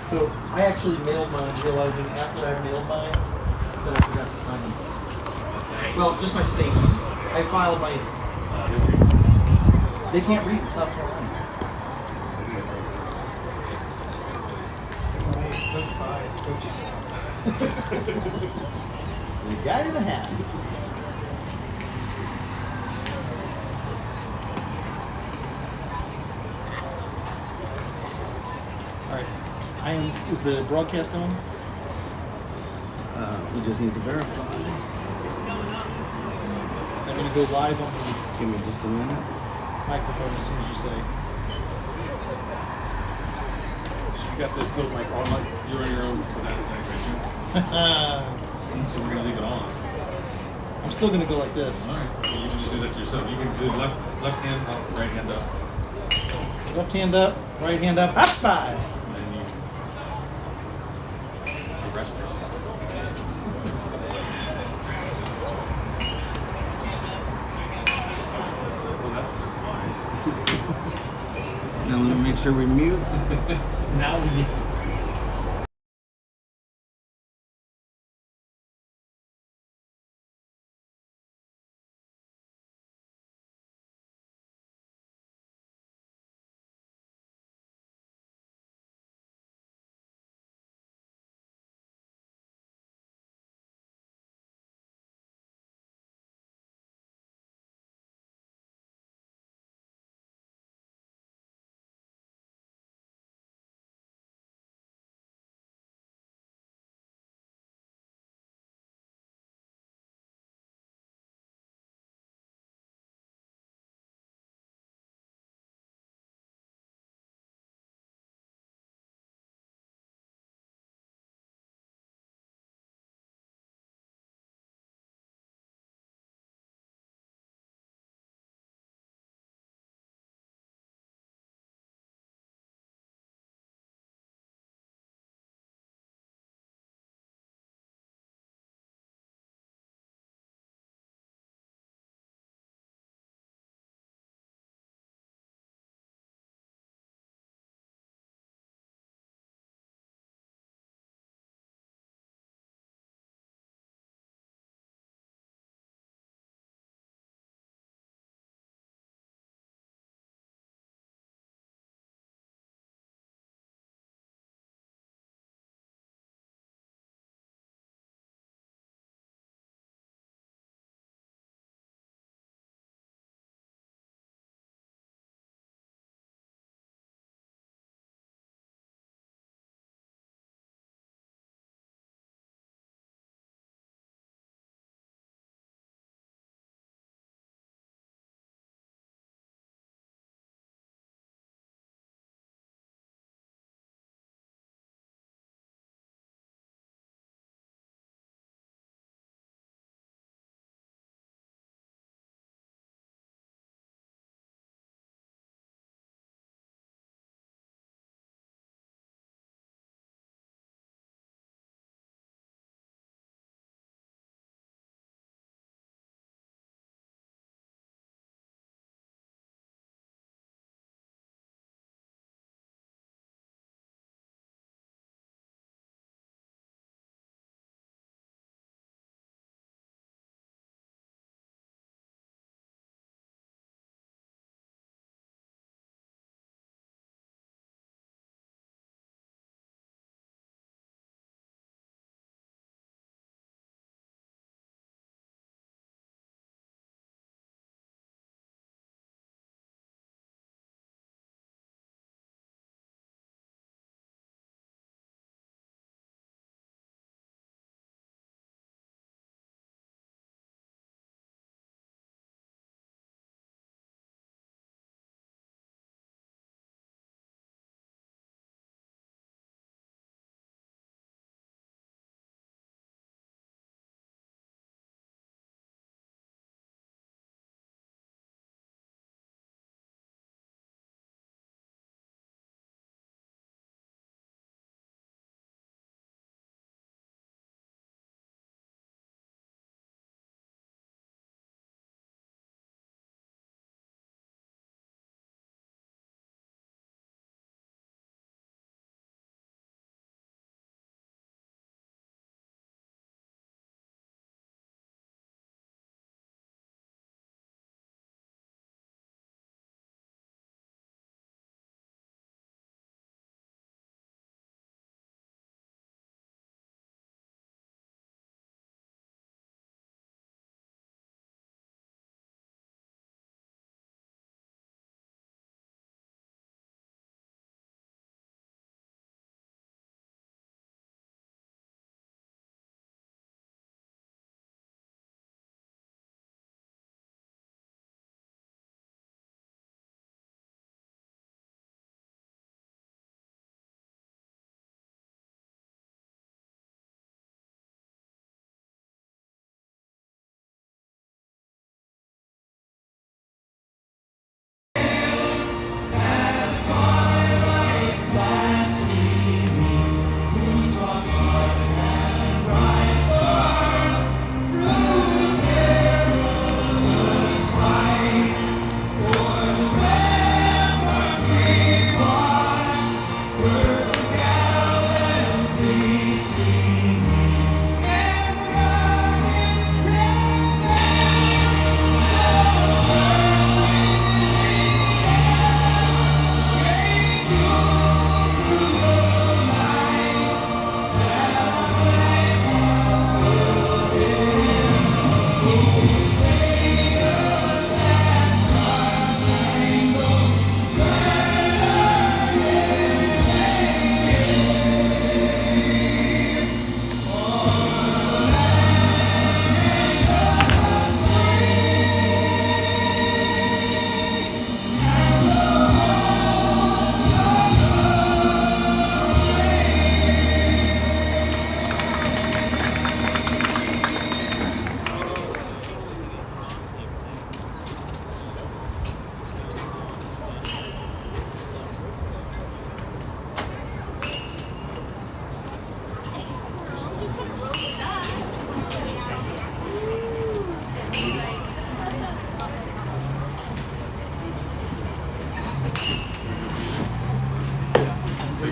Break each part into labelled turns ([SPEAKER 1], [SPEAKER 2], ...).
[SPEAKER 1] So I actually mailed mine, realizing after I mailed mine that I forgot to sign them.
[SPEAKER 2] Nice.
[SPEAKER 1] Well, just my state ones. I filed my. They can't read in South Carolina. The guy in the hat. All right. Is the broadcast on?
[SPEAKER 3] We just need to verify.
[SPEAKER 1] I'm going to go live on the
[SPEAKER 3] Give me just a minute.
[SPEAKER 1] microphone as soon as you say.
[SPEAKER 2] So you got the field mic on, like you're on your own for that So we're gonna leave it on.
[SPEAKER 1] I'm still going to go like this.
[SPEAKER 2] All right. You can just do that to yourself. You can do left hand up, right hand up.
[SPEAKER 1] Left hand up, right hand up, high five.
[SPEAKER 2] And then you rest yourself. Well, that's nice.
[SPEAKER 3] Now let me make sure we mute.
[SPEAKER 2] Now we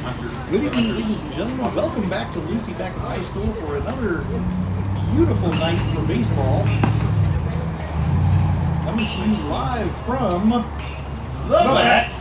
[SPEAKER 1] Good evening, ladies and gentlemen. Welcome back to Lucy Beckham High School for another beautiful night for baseball. Coming to you live from the back.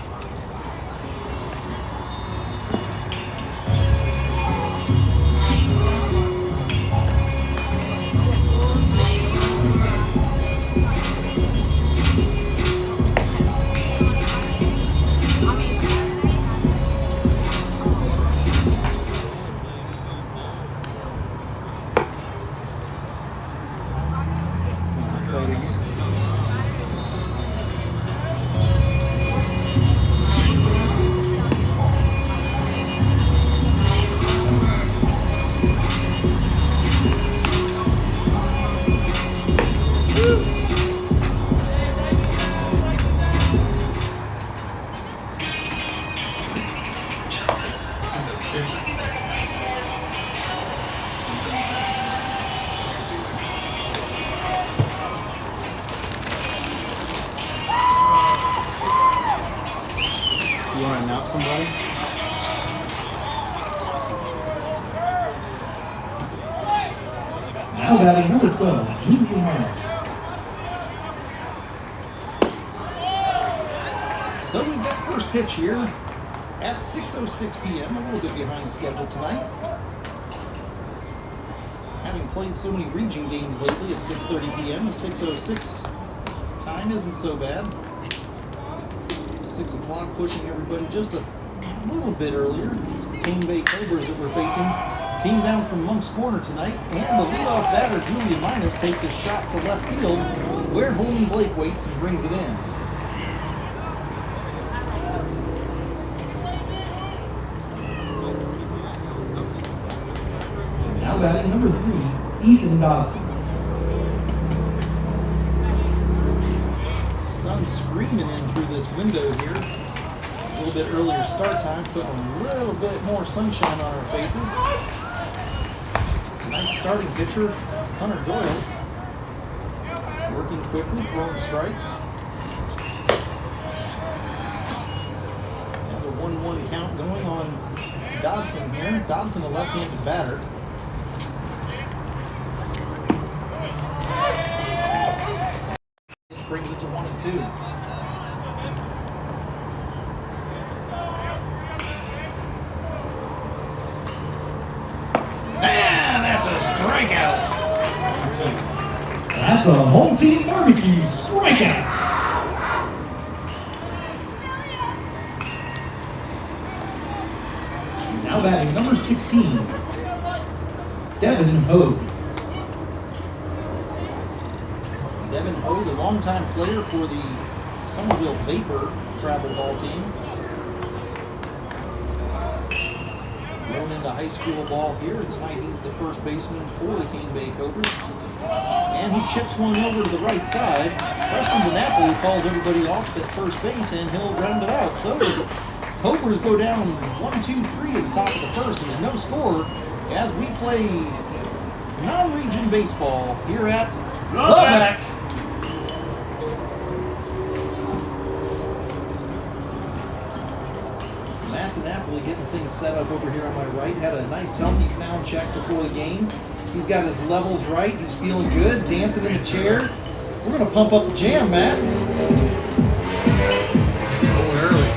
[SPEAKER 3] You want to announce somebody?
[SPEAKER 1] Now batting number 12, Julian Miles. So we've got first pitch here at 6:06 p.m., a little bit behind schedule tonight. Having played so many region games lately at 6:30 p.m., the 6:06 time isn't so bad. 6 o'clock pushing everybody just a little bit earlier. These Cane Bay Cobras that we're facing came down from Monk's Corner tonight, and the leadoff batter, Julian Minus, takes a shot to left field where Holman Blake waits and brings it in. Now batting number 3, Ethan Dawson. Sun screaming in through this window here. A little bit earlier start time, putting a little bit more sunshine on our faces. Tonight's starting pitcher, Hunter Doyle, working quickly, throwing strikes. Has a 1-1 count going on Dodson here. Dodson, a left-handed batter. Brings it to 1-2. And that's a strikeout. That's a home team barbecue strikeout. Now batting number 16, Devin Hogue. Devin Hogue, the longtime player for the Somerville Vapor travel ball team. Going into high school ball here. Tonight he's the first baseman for the Cane Bay Cobras. And he chips one over to the right side. Preston DiNapoli calls everybody off at first base, and he'll round it out. So the Cobras go down 1-2-3 at the top of the first. There's no score as we play non-region baseball here at the back. DiNapoli getting things set up over here on my right. Had a nice healthy sound check before the game. He's got his levels right. He's feeling good, dancing in the chair. We're going to pump up the jam, Matt.
[SPEAKER 2] Early.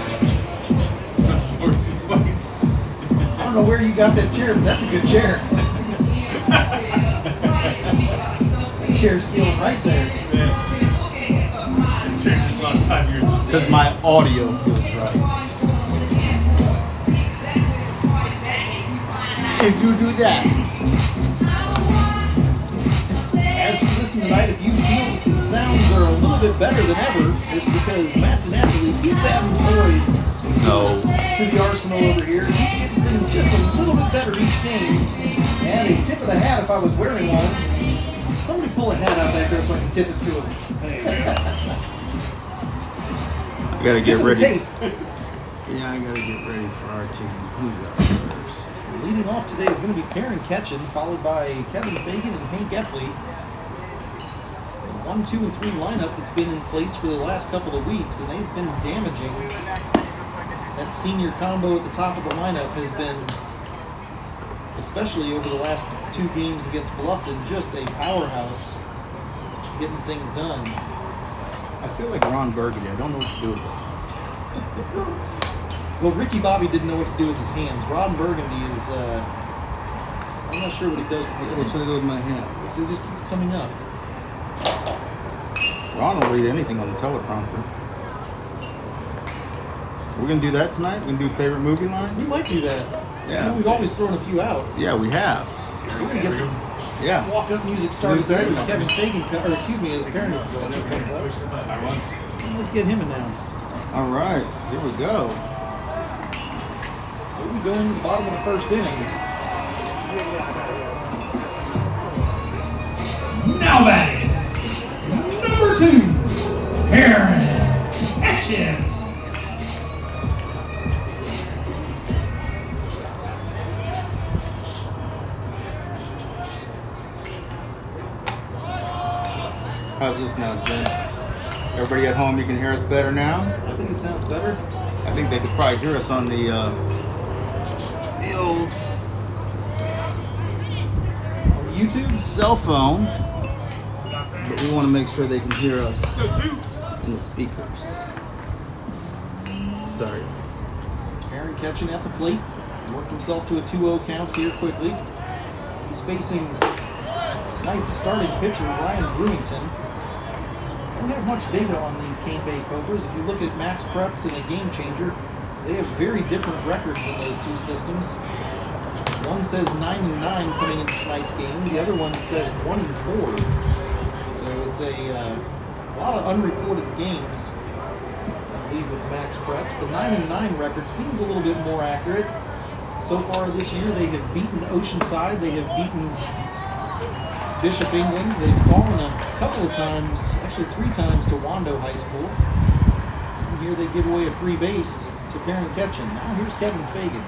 [SPEAKER 1] I don't know where you got that chair, but that's a good chair. That chair's feeling right there.
[SPEAKER 2] Yeah. Just lost 5 years.
[SPEAKER 3] Because my audio feels right. If you do that.
[SPEAKER 1] As you listen tonight, if you feel the sounds are a little bit better than ever, it's because Matt DiNapoli keeps adding toys to the arsenal over here. Keeps getting things just a little bit better each game. And a tip of the hat if I was wearing one. Somebody pull a hat out back there so I can tip it to him.
[SPEAKER 3] You gotta
[SPEAKER 1] Tip
[SPEAKER 3] get
[SPEAKER 1] of the
[SPEAKER 3] ready.
[SPEAKER 1] tape.
[SPEAKER 3] Yeah, I gotta get ready for our team. Who's up first?
[SPEAKER 1] Leading off today is going to be Karen Ketchen, followed by Kevin Fagan and Hank Efley. 1, 2, and 3 lineup that's been in place for the last couple of weeks, and they've been damaging that senior combo at the top of the lineup has been, especially over the last 2 games against Bluffton, just a powerhouse getting things done.
[SPEAKER 3] I feel like Ron Burgundy. I don't know what to do with this.
[SPEAKER 1] Well, Ricky Bobby didn't know what to do with his hands. Ron Burgundy is, I'm not sure what he does with the
[SPEAKER 3] What should I do with my hands?
[SPEAKER 1] They just keep coming up.
[SPEAKER 3] Ron will read anything on the teleprompter. We're going to do that tonight? We're going to do favorite movie
[SPEAKER 1] We
[SPEAKER 3] lines?
[SPEAKER 1] might do that.
[SPEAKER 3] Yeah.
[SPEAKER 1] You know, we've always thrown a few out.
[SPEAKER 3] Yeah, we have.
[SPEAKER 1] We're going to get some
[SPEAKER 3] Yeah.
[SPEAKER 1] walk-up music started there as Kevin Fagan, as parent comes up.
[SPEAKER 2] I won.
[SPEAKER 1] Let's get him announced.
[SPEAKER 3] All right. Here we go.
[SPEAKER 1] So we go into the bottom of the first inning.
[SPEAKER 4] Now batting, number 2, Aaron Action.
[SPEAKER 3] How's this now, Jim? Everybody at home, you can hear us better now?
[SPEAKER 1] I think it sounds better.
[SPEAKER 3] I think they could probably hear us on the old
[SPEAKER 1] On YouTube?
[SPEAKER 3] cell phone. But we want to make sure they can hear us in the speakers. Sorry.
[SPEAKER 1] Aaron catching at the plate. Worked himself to a 2-0 count here quickly. He's facing tonight's starting pitcher, Ryan Brewington. Don't have much data on these Cane Bay Cobras. If you look at Max Preps and a Game Changer, they have very different records in those two systems. One says 9-9 coming into tonight's game. The other one says 1-4. So it's a lot of unreported games, I believe, with Max Preps. The 9-9 record seems a little bit more accurate. So far this year, they have beaten Oceanside. They have beaten Bishop England. They've fallen a couple of times, actually 3 times, to Wando High School. And here they give away a free base to Perrin Ketchen. Now here's Kevin Fagan.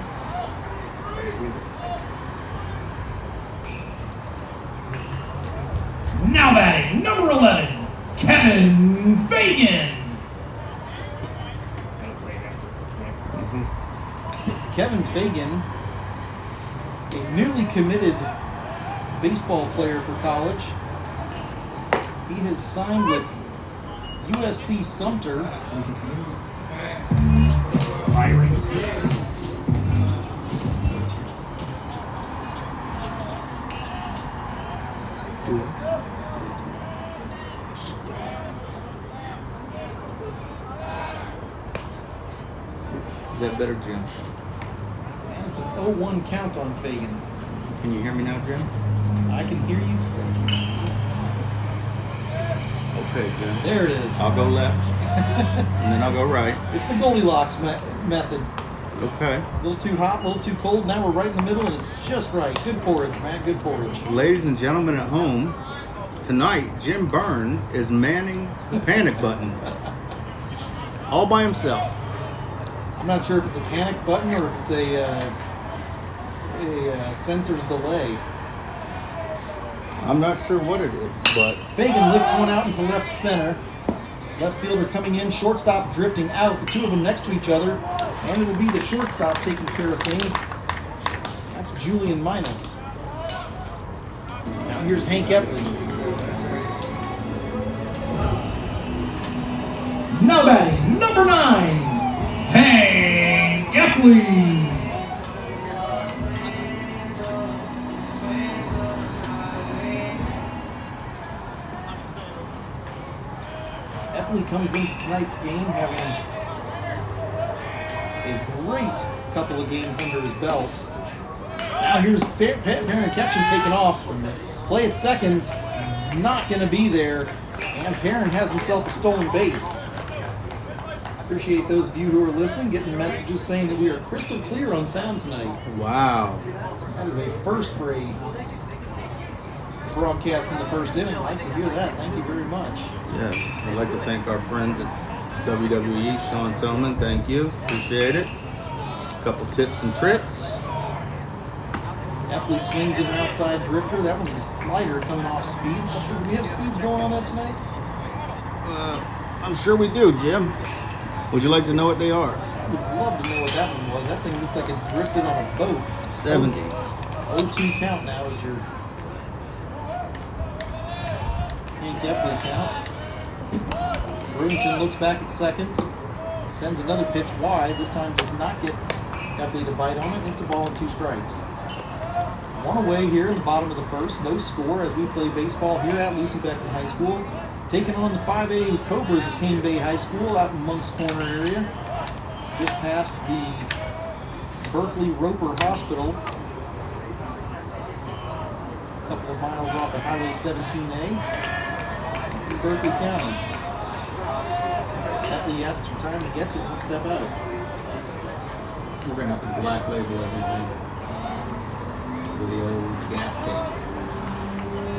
[SPEAKER 4] Now batting, number 11, Kevin Fagan.
[SPEAKER 1] Kevin Fagan, a newly committed baseball player for college. He has signed with USC Sumter.
[SPEAKER 3] Is that better, Jim?
[SPEAKER 1] And it's an 0-1 count on Fagan.
[SPEAKER 3] Can you hear me now, Jim?
[SPEAKER 1] I can hear you.
[SPEAKER 3] Okay, Jim.
[SPEAKER 1] There it is.
[SPEAKER 3] I'll go left, and then I'll go right.
[SPEAKER 1] It's the Goldilocks method.
[SPEAKER 3] Okay.
[SPEAKER 1] A little too hot, a little too cold. Now we're right in the middle, and it's just right. Good porridge, Matt. Good porridge.
[SPEAKER 3] Ladies and gentlemen at home, tonight Jim Byrne is manning the panic button all by himself.
[SPEAKER 1] I'm not sure if it's a panic button or if it's a sensor's delay.
[SPEAKER 3] I'm not sure what it is, but
[SPEAKER 1] Fagan lifts one out into left center. Left fielder coming in, shortstop drifting out. The two of them next to each other, and it'll be the shortstop taking care of things. That's Julian Minus. Now here's Hank Epley.
[SPEAKER 4] Now batting, number 9, Hank Epley.
[SPEAKER 1] Epley comes into tonight's game having a great couple of games under his belt. Now here's Perrin Ketchen taking off. Play at second, not going to be there. And Perrin has himself a stolen base. Appreciate those of you who are listening, getting messages saying that we are crystal clear on sound tonight.
[SPEAKER 3] wow.
[SPEAKER 1] That is a first for a broadcast in the first inning. I'd like to hear that. Thank you very much.
[SPEAKER 3] Yes, I'd like to thank our friends at WWE, Sean Selman. Thank you. Appreciate it. A couple tips and tricks.
[SPEAKER 1] Epley swings an outside drifter. That one's a slider coming off speed. Not sure, do we have speeds going on that tonight?
[SPEAKER 3] I'm sure we do, Jim. Would you like to know what they are?
[SPEAKER 1] would love to know what that one was. That thing looked like it drifted on a boat.
[SPEAKER 3] 70.
[SPEAKER 1] 0-2 count now is your Hank Epley count. Brewington looks back at second, sends another pitch wide. This time does not get Epley to bite on it. It's a ball and 2 strikes. One away here in the bottom of the first. No score as we play baseball here at Lucy Beckham High School. Taking on the 5A Cobras of Cane Bay High School out in Monk's Corner area. Just past the Berkeley Roper Hospital. A couple of miles off of Highway 17A in Berkeley County. Epley asks for time and gets it. He'll step out.
[SPEAKER 3] We're going to have to black label everything for the old gas tank.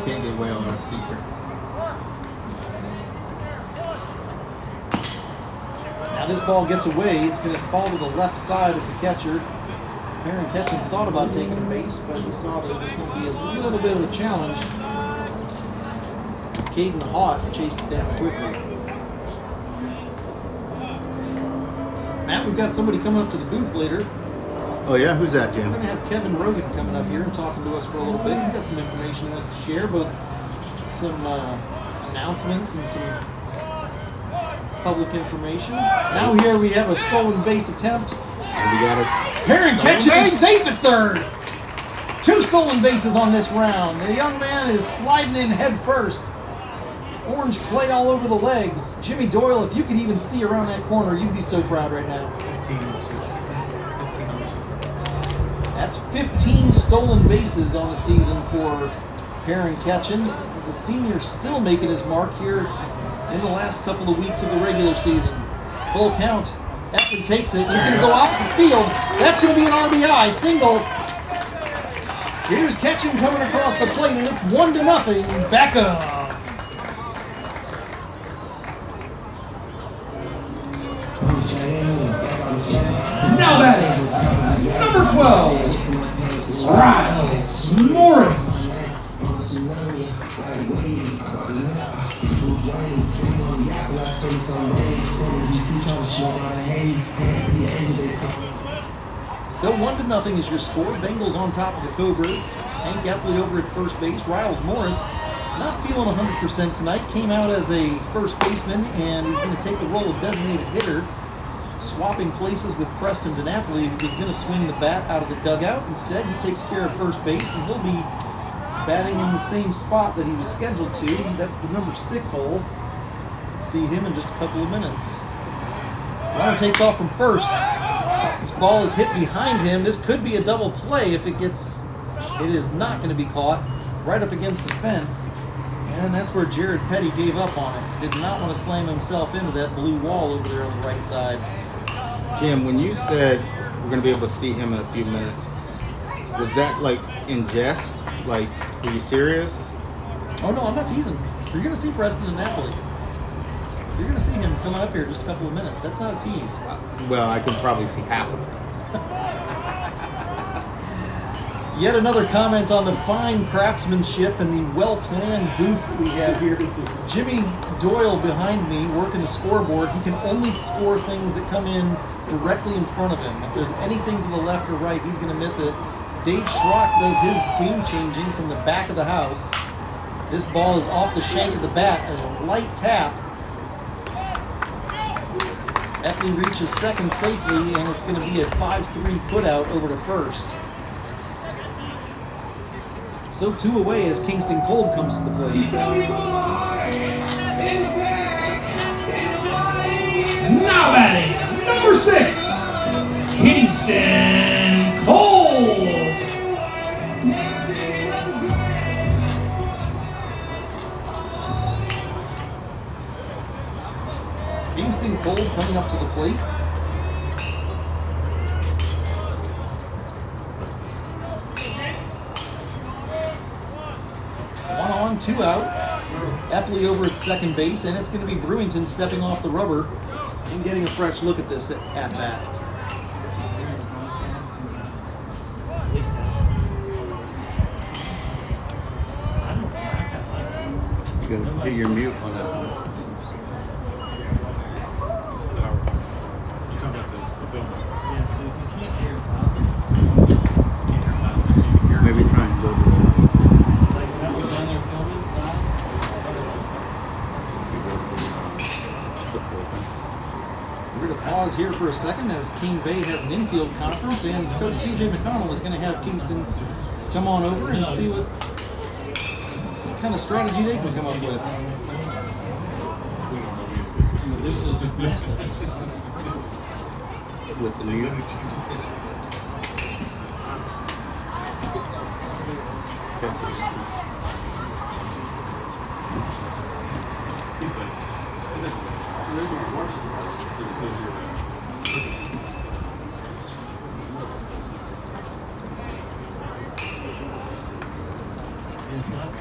[SPEAKER 3] Can't give away all our secrets.
[SPEAKER 1] Now this ball gets away. It's going to fall to the left side of the catcher. Aaron Ketchum thought about taking a base, but he saw that it was going to be a little bit of a challenge. Caden Haught chased it down quickly. Matt, we've got somebody coming up to the booth later.
[SPEAKER 3] Oh yeah, who's that, Jim?
[SPEAKER 1] We're going to have Kevin Rogan coming up here and talking to us for a little bit. He's got some information he wants to share, both some announcements and some public information. Now here we have a stolen base attempt.
[SPEAKER 3] And we got it.
[SPEAKER 1] Aaron Ketchum is safe at third. 2 stolen bases on this round. The young man is sliding in head first. Orange clay all over the legs. Jimmy Doyle, if you could even see around that corner, you'd be so proud right now.
[SPEAKER 2] 15
[SPEAKER 1] That's 15 stolen bases on the season for Aaron Ketchum. As the senior still making his mark here in the last couple of weeks of the regular season. Full count. Epley takes it. He's going to go opposite field. That's going to be an RBI single. Here's Ketchum coming across the plate, and it's 1-0. Beckham. Now batting, number 12, Riles Morris. So 1-0 is your score. Bengals on top of the Cobras. Hank Epley over at first base. Riles Morris not feeling 100% tonight. Came out as a first baseman, and he's going to take the role of designated hitter, swapping places with Preston DiNapoli, who was going to swing the bat out of the dugout. Instead, he takes care of first base, and he'll be batting in the same spot that he was scheduled to. That's the number 6 hole. See him in just a couple of minutes. Runner takes off from first. This ball is hit behind him. This could be a double play if it gets. It is not going to be caught. Right up against the fence. And that's where Jared Petty gave up on it. Did not want to slam himself into that blue wall over there on the right side.
[SPEAKER 3] Jim, when you said we're going to be able to see him in a few minutes, was that like in jest? Like, were you serious?
[SPEAKER 1] Oh no, I'm not teasing. You're going to see Preston DiNapoli. You're going to see him coming up here in just a couple of minutes. That's not a tease.
[SPEAKER 3] Well, I can probably see half of him.
[SPEAKER 1] Yet another comment on the fine craftsmanship and the well-planned booth that we have here. Jimmy Doyle behind me working the scoreboard. He can only score things that come in directly in front of him. If there's anything to the left or right, he's going to miss it. Dave Schrock does his game-changing from the back of the house. This ball is off the shank of the bat as a light tap. Epley reaches second safely, and it's going to be a 5-3 putout over to first. So 2 away as Kingston Kolb comes to the plate.
[SPEAKER 4] Now batting, number 6, Kingston Kolb.
[SPEAKER 1] Kingston Kolb coming up to the plate. One on, 2 out. Epley over at second base, and it's going to be Brewington stepping off the rubber and getting a fresh look at this at bat.
[SPEAKER 3] You gotta hit your mute on that one.
[SPEAKER 2] You talking about the film?
[SPEAKER 1] for a second as Cane Bay has an infield conference, and Coach B.J. McConnell is going to have Kingston come on over and see what kind of strategy they can come up with.
[SPEAKER 4] This is nasty.
[SPEAKER 3] With the mute.
[SPEAKER 2] He said,
[SPEAKER 4] It's not.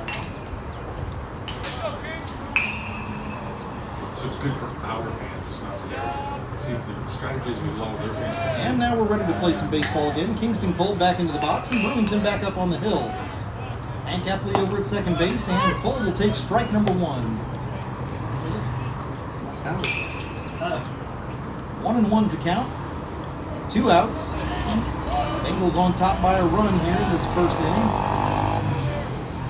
[SPEAKER 2] so it's good for our fans, it's not for their. See, the strategies we love their fans.
[SPEAKER 1] And now we're ready to play some baseball again. Kingston Cole back into the box, and Burlington back up on the hill. Hank Epley over at second base, and Cole will take strike number 1. 1-1's the count. 2 outs. Bengals on top by a run here in this first inning.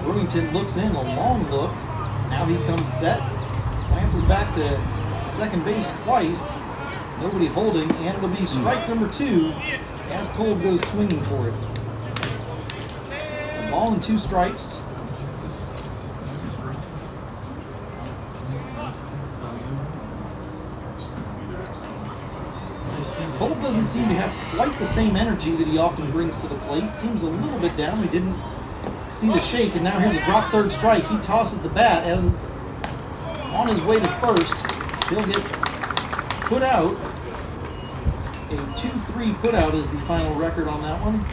[SPEAKER 1] Burlington looks in, a long look. Now he comes set. Glances back to second base twice. Nobody holding, and it'll be strike number 2 as Cole goes swinging for it. A ball and 2 strikes. Cole doesn't seem to have quite the same energy that he often brings to the plate. Seems a little bit down. We didn't see the shake, and now here's a drop third strike. He tosses the bat, and on his way to first, he'll get put out. A 2-3 put out is the final record on that one.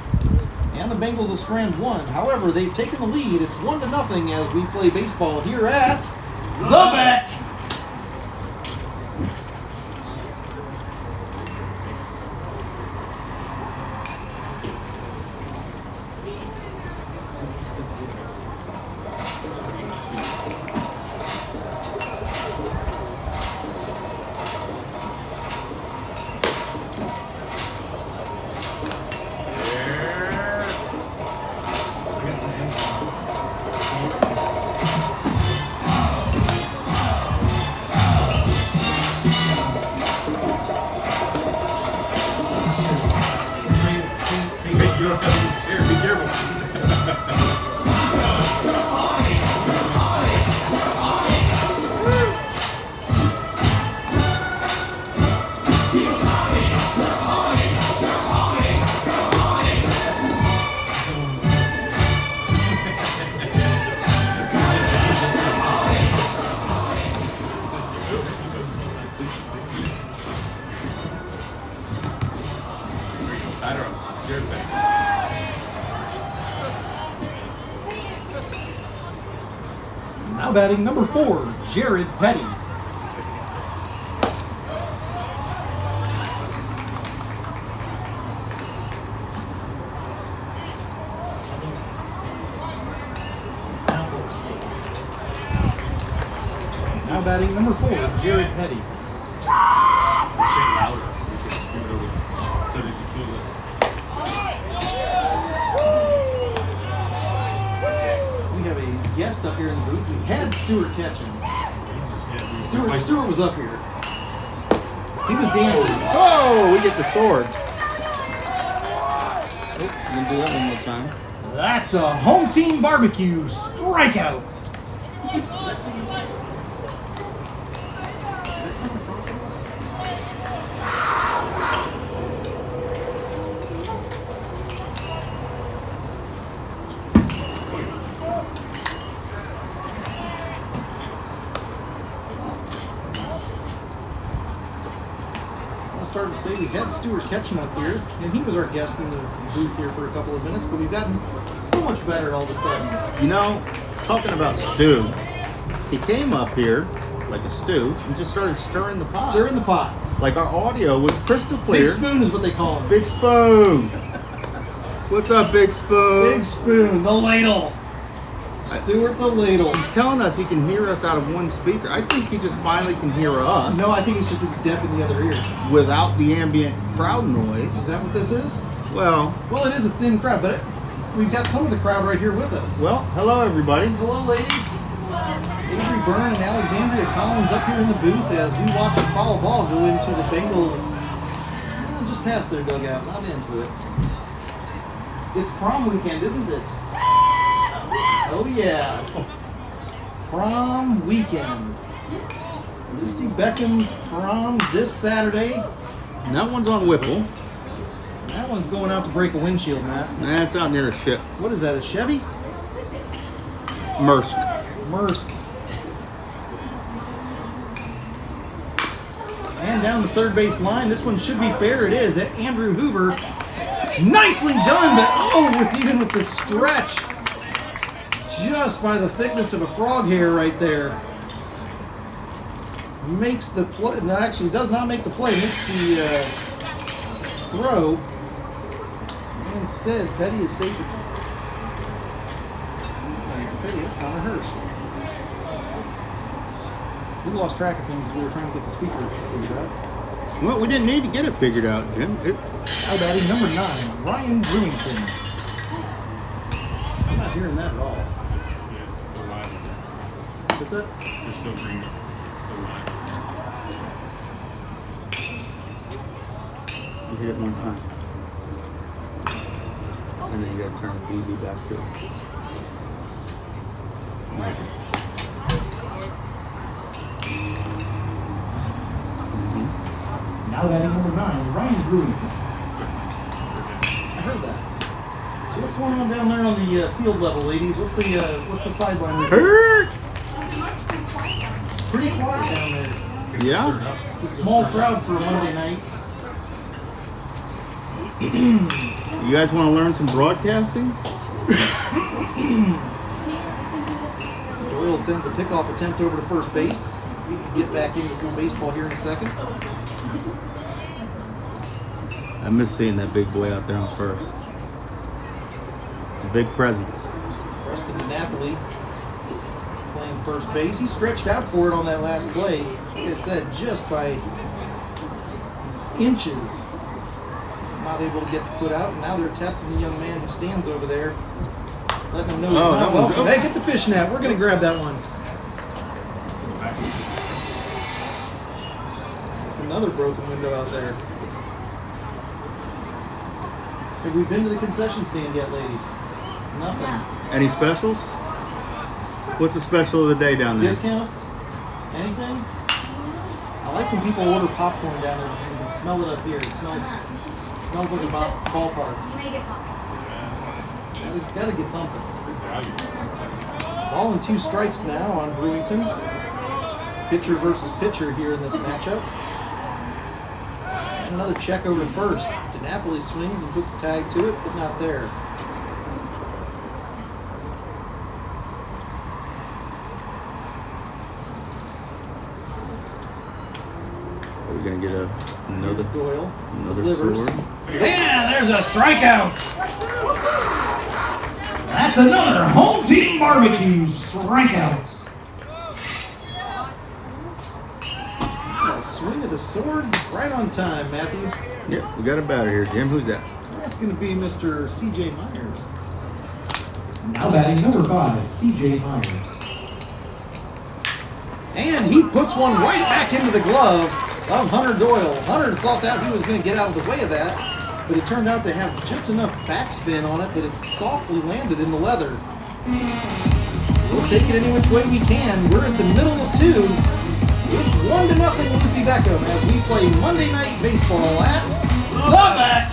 [SPEAKER 1] And the Bengals will strand 1. However, they've taken the lead. It's 1-0 as we play baseball here at the Beck.
[SPEAKER 2] You don't have to use a chair, be careful. Batter up. Jared back.
[SPEAKER 1] Now batting number 4, Jared Petty. Now batting number 4, Jared Petty.
[SPEAKER 2] Say it louder. Give it over. So that you can feel it.
[SPEAKER 1] We have a guest up here in the booth. We had Stewart catching. Stewart was up here. He was dancing.
[SPEAKER 3] Oh, we get the sword. Oh, you can do that one more time.
[SPEAKER 1] That's a home team barbecue strikeout. Starting to say we had Stewart catching up here, and he was our guest in the booth here for a couple of minutes, but we've gotten so much better all of a sudden.
[SPEAKER 3] You know, talking about stew, he came up here like a stew and just started stirring the pot.
[SPEAKER 1] Stir in the pot.
[SPEAKER 3] Like our audio was crystal clear.
[SPEAKER 1] Big Spoon is what they call him.
[SPEAKER 3] Big Spoon. What's up, Big Spoon?
[SPEAKER 1] Big Spoon, the ladle. Stewart the ladle.
[SPEAKER 3] He's telling us he can hear us out of one speaker. I think he just finally can hear us.
[SPEAKER 1] No, I think it's just that he's deaf in the other ear.
[SPEAKER 3] Without the ambient crowd
[SPEAKER 1] Is
[SPEAKER 3] noise.
[SPEAKER 1] that what this is?
[SPEAKER 3] Well,
[SPEAKER 1] Well, it is a thin crowd, but we've got some of the crowd right here with us.
[SPEAKER 3] hello everybody.
[SPEAKER 1] Hello, ladies. Avery Byrne and Alexandria Collins up here in the booth as we watch a foul ball go into the Bengals' past their dugout, not into it. It's prom weekend, isn't it? Oh yeah. Prom weekend. Lucy Beckham's prom this Saturday.
[SPEAKER 3] And that one's on Whipple.
[SPEAKER 1] That one's going out to break a windshield, Matt.
[SPEAKER 3] Nah, it's out near a ship.
[SPEAKER 1] What is that, a Chevy?
[SPEAKER 3] Maersk.
[SPEAKER 1] Maersk. And down the third base line. This one should be fair. It is. Andrew Hoover. Nicely done, but even with the stretch. Just by the thickness of a frog hair right there. Makes the play. No, actually does not make the play. Makes the throw. And instead, Petty is safe. Petty is Connor Hurst. We lost track of things as we were trying to get the speaker figured out.
[SPEAKER 3] Well, we didn't need to get it figured out, Jim.
[SPEAKER 1] How about he? Number 9, Ryan Brewington. I'm not hearing that at all.
[SPEAKER 2] It's still live.
[SPEAKER 1] What's that?
[SPEAKER 2] They're still green. Still live.
[SPEAKER 3] You hit it one time. And then you gotta turn the BB back to it.
[SPEAKER 4] Now batting number 9, Ryan Brewington.
[SPEAKER 1] I heard that. So what's going on down there on the field level, ladies? What's the sideline report?
[SPEAKER 3] Hurt!
[SPEAKER 1] Pretty quiet down there.
[SPEAKER 3] Yeah?
[SPEAKER 1] It's a small crowd for a Monday night.
[SPEAKER 3] You guys want to learn some broadcasting?
[SPEAKER 1] Doyle sends a pickoff attempt over to first base. We can get back into some baseball here in a second.
[SPEAKER 3] I miss seeing that big boy out there on first. It's a big presence.
[SPEAKER 1] Preston Napoli playing first base. He stretched out for it on that last play. Like I said, just by inches. Not able to get the foot out, and now they're testing the young man who stands over there, letting him know he's not
[SPEAKER 3] that one's
[SPEAKER 1] welcome.
[SPEAKER 3] open.
[SPEAKER 1] Hey, get the fish net. We're going to grab that one. It's another broken window out there. Have we been to the concession stand yet, ladies? Nothing.
[SPEAKER 3] Any specials? What's the special of the day down there?
[SPEAKER 1] Discounts? Anything? I like when people order popcorn down there. You can smell it up here. It smells like a ballpark. Gotta get something. Ball and 2 strikes now on Brewington. Pitcher versus pitcher here in this matchup. And another check over to first. DiNapoli swings and puts a tag to it, but not there.
[SPEAKER 3] Are we going to get another
[SPEAKER 1] Doyle.
[SPEAKER 3] sword?
[SPEAKER 4] Yeah, there's a strikeout. That's another home team barbecue strikeout.
[SPEAKER 1] A swing of the sword right on time, Matthew.
[SPEAKER 3] Yep, we got a batter here, Jim. Who's that?
[SPEAKER 1] That's going to be Mr. C.J. Myers.
[SPEAKER 4] Now batting number 5, C.J. Myers.
[SPEAKER 1] And he puts one right back into the glove of Hunter Doyle. Hunter thought that he was going to get out of the way of that, but it turned out to have just enough backspin on it that it softly landed in the leather. We'll take it any which way we can. We're at the middle of 2. It's 1-0 Lucy Beckham as we play Monday Night Baseball at the Bat.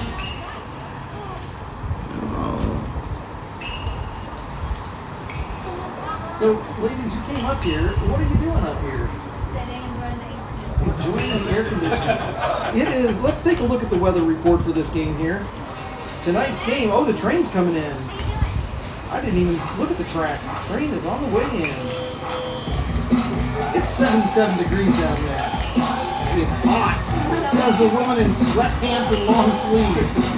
[SPEAKER 1] So, ladies, you came up here. What are you doing up here?
[SPEAKER 5] Sitting and running the AC.
[SPEAKER 1] Enjoying the air conditioning. It is. Let's take a look at the weather report for this game here. Tonight's game. Oh, the train's coming in. I didn't even look at the tracks. The train is on the way in. It's 77 degrees down there. It's hot. Says the woman in sweatpants and long sleeves.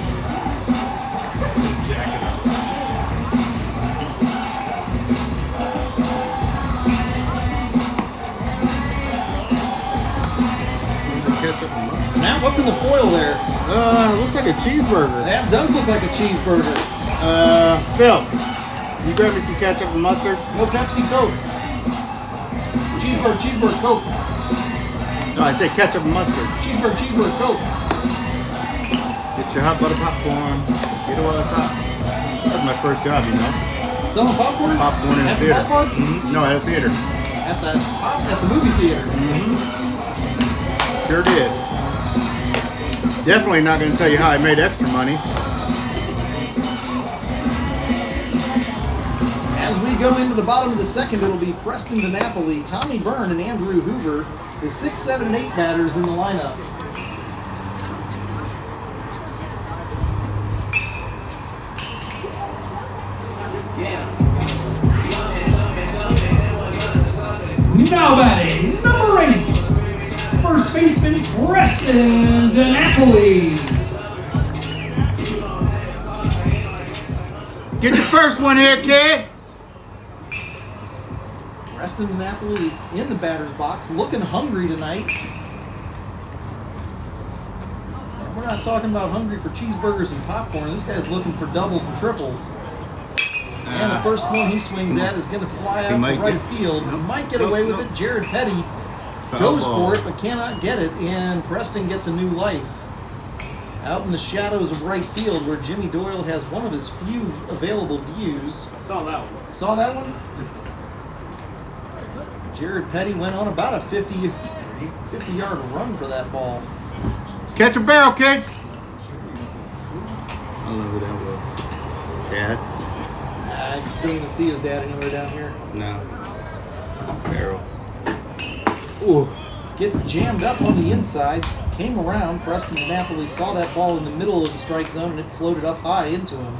[SPEAKER 1] Matt, what's in the foil there?
[SPEAKER 3] Looks like a cheeseburger.
[SPEAKER 1] That does look like a cheeseburger.
[SPEAKER 3] Phil, you grab me some ketchup and mustard?
[SPEAKER 1] No Pepsi Coke. Cheeseburger, Coke.
[SPEAKER 3] No, I said ketchup and mustard.
[SPEAKER 1] Cheeseburger, Coke.
[SPEAKER 3] Get your hot butter popcorn. Get it while it's hot. That was my first job, you know.
[SPEAKER 1] Selling popcorn?
[SPEAKER 3] Popcorn in the
[SPEAKER 1] At
[SPEAKER 3] theater.
[SPEAKER 1] ballpark?
[SPEAKER 3] No, at a theater.
[SPEAKER 1] At the movie theater.
[SPEAKER 3] Sure did. Definitely not going to tell you how I made extra money.
[SPEAKER 1] As we go into the bottom of the second, it'll be Preston DiNapoli, Tommy Byrne, and Andrew Hoover, the 6, 7, and 8 batters in the lineup.
[SPEAKER 4] Now batting, number 8, first baseman Preston DiNapoli.
[SPEAKER 3] Get your first one here, kid.
[SPEAKER 1] Preston DiNapoli in the batter's box, looking hungry tonight. And we're not talking about hungry for cheeseburgers and popcorn. This guy's looking for doubles and triples. And the first one he swings at is going to fly out to right field. He might get away with it. Jared Petty goes for it, but cannot get it. And Preston gets a new life. Out in the shadows of right field, where Jimmy Doyle has one of his few available views.
[SPEAKER 2] I saw that one.
[SPEAKER 1] Saw that one? Jared Petty went on about a 50-yard run for that ball.
[SPEAKER 3] Catch a barrel, kid. I don't know who that was. Dad?
[SPEAKER 1] I don't even see his dad anywhere down here.
[SPEAKER 3] No. Barrel.
[SPEAKER 1] Ooh. Gets jammed up on the inside. Came around. Preston DiNapoli saw that ball in the middle of the strike zone and it floated up high into him.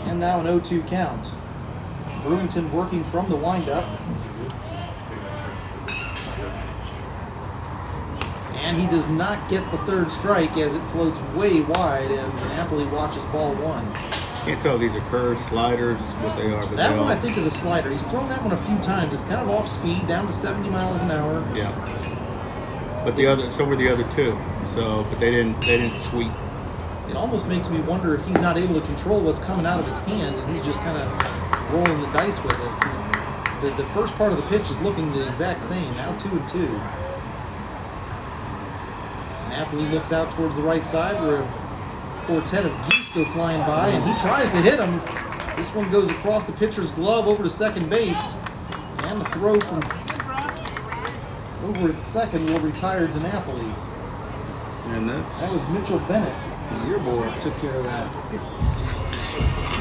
[SPEAKER 1] And now an 0-2 count. Brewington working from the windup. And he does not get the third strike as it floats way wide and DiNapoli watches ball one.
[SPEAKER 3] Can't tell if these are curves, sliders, what they are. But
[SPEAKER 1] That one I think is a slider. He's thrown that one a few times. It's kind of off speed, down to 70 miles an hour.
[SPEAKER 3] Yeah. But so were the other two. So, but they didn't sweep.
[SPEAKER 1] It almost makes me wonder if he's not able to control what's coming out of his hand and he's just kind of rolling the dice with it. 'Cause the first part of the pitch is looking the exact same. Now 2-2. Napoli looks out towards the right side where a quartet of geese go flying by and he tries to hit him. This one goes across the pitcher's glove over to second base. And the throw from over at second will retire DiNapoli.
[SPEAKER 3] And
[SPEAKER 1] That was Mitchell Bennett. Your boy took care of that.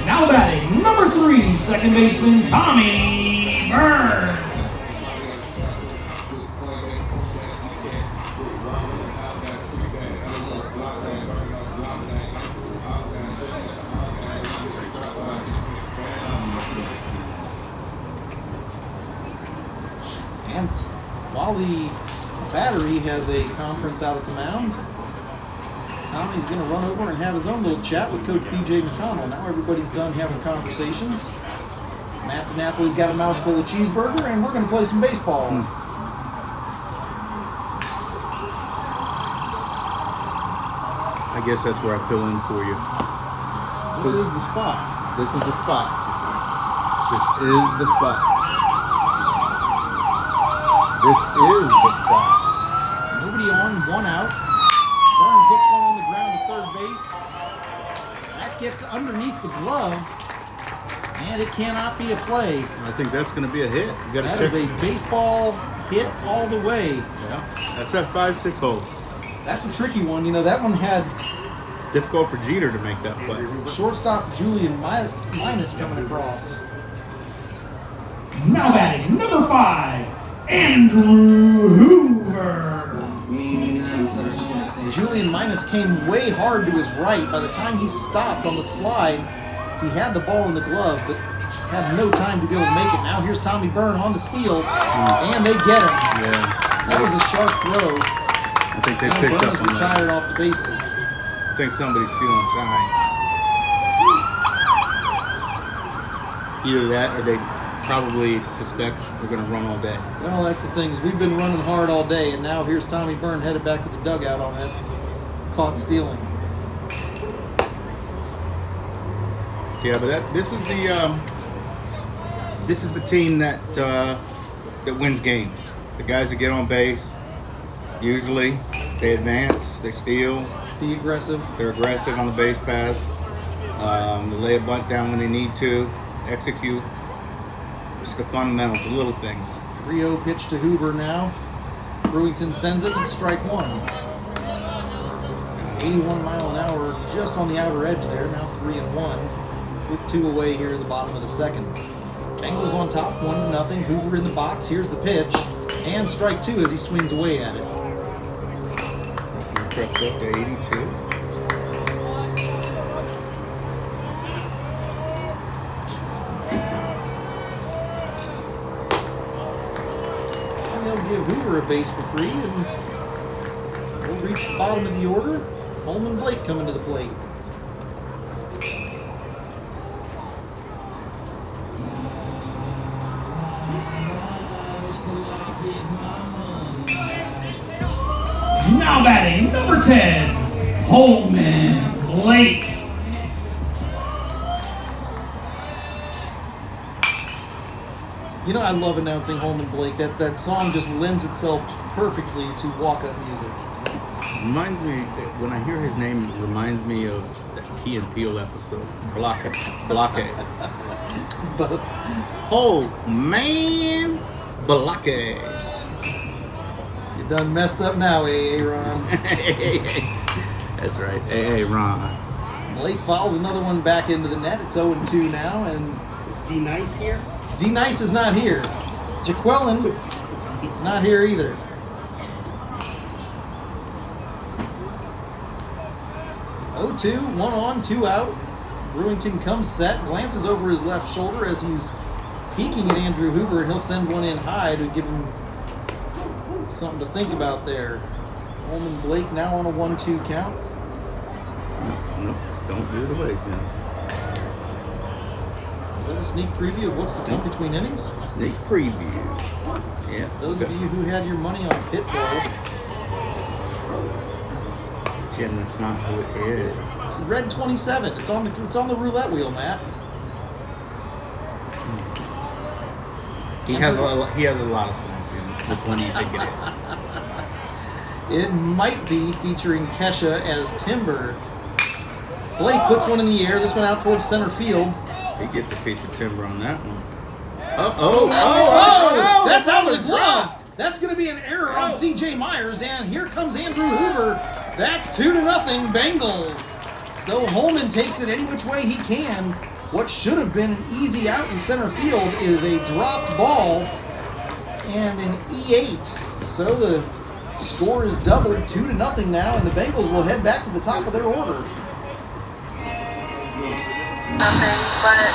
[SPEAKER 4] Now batting, number 3, second baseman Tommy Byrne.
[SPEAKER 1] And while the battery has a conference out at the mound, Tommy's going to run over and have his own little chat with Coach B.J. McConnell. Now everybody's done having conversations. Matt DiNapoli's got a mouthful of cheeseburger, and we're going to play some baseball.
[SPEAKER 3] I guess that's where I fill in for you.
[SPEAKER 1] This is the spot.
[SPEAKER 3] This is the spot. This is the spot. This is the spot.
[SPEAKER 1] Nobody on, one out. Byrne puts one on the ground to third base. That gets underneath the glove, and it cannot be a play.
[SPEAKER 3] I think that's going to be a hit. You got to
[SPEAKER 1] That
[SPEAKER 3] check.
[SPEAKER 1] is a baseball hit all the way.
[SPEAKER 3] Yeah, that's that 5-6 hole.
[SPEAKER 1] That's a tricky one. You know, that one had
[SPEAKER 3] Difficult for Jeter to make that play.
[SPEAKER 1] shortstop Julian Minus coming across.
[SPEAKER 4] Now batting, number 5, Andrew Hoover.
[SPEAKER 1] Julian Minus came way hard to his right. By the time he stopped on the slide, he had the ball in the glove, but had no time to be able to make it. Now here's Tommy Byrne on the steal, and they get him.
[SPEAKER 3] Yeah.
[SPEAKER 1] That was a sharp throw.
[SPEAKER 3] I think they
[SPEAKER 1] And
[SPEAKER 3] picked
[SPEAKER 1] Byrne
[SPEAKER 3] up
[SPEAKER 1] was
[SPEAKER 3] on that.
[SPEAKER 1] retired off the bases.
[SPEAKER 3] I think somebody's stealing signs. Either that or they probably suspect we're going to run all day.
[SPEAKER 1] Well, that's the thing, is we've been running hard all day, and now here's Tommy Byrne headed back to the dugout on that caught stealing.
[SPEAKER 3] Yeah, but this is the team that wins games. The guys that get on base, usually they advance, they steal,
[SPEAKER 1] Be aggressive.
[SPEAKER 3] They're aggressive on the base pass. They lay a bunt down when they need to. Execute. Just the fundamentals, the little things.
[SPEAKER 1] 3-0 pitch to Hoover now. Brewington sends it and strike one. 81 mile an hour just on the outer edge there. Now 3-1 with 2 away here in the bottom of the second. Bengals on top, 1-0. Hoover in the box. Here's the pitch. And strike 2 as he swings away at it.
[SPEAKER 3] Crept up to 82.
[SPEAKER 1] And they'll give Hoover a base for free, and we'll reach the bottom of the order. Holman Blake coming to the plate.
[SPEAKER 4] Now batting, number 10, Holman Blake.
[SPEAKER 1] You know, I love announcing Holman Blake. That song just lends itself perfectly to walk-up music.
[SPEAKER 3] Reminds me, when I hear his name, it reminds me of that Key and Peele episode. Blockade.
[SPEAKER 1] But
[SPEAKER 3] Oh, man. Blockade.
[SPEAKER 1] you done messed up now, Ron.
[SPEAKER 3] That's right. Hey, Ron.
[SPEAKER 1] Blake fouls another one back into the net. It's 0-2 now, and
[SPEAKER 2] Is D Nice here?
[SPEAKER 1] D Nice is not here. Jaquelin not here either. Oh, 2, 1 on, 2 out. Brewington comes set, glances over his left shoulder as he's peeking at Andrew Hoover, and he'll send one in high to give him something to think about there. Holman Blake now on a 1-2 count.
[SPEAKER 3] No, don't do it away, Jim.
[SPEAKER 1] Is that a sneak preview of what's to come between innings?
[SPEAKER 3] Sneak preview. Yeah.
[SPEAKER 1] Those of you who had your money on Pitbull,
[SPEAKER 3] Jim, that's not who it is.
[SPEAKER 1] red 27. It's on the roulette wheel, Matt.
[SPEAKER 3] He has a lot of songs, Jim. Which one do you think it is?
[SPEAKER 1] It might be featuring Kesha as Timber. Blake puts one in the air. This one out towards center field.
[SPEAKER 3] He gets a piece of timber on that one.
[SPEAKER 1] Oh, that's out of the glove. That's going to be an error on C.J. Myers, and here comes Andrew Hoover. That's 2-0 Bengals. So Holman takes it any which way he can. What should have been an easy out in center field is a dropped ball and an E8. So the score is doubled, 2-0 now, and the Bengals will head back to the top of their order.
[SPEAKER 5] Nothing, but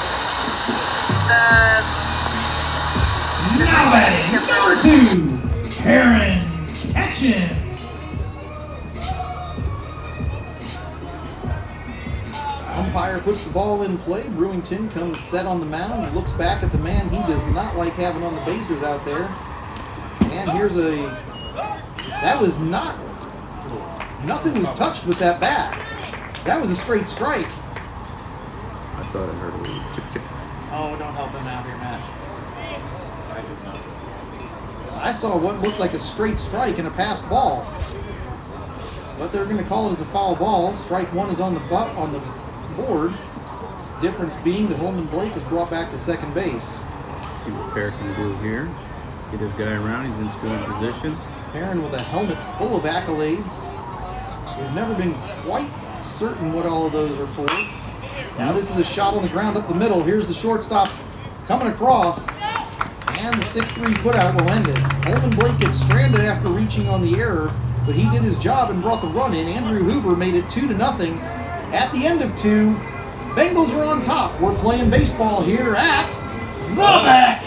[SPEAKER 4] Now batting, number 2, Aaron Ketchum.
[SPEAKER 1] Umpire puts the ball in play. Brewington comes set on the mound and looks back at the man he does not like having on the bases out there. And here's that was nothing was touched with that bat. That was a straight strike.
[SPEAKER 3] I thought I heard a little tick tick.
[SPEAKER 1] Oh, don't help him out here, Matt. I saw what looked like a straight strike and a passed ball. But they're going to call it as a foul ball. Strike 1 is on the board. Difference being that Holman Blake is brought back to second base.
[SPEAKER 3] See what Pear can do here. Get his guy around. He's in scoring position.
[SPEAKER 1] Perrin with a helmet full of accolades. We've never been quite certain what all of those are for. Now this is a shot on the ground up the middle. Here's the shortstop coming across. And the 6-3 putout will end it. Holman Blake gets stranded after reaching on the error, but he did his job and brought the run in. Andrew Hoover made it 2-0. At the end of 2, Bengals are on top. We're playing baseball here at the Back.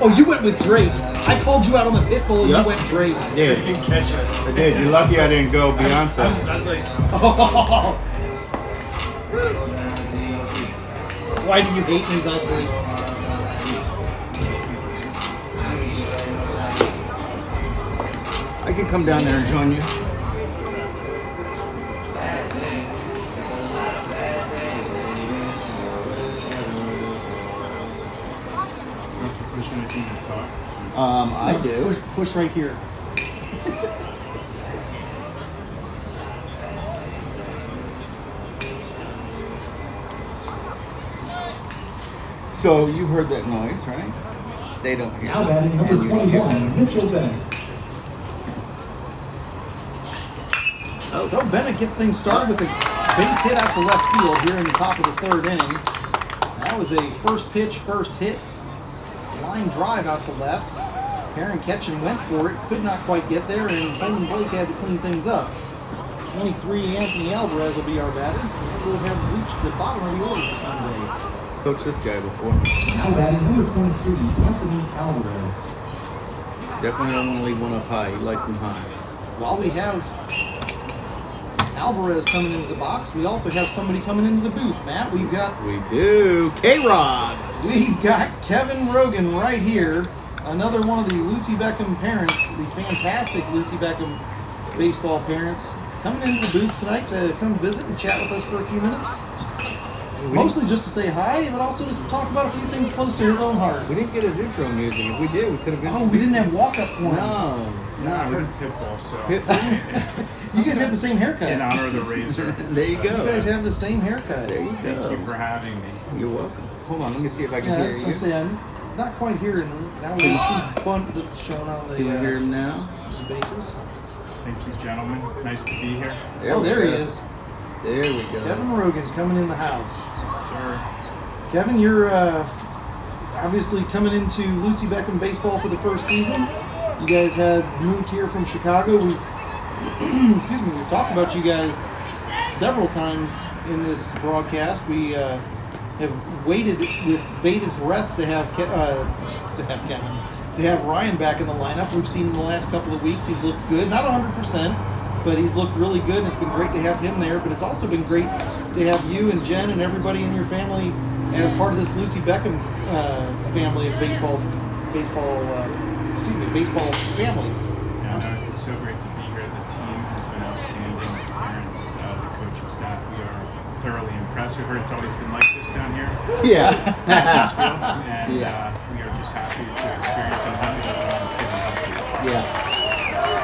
[SPEAKER 1] Oh, you went with Drake. I called you out on the pit bull and
[SPEAKER 3] Yep.
[SPEAKER 1] you went Drake.
[SPEAKER 3] I did. I did. You're lucky I didn't go Beyonce.
[SPEAKER 2] I was like,
[SPEAKER 1] Why do you hate me thusly?
[SPEAKER 3] I can come down there and join you.
[SPEAKER 2] you have to push anything to talk.
[SPEAKER 3] I do.
[SPEAKER 1] Push right here.
[SPEAKER 3] So you heard that noise, right? They don't hear
[SPEAKER 4] Now
[SPEAKER 3] it.
[SPEAKER 4] batting number
[SPEAKER 3] And you don't hear
[SPEAKER 4] 21, Mitchell Bennett.
[SPEAKER 1] So Bennett gets things started with a base hit out to left field here in the top of the third inning. That was a first pitch, first hit. Line drive out to left. Perrin Ketchen went for it, could not quite get there, and Coleman Blake had to clean things up. 23, Anthony Alvarez will be our batter. And we'll have reached the bottom of the order for Sunday.
[SPEAKER 3] Coached this guy before.
[SPEAKER 4] Now batting number 23, Anthony Alvarez.
[SPEAKER 3] Definitely don't want to leave one up high. He likes them high.
[SPEAKER 1] While we have Alvarez coming into the box, we also have somebody coming into the booth. Matt, we've got
[SPEAKER 3] We do. K-Rod.
[SPEAKER 1] Kevin Rogan right here. Another one of the Lucy Beckham parents, the fantastic Lucy Beckham baseball parents, coming into the booth tonight to come visit and chat with us for a few minutes. Mostly just to say hi, but also just talk about a few things close to his own heart.
[SPEAKER 3] We didn't get his intro music. If we did, we could have been.
[SPEAKER 1] Oh, we didn't have walk-up for him.
[SPEAKER 3] No.
[SPEAKER 2] I
[SPEAKER 3] No.
[SPEAKER 2] heard Pitbull, so
[SPEAKER 1] You guys have the same haircut.
[SPEAKER 2] in honor of the razor.
[SPEAKER 3] There you
[SPEAKER 1] You guys
[SPEAKER 3] go.
[SPEAKER 1] have the same haircut.
[SPEAKER 3] There you
[SPEAKER 2] Thank
[SPEAKER 3] go.
[SPEAKER 2] you for having me.
[SPEAKER 3] You're welcome. Hold on. Let me see if I can
[SPEAKER 1] Yeah,
[SPEAKER 3] hear you.
[SPEAKER 1] I'm saying, not quite hearing him. Now we see bunt showing on the
[SPEAKER 3] Can you hear him now?
[SPEAKER 1] bases.
[SPEAKER 2] Thank you, gentlemen. Nice to be here.
[SPEAKER 1] Oh,
[SPEAKER 3] we
[SPEAKER 1] there
[SPEAKER 3] go.
[SPEAKER 1] he is.
[SPEAKER 3] There we go.
[SPEAKER 1] Kevin Rogan coming in the house.
[SPEAKER 2] Yes, sir.
[SPEAKER 1] Kevin, you're obviously coming into Lucy Beckham baseball for the first season. You guys had moved here from Chicago. We've we've talked about you guys several times in this broadcast. We have waited with bated breath to have Ryan back in the lineup. We've seen him the last couple of weeks. He's looked good, not 100%, but he's looked really good, and it's been great to have him there. But it's also been great to have you and Jen and everybody in your family as part of this Lucy Beckham family of baseball families.
[SPEAKER 2] Yeah, no, it's so great to be here. The team has been outstanding. The parents, the coaching staff, we are thoroughly impressed. We heard it's always been like this down here.
[SPEAKER 3] Yeah.
[SPEAKER 2] This field, and
[SPEAKER 3] Yeah.
[SPEAKER 2] we are just happy to experience and happy that everyone's getting healthy.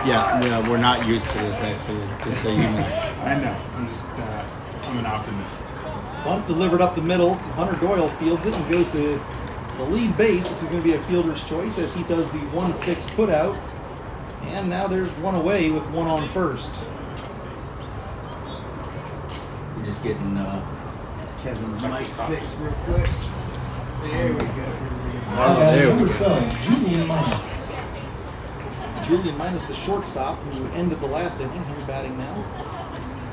[SPEAKER 3] Yeah, we're not used to this actually, just so you know.
[SPEAKER 2] I know. I'm an optimist.
[SPEAKER 1] Bunt delivered up the middle. Hunter Doyle fields it and goes to the lead base. It's going to be a fielder's choice as he does the 1-6 put out. And now there's one away with one on first.
[SPEAKER 3] We're just getting Kevin's mic fixed real quick. There we go.
[SPEAKER 4] Now
[SPEAKER 3] Oh, there
[SPEAKER 4] batting
[SPEAKER 3] we
[SPEAKER 4] number
[SPEAKER 3] go.
[SPEAKER 4] 12, Julian Minus.
[SPEAKER 1] Julian Minus, the shortstop who ended the last inning, here batting now.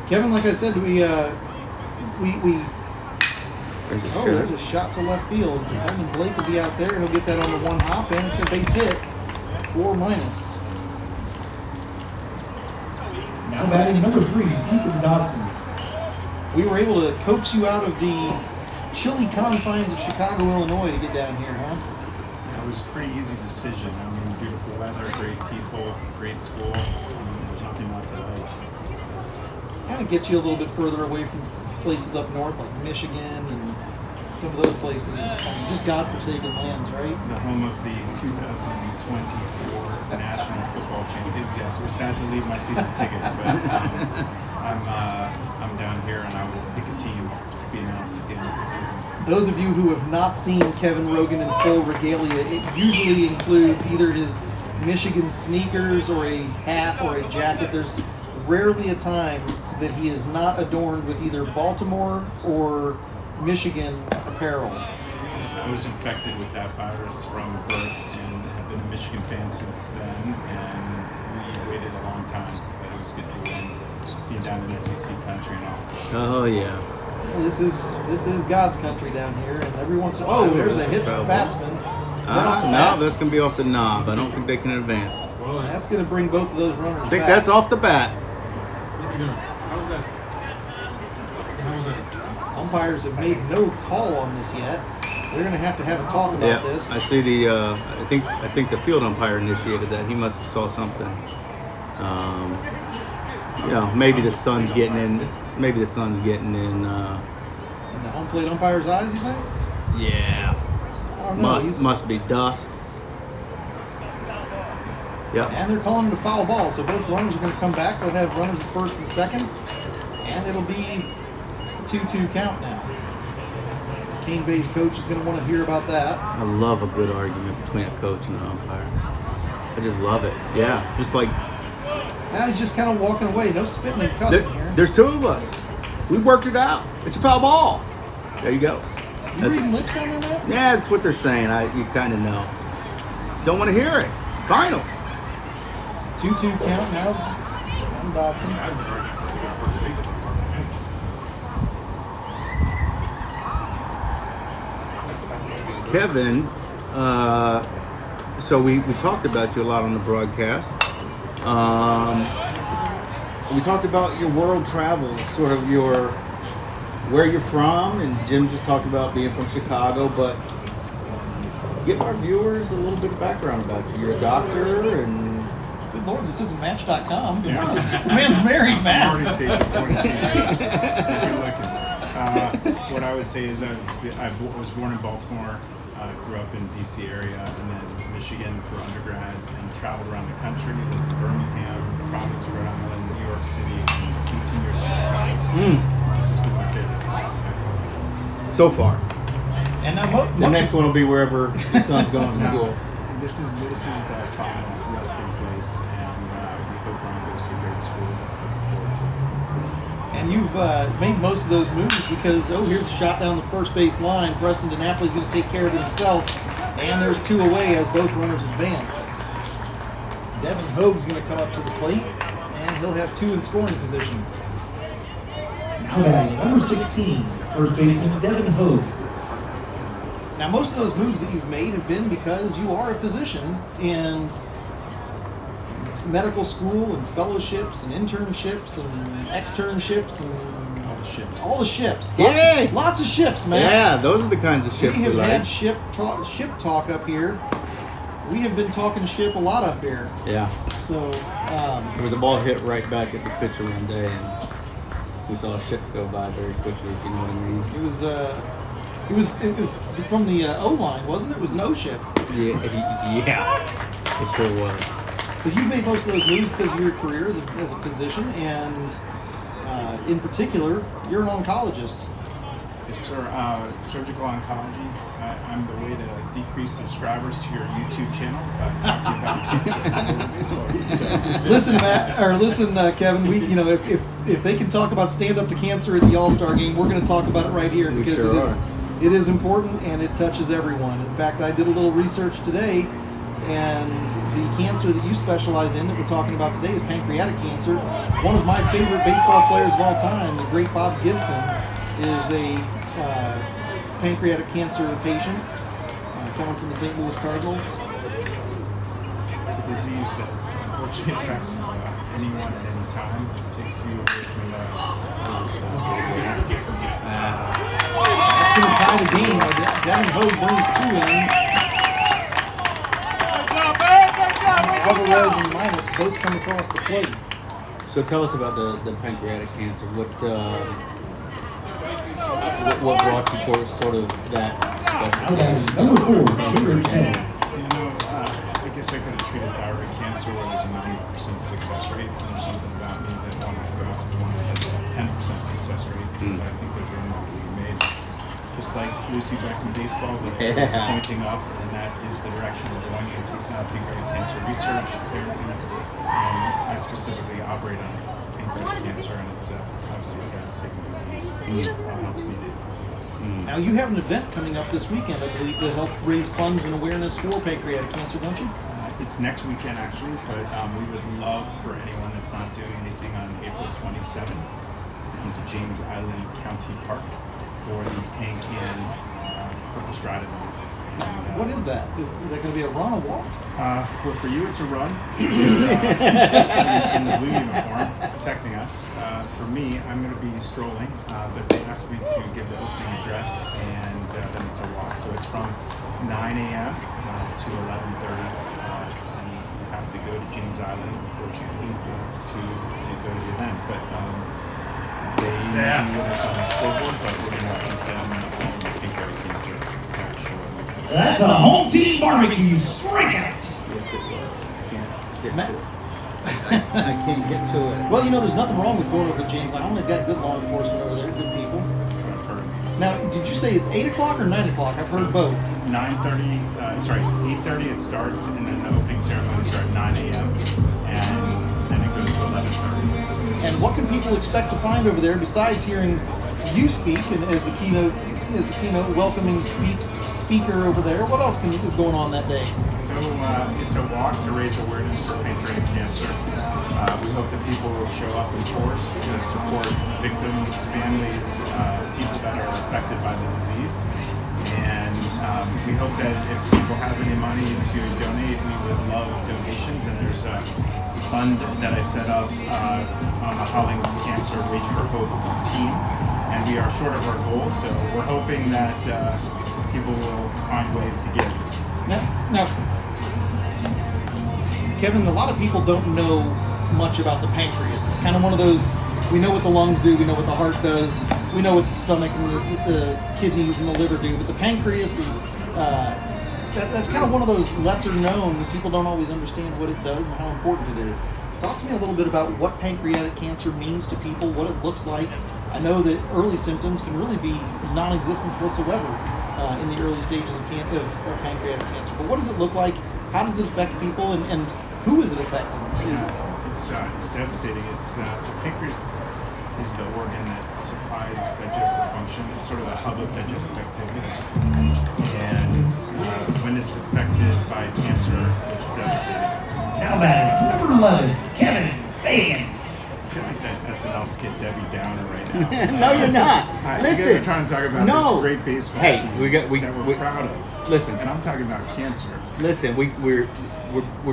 [SPEAKER 1] Kevin, like I said, we
[SPEAKER 3] There's a
[SPEAKER 1] there's
[SPEAKER 3] shot.
[SPEAKER 1] a shot to left field. Coleman Blake will be out there. He'll get that on the one hop, and it's a base hit for Minus.
[SPEAKER 4] Now batting number 3, Ethan Dodson.
[SPEAKER 1] We were able to coax you out of the chilly confines of Chicago, Illinois to get down here, huh?
[SPEAKER 2] It was a pretty easy decision. I mean, beautiful weather, great people, great school. There's nothing not to like.
[SPEAKER 1] Kind of gets you a little bit further away from places up north like Michigan and some of those places, just godforsaken lands, right?
[SPEAKER 2] The home of the 2024 National Football Champions. Yes, we're sad to leave my season tickets, but I'm down here and I will pick a team to be announced at the end of the season.
[SPEAKER 1] Those of you who have not seen Kevin Rogan in full regalia, it usually includes either his Michigan sneakers or a hat or a jacket. There's rarely a time that he is not adorned with either Baltimore or Michigan apparel.
[SPEAKER 2] I was infected with that virus from birth and have been a Michigan fan since then, and we waited a long time, but it was good to win, being down in SEC country and all.
[SPEAKER 3] Oh yeah.
[SPEAKER 1] This is God's country down here, and every once in a while, there's a hit
[SPEAKER 3] Foul ball.
[SPEAKER 1] batsman. that off the
[SPEAKER 3] No,
[SPEAKER 1] bat?
[SPEAKER 3] that's going to be off the knob. I don't think they can advance.
[SPEAKER 1] That's going to bring both of those runners
[SPEAKER 3] I think
[SPEAKER 1] back.
[SPEAKER 3] that's off the bat.
[SPEAKER 1] Umpires have made no call on this yet. They're going to have a talk about this.
[SPEAKER 3] I see the. I think the field umpire initiated that. He must have saw something. Maybe the sun's getting in. Maybe the sun's getting in.
[SPEAKER 1] In the home plate umpire's eyes, you think?
[SPEAKER 3] Yeah.
[SPEAKER 1] I don't know.
[SPEAKER 3] Must be dust. Yep.
[SPEAKER 1] And they're calling it a foul ball, so both runners are going to come back. They'll have runners at first and second, and it'll be 2-2 count now. Cane Bay's coach is going to want to hear about that.
[SPEAKER 3] I love a good argument between a coach and an umpire. I just love it. Yeah, just like
[SPEAKER 1] Now he's just kind of walking away. No spitting and cussing here.
[SPEAKER 3] there's two of us. We worked it out. It's a foul ball. There you go.
[SPEAKER 1] You reading lips down there, Matt?
[SPEAKER 3] Yeah, that's what they're saying. You kind of know. Don't want to hear it. Final.
[SPEAKER 1] 2-2 count now. And Dodson.
[SPEAKER 3] Kevin, so we talked about you a lot on the broadcast. We talked about your world travels, sort of where you're from, and Jim just talked about being from Chicago, but give our viewers a little bit of background about you. You're a doctor, and
[SPEAKER 1] Good Lord, this isn't Match.com.
[SPEAKER 2] Yeah.
[SPEAKER 1] The man's married, Matt.
[SPEAKER 2] I'm already taking 22 years. Good looking. What I would say is I was born in Baltimore, grew up in DC area, and then Michigan for undergrad, and traveled around the country, lived in Birmingham, Providence, Rhode Island, New York City, and 18 years in Chicago. This has been my favorite city.
[SPEAKER 3] so far.
[SPEAKER 1] And now
[SPEAKER 3] The next one will be wherever your son's going to school.
[SPEAKER 2] This is the final resting place, and we hope Ryan goes to a great school. Looking forward to it.
[SPEAKER 1] And you've made most of those moves because, here's a shot down the first base line. Preston DiNapoli's going to take care of it himself. And there's two away as both runners advance. Devin Hogue's going to come up to the plate, and he'll have two in scoring position.
[SPEAKER 4] Now batting number 16, first baseman Devin Hogue.
[SPEAKER 1] Now, most of those moves that you've made have been because you are a physician, and medical school and fellowships and internships and externships and
[SPEAKER 2] All the ships.
[SPEAKER 1] all the ships.
[SPEAKER 3] Yay!
[SPEAKER 1] Lots of ships, man.
[SPEAKER 3] Yeah, those are the kinds of ships
[SPEAKER 1] We
[SPEAKER 3] we
[SPEAKER 1] have
[SPEAKER 3] like.
[SPEAKER 1] had ship talk up here. We have been talking ship a lot up here.
[SPEAKER 3] Yeah.
[SPEAKER 1] So,
[SPEAKER 3] There was a ball hit right back at the pitcher one day, and we saw a ship go by very quickly, if you know what I mean.
[SPEAKER 1] it was from the O-line, wasn't it? It was an O-ship.
[SPEAKER 3] Yeah. It sure was.
[SPEAKER 1] But you've made most of those moves because of your career as a physician, and in particular, you're an oncologist.
[SPEAKER 2] Yes, sir. Surgical oncology. I'm the way to decrease subscribers to your YouTube channel by talking about cancer.
[SPEAKER 1] Listen, Kevin. If they can talk about stand up to cancer at the All-Star game, we're going to talk about it right here
[SPEAKER 3] We
[SPEAKER 1] because
[SPEAKER 3] sure
[SPEAKER 1] it is important and it touches everyone. In fact, I did a little research today, and the cancer that you specialize in that we're talking about today is pancreatic cancer. One of my favorite baseball players of all time, the great Bob Gibson, is a pancreatic cancer patient coming from the St. Louis Cardinals.
[SPEAKER 2] It's a disease that unfortunately affects anyone at any time. It takes you away from
[SPEAKER 1] That's going to tie the game. Devin Hogue brings two in. Alvarez and Minus both come across the plate.
[SPEAKER 3] So tell us about the pancreatic cancer. What brought you towards sort of that
[SPEAKER 4] Now
[SPEAKER 3] specialty?
[SPEAKER 4] batting number 4, Junior 10.
[SPEAKER 2] I guess I could have treated thyroid cancer where there's a 90% success rate, and there's something about me that wanted to go after one that has a 10% success rate, because I think there's room that can be made. Just like Lucy Beckham baseball, the arrow is pointing up, and that is the direction we're going in pancreatic cancer research, therapy, and I specifically operate on pancreatic cancer, and it's obviously a devastating disease. Help's needed.
[SPEAKER 1] Now, you have an event coming up this weekend, I believe, to help raise funds and awareness for pancreatic cancer, don't you?
[SPEAKER 2] It's next weekend, actually, but we would love for anyone that's not doing anything on April 27th to come to James Island County Park for the PanCan Purple Stride event.
[SPEAKER 1] What is that? Is that going to be a run, a walk?
[SPEAKER 2] Well, for you, it's a run in the blue uniform, protecting us. For me, I'm going to be strolling, but they asked me to give the opening address, and then it's a walk. So it's from 9 a.m. To 11:30, and you have to go to James Island, unfortunately, to go to the event. But they knew it was on the scoreboard, but we're going to keep them pancreatic cancer shortly.
[SPEAKER 4] That's a home team barbecue strikeout.
[SPEAKER 3] Yes, it was. I can't get to it. I can't get to it.
[SPEAKER 1] Well, there's nothing wrong with going over to James Island. They've got good law enforcement over there, good people.
[SPEAKER 2] That's what I've heard.
[SPEAKER 1] Now, did you say it's 8 o'clock or 9 o'clock? I've heard both.
[SPEAKER 2] 8:30 it starts, and then the opening ceremonies are at 9 a.m. and then it goes to 11:30.
[SPEAKER 1] And what can people expect to find over there besides hearing you speak and as the keynote welcoming speaker over there? What else is going on that day?
[SPEAKER 2] So it's a walk to raise awareness for pancreatic cancer. We hope that people will show up in force to support victims, families, people that are affected by the disease. And we hope that if people have any money to donate, we would love donations. And there's a fund that I set up on the Hollings Cancer Reach for Hope team. And we are short of our goal, so we're hoping that people will find ways to give.
[SPEAKER 1] Now, Kevin, a lot of people don't know much about the pancreas. It's kind of one of those, we know what the lungs do, we know what the heart does, we know what the stomach and the kidneys and the liver do, but the pancreas, that's kind of one of those lesser known, people don't always understand what it does and how important it is. Talk to me a little bit about what pancreatic cancer means to people, what it looks like. I know that early symptoms can really be non-existent whatsoever in the early stages of pancreatic cancer, but what does it look like? How does it affect people, and who is it affecting?
[SPEAKER 2] It's devastating. The pancreas is the organ that supplies digestive function. It's sort of the hub of digestive activity. And when it's affected by cancer, it's devastating.
[SPEAKER 4] Now batting, number 11, Kevin Fagan.
[SPEAKER 2] I feel like that SNL skit Debbie Downer right now.
[SPEAKER 3] No, you're not. Listen,
[SPEAKER 2] you guys are trying to talk about this great baseball team that we're proud of.
[SPEAKER 3] Listen,
[SPEAKER 2] and I'm talking about cancer.
[SPEAKER 3] Listen, we're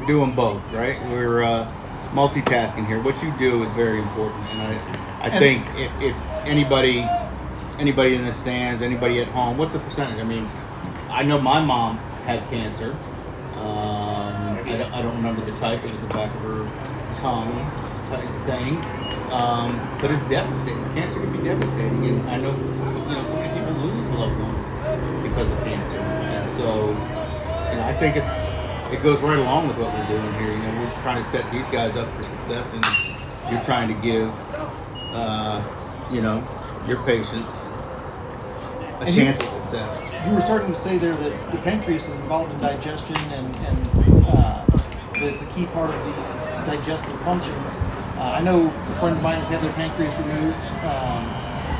[SPEAKER 3] doing both, right? We're multitasking here. What you do is very important, and I think if anybody in the stands, anybody at home, what's the percentage? I mean, I know my mom had cancer. I don't remember the type. It was the back of her tongue type thing. But it's devastating. Cancer can be devastating, and I know so many people lose loved ones because of cancer, and so I think it goes right along with what we're doing here. We're trying to set these guys up for success, and you're trying to give your patients a chance at success.
[SPEAKER 1] You were starting to say there that the pancreas is involved in digestion and that it's a key part of the digestive functions. I know a friend of mine has had their pancreas removed.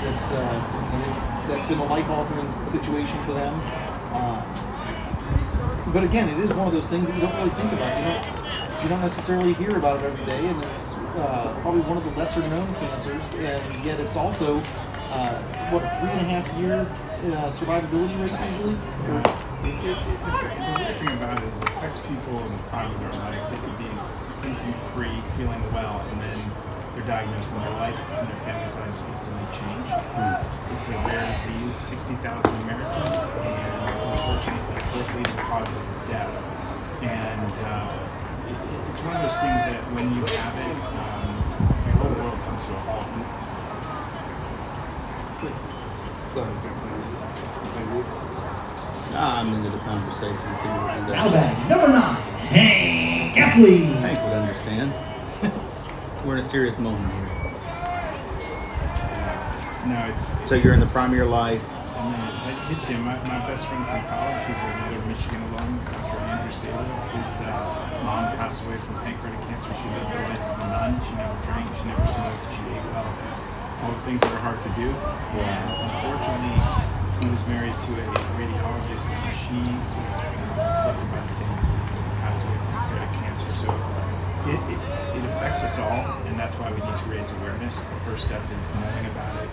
[SPEAKER 1] That's been a life-altering situation for them. But again, it is one of those things that you don't really think about. You don't necessarily hear about it every day, and it's probably one of the lesser-known cancers. And yet, it's also 3.5 year survivability rate usually.
[SPEAKER 2] The weird thing about it is it affects people in the prime of their life. They could be symptom-free, feeling well, and then they're diagnosed, and their life and their family's lives instantly change. It's a rare disease, 60,000 Americans, and unfortunately, it's the fourth leading cause of death. And it's one of those things that when you have it, your whole world comes to a halt.
[SPEAKER 3] Go ahead. I'm into the conversation.
[SPEAKER 4] Now batting, number 9, Hank Epley.
[SPEAKER 3] Hank would understand. We're in a serious moment here. So you're in the prime of your life.
[SPEAKER 2] And then it hits you. My best friend from college, he's another Michigan alum, Dr. Andrew Saylor. His mom passed away from pancreatic cancer. She lived her life of a nun. She never drank. She never smoked. She ate well. All the things that are hard to do. And unfortunately, he was married to a radiologist, and she was afflicted by the same disease and passed away from pancreatic cancer. So it affects us all, and that's why we need to raise awareness. The first step is knowing about it,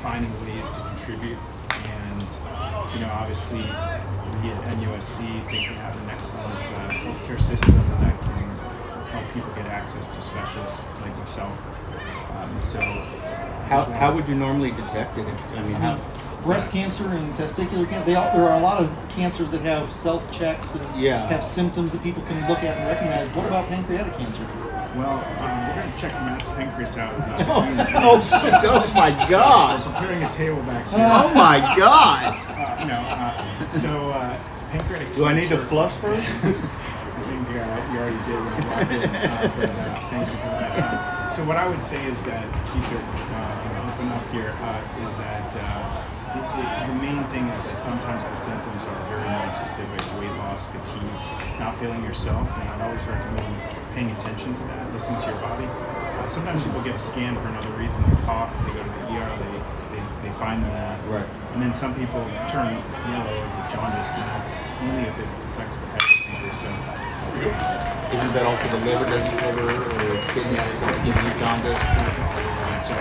[SPEAKER 2] finding ways to contribute, and obviously we at NUSC think we have an excellent healthcare system that can help people get access to specialists like myself. So
[SPEAKER 3] How would you normally detect it? How?
[SPEAKER 1] Breast cancer and testicular cancer, there are a lot of cancers that have self-checks and
[SPEAKER 3] Yeah.
[SPEAKER 1] have symptoms that people can look at and recognize. What about pancreatic cancer?
[SPEAKER 2] Well, we're going to check Matt's pancreas out. Between the
[SPEAKER 3] Oh, oh my
[SPEAKER 2] So
[SPEAKER 3] God!
[SPEAKER 2] we're preparing a table back here.
[SPEAKER 3] Oh my God!
[SPEAKER 2] Pancreatic
[SPEAKER 3] Do I need to
[SPEAKER 2] cancer-
[SPEAKER 3] flush first?
[SPEAKER 2] I think you already did when you walked in, but thank you for that. So what I would say is that to keep it open up here is that the main thing is that sometimes the symptoms are very non-specific: weight loss, fatigue, not feeling yourself, and I'd always recommend paying attention to that, listening to your body. Sometimes people get a scan for another reason, they cough, they go to the ER, they find the mass.
[SPEAKER 3] Right.
[SPEAKER 2] And then some people turn yellow or get jaundiced, and that's only if it affects the head of the pancreas. So,
[SPEAKER 3] Isn't that also the liver? Doesn't the liver or kidney or something give you jaundice?
[SPEAKER 2] so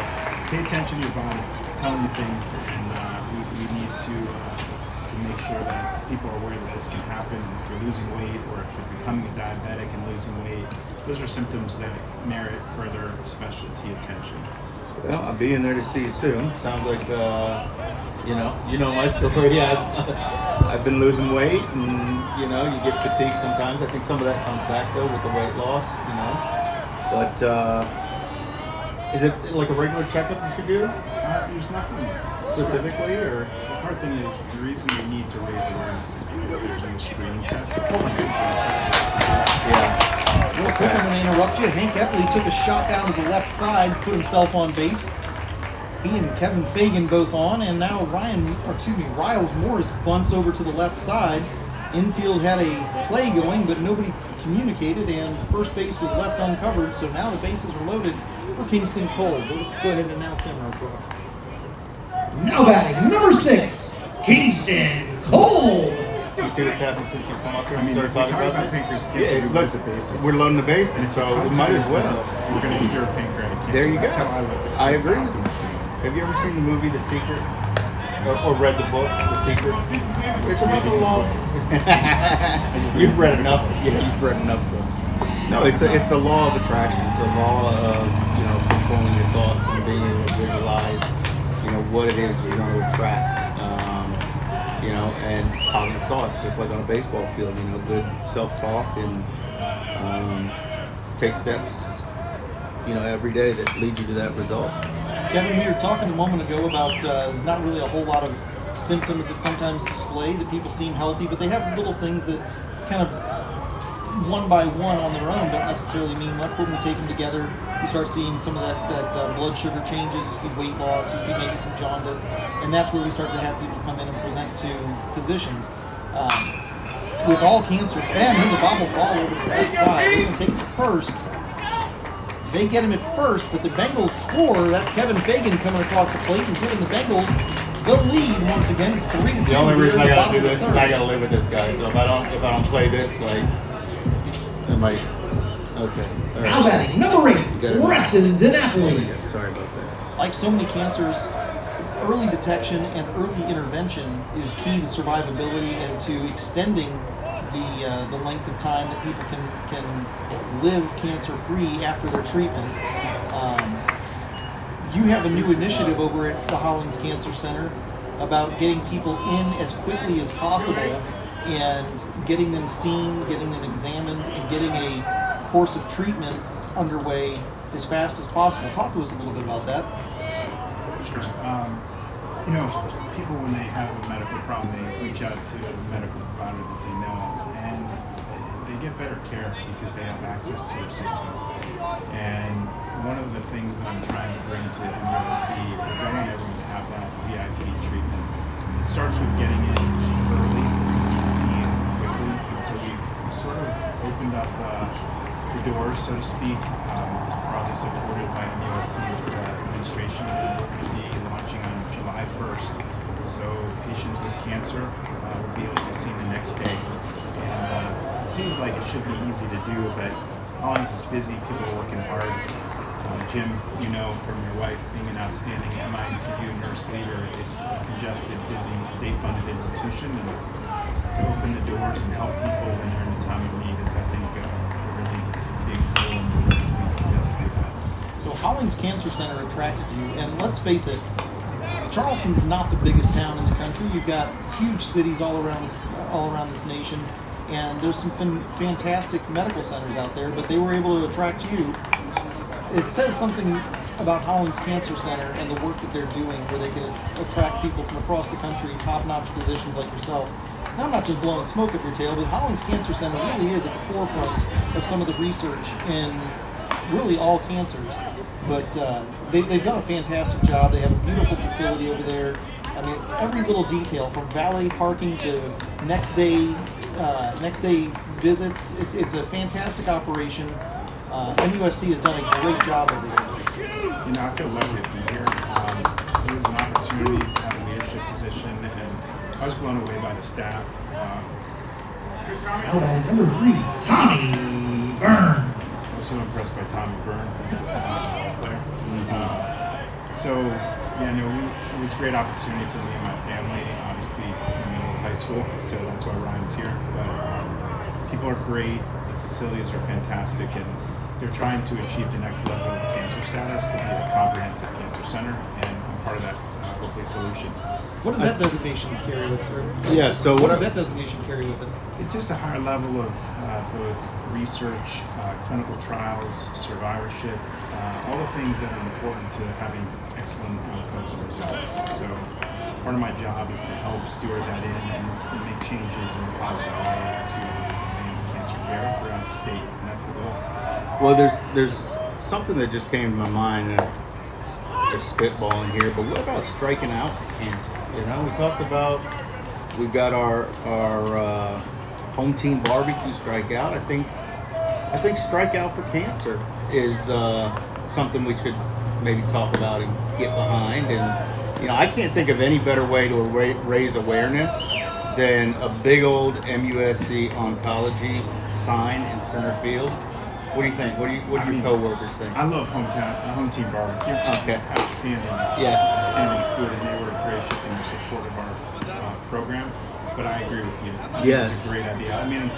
[SPEAKER 2] pay attention to your body. It's telling you things, and we need to make sure that people are aware that this can happen. If you're losing weight, or if you're becoming a diabetic and losing weight, those are symptoms that merit further specialty attention.
[SPEAKER 3] Well, I'll be in there to see you soon. Sounds like you know my story. I've been losing weight, and you get fatigued sometimes. I think some of that comes back though with the weight loss. But is it like a regular checkup you should do
[SPEAKER 2] There's nothing
[SPEAKER 3] specifically, or?
[SPEAKER 2] The hard thing is the reason we need to raise awareness is because there's no screening tests.
[SPEAKER 3] Yeah.
[SPEAKER 1] Real quick, I'm going to interrupt you. Hank Epley took a shot down to the left side, put himself on base. He and Kevin Fagan both on, and now Riles Morris bunts over to the left side. Infield had a play going, but nobody communicated, and first base was left uncovered, so now the bases are loaded for Kingston Cole. But let's go ahead and announce him real quick.
[SPEAKER 4] Now batting number 6, Kingston Cole.
[SPEAKER 3] You see what's happened since you come up here
[SPEAKER 2] I
[SPEAKER 3] and
[SPEAKER 2] mean,
[SPEAKER 3] started
[SPEAKER 2] if we
[SPEAKER 3] talking
[SPEAKER 2] talk
[SPEAKER 3] about
[SPEAKER 2] about
[SPEAKER 3] this?
[SPEAKER 2] pancreas cancer, we load
[SPEAKER 3] let's-
[SPEAKER 2] the bases.
[SPEAKER 3] we're loading the bases, so we might as well.
[SPEAKER 2] We're going to cure pancreatic cancer.
[SPEAKER 3] There you
[SPEAKER 2] That's
[SPEAKER 3] go.
[SPEAKER 2] how I look at it.
[SPEAKER 3] I
[SPEAKER 2] It's
[SPEAKER 3] agree
[SPEAKER 2] not
[SPEAKER 3] with you.
[SPEAKER 2] the same.
[SPEAKER 3] Have you ever seen the movie The Secret? Or read the book The Secret? It's about the law. You've read enough. Yeah, you've read enough books. No, it's the law of attraction. It's a law of controlling your thoughts and being able to visualize what it is you're going to attract. And positive thoughts, just like on a baseball field. Good self-talk and take steps. Every day that lead you to that result.
[SPEAKER 1] Kevin, we were talking a moment ago about not really a whole lot of symptoms that sometimes display that people seem healthy, but they have little things that kind of one by one on their own don't necessarily mean much. But when we take them together, you start seeing some of that blood sugar changes, you see weight loss, you see maybe some jaundice, and that's where we start to have people come in and present to physicians. With all cancers, and there's a bobble ball over to the left side, they're going to take it first. They get him at first, but the Bengals score. That's Kevin Fagan coming across the plate and giving the Bengals the lead once again. It's 3-2.
[SPEAKER 3] The only reason I
[SPEAKER 1] here in the
[SPEAKER 3] gotta do
[SPEAKER 1] bottom of
[SPEAKER 3] this
[SPEAKER 1] the
[SPEAKER 3] is I
[SPEAKER 1] third.
[SPEAKER 3] gotta live with this guy. So if I don't play this, like, I might. Okay. All
[SPEAKER 4] Now
[SPEAKER 3] right.
[SPEAKER 4] batting number 8,
[SPEAKER 3] Got it.
[SPEAKER 4] Preston DiNapoli.
[SPEAKER 3] Sorry about that.
[SPEAKER 1] Like so many cancers, early detection and early intervention is key to survivability and to extending the length of time that people can live cancer-free after their treatment. You have a new initiative over at the Hollings Cancer Center about getting people in as quickly as possible and getting them seen, getting them examined, and getting a course of treatment underway as fast as possible. Talk to us a little bit about that.
[SPEAKER 2] Sure. People when they have a medical problem, they reach out to a medical provider that they know, and they get better care because they have access to your system. And one of the things that I'm trying to bring to MUSC is I want everyone to have that VIP treatment. It starts with getting in early and seeing quickly, and so we've sort of opened up the doors, so to speak, probably supported by MUSC's administration, and we're going to be launching on July 1st. So patients with cancer will be able to be seen the next day. And it seems like it should be easy to do, but Hollings is busy, people are working hard. Jim, you know from your wife being an outstanding MICU nurse leader, it's a congested, busy, state-funded institution, and to open the doors and help people when they're in a time of need is, I think, a really big goal, and we're really pleased to be able to do that.
[SPEAKER 1] So Hollings Cancer Center attracted you, and let's face it, Charleston's not the biggest town in the country. You've got huge cities all around this nation, and there's some fantastic medical centers out there. But they were able to attract you. It says something about Hollings Cancer Center and the work that they're doing, where they can attract people from across the country, top-notch physicians like yourself. And I'm not just blowing smoke up your tail, but Hollings Cancer Center really is at the forefront of some of the research in really all cancers. But they've done a fantastic job. They have a beautiful facility over there. I mean, every little detail, from valet parking to next day visits. It's a fantastic operation. MUSC has done a great job over there.
[SPEAKER 2] You know, I feel lucky to be here. It was an opportunity to have a leadership position, and I was blown away by the staff.
[SPEAKER 4] Out on number 3, Tommy Byrne.
[SPEAKER 2] I was so impressed by Tommy Byrne as a ball player. So, yeah, no, it was a great opportunity for me and my family. Obviously, in the middle of high school, so that's why Ryan's here. But people are great. The facilities are fantastic, and they're trying to achieve the next level of cancer status to be a comprehensive cancer center, and I'm part of that, hopefully, solution.
[SPEAKER 1] What does that designation carry with it?
[SPEAKER 3] Yeah, so
[SPEAKER 1] What does that designation carry with it?
[SPEAKER 2] It's just a higher level of both research, clinical trials, survivorship, all the things that are important to having excellent outcomes and results. So part of my job is to help steward that in and make changes in a positive way to advance cancer care throughout the state, and that's the goal.
[SPEAKER 3] Well, there's something that just came to my mind, and just spitballing here, but what about striking out for cancer? You know, we talked about, we've got our home team barbecue strikeout. I think strikeout for cancer is something we should maybe talk about and get behind. And you know, I can't think of any better way to raise awareness than a big old MUSC oncology sign in center field. What do you think? What do your coworkers think?
[SPEAKER 2] I love home team barbecue.
[SPEAKER 3] Okay.
[SPEAKER 2] It's outstanding.
[SPEAKER 3] Yes.
[SPEAKER 2] Outstanding food, and they were gracious in their support of our program. But I agree with you. I think
[SPEAKER 3] Yes.
[SPEAKER 2] It's a great idea. I mean,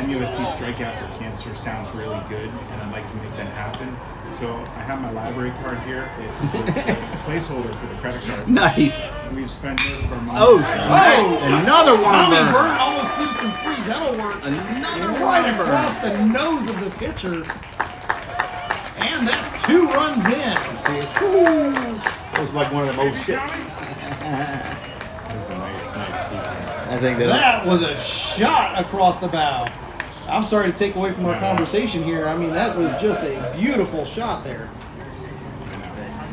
[SPEAKER 2] MUSC strikeout for cancer sounds really good, and I'd like to make that happen. So I have my library card here. It's a placeholder for the credit card.
[SPEAKER 3] Nice.
[SPEAKER 2] We've spent most of our money.
[SPEAKER 3] Oh, smack. Another one.
[SPEAKER 1] Tommy
[SPEAKER 3] Burn.
[SPEAKER 1] Byrne almost gives some free dental work
[SPEAKER 3] Another
[SPEAKER 1] right
[SPEAKER 3] one.
[SPEAKER 1] across the nose of the pitcher. And that's 2 runs in.
[SPEAKER 3] See, that was like one of them old ships.
[SPEAKER 2] That's a nice piece there.
[SPEAKER 3] I think
[SPEAKER 1] That was a shot across the bow. I'm sorry to take away from our conversation here. I mean, that was just a beautiful shot there.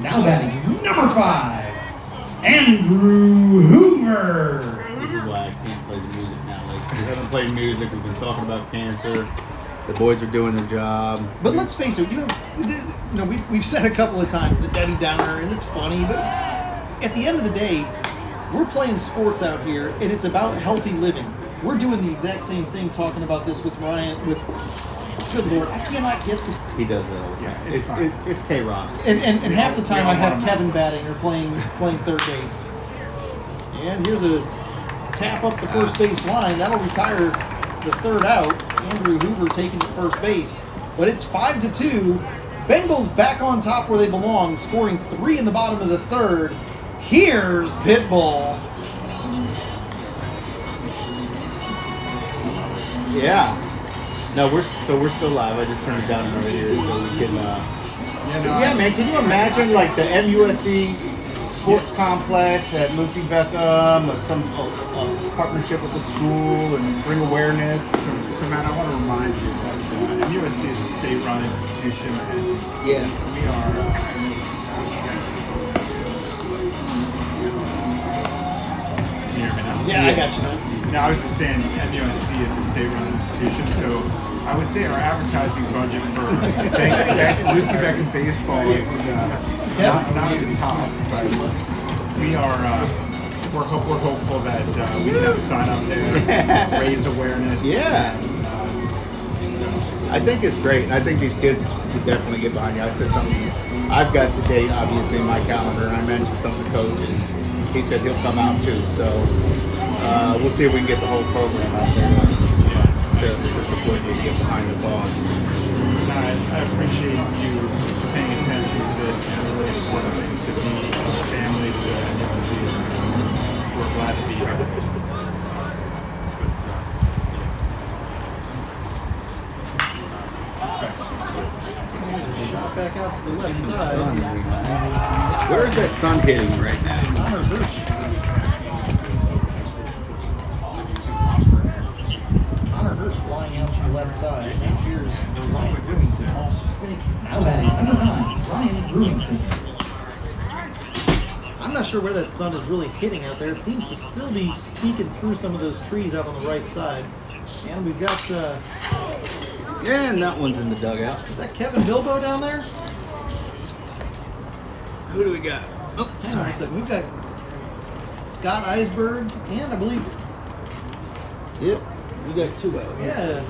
[SPEAKER 4] Now batting number 5, Andrew Hoover.
[SPEAKER 3] this is why I can't play the music now. Like, we haven't played music. We've been talking about cancer. The boys are doing their job.
[SPEAKER 1] But let's face it, you know, we've said a couple of times the Debbie Downer, and it's funny, but at the end of the day, we're playing sports out here, and it's about healthy living. We're doing the exact same thing, talking about this with Ryan. Good Lord, I cannot get the.
[SPEAKER 3] He does that all the time.
[SPEAKER 2] Yeah, it's fine.
[SPEAKER 3] It's K-Rock.
[SPEAKER 1] And half the time I have
[SPEAKER 2] want him.
[SPEAKER 1] Kevin batting or playing third base. And here's a tap up the first base line. That'll retire the third out. Andrew Hoover taking to first base. But it's 5-2. Bengals back on top where they belong, scoring 3 in the bottom of the third. Here's Pitbull.
[SPEAKER 3] Yeah. No, we're still live. I just turned it down right here so we can. Yeah, man. Can you imagine like the MUSC sports complex at Lucy Beckham, or some partnership with the school and bring awareness?
[SPEAKER 2] So Matt, I want to remind you that MUSC is a state-run institution, and
[SPEAKER 3] Yes.
[SPEAKER 2] we are. Can you hear me now?
[SPEAKER 1] Yeah, I got you now.
[SPEAKER 2] No, I was just saying MUSC is a state-run institution, so I would say our advertising budget for Lucy Beckham baseball is not at the top, but we are we're hopeful that we can have a sign up there, raise awareness.
[SPEAKER 3] Yeah. I think it's great. I think these kids would definitely get behind you. I said something. I've got the date obviously in my calendar. I mentioned something to Coach, and he said he'll come out too. So we'll see if we can get the whole program out there to support you and get behind the cause.
[SPEAKER 2] I appreciate you paying attention to this. It's a really important thing to me, to my family, to see it. We're glad to be here.
[SPEAKER 1] Shot back out to the left side.
[SPEAKER 3] Where is that sun hitting right now?
[SPEAKER 1] Connor Hirsch. Connor Hirsch flying out to the left side. And here's Ryan Brewington. Now batting number 9, Ryan Brewington. I'm not sure where that sun is really hitting out there. It seems to still be sneaking through some of those trees out on the right side. And we've got,
[SPEAKER 3] And that one's in the dugout.
[SPEAKER 1] is that Kevin Bilbo down there?
[SPEAKER 3] Who do we got? Oh,
[SPEAKER 1] Hang on a second. We've got Scott Eisberg and I believe,
[SPEAKER 3] Yep, we got 2 out here.
[SPEAKER 1] yeah,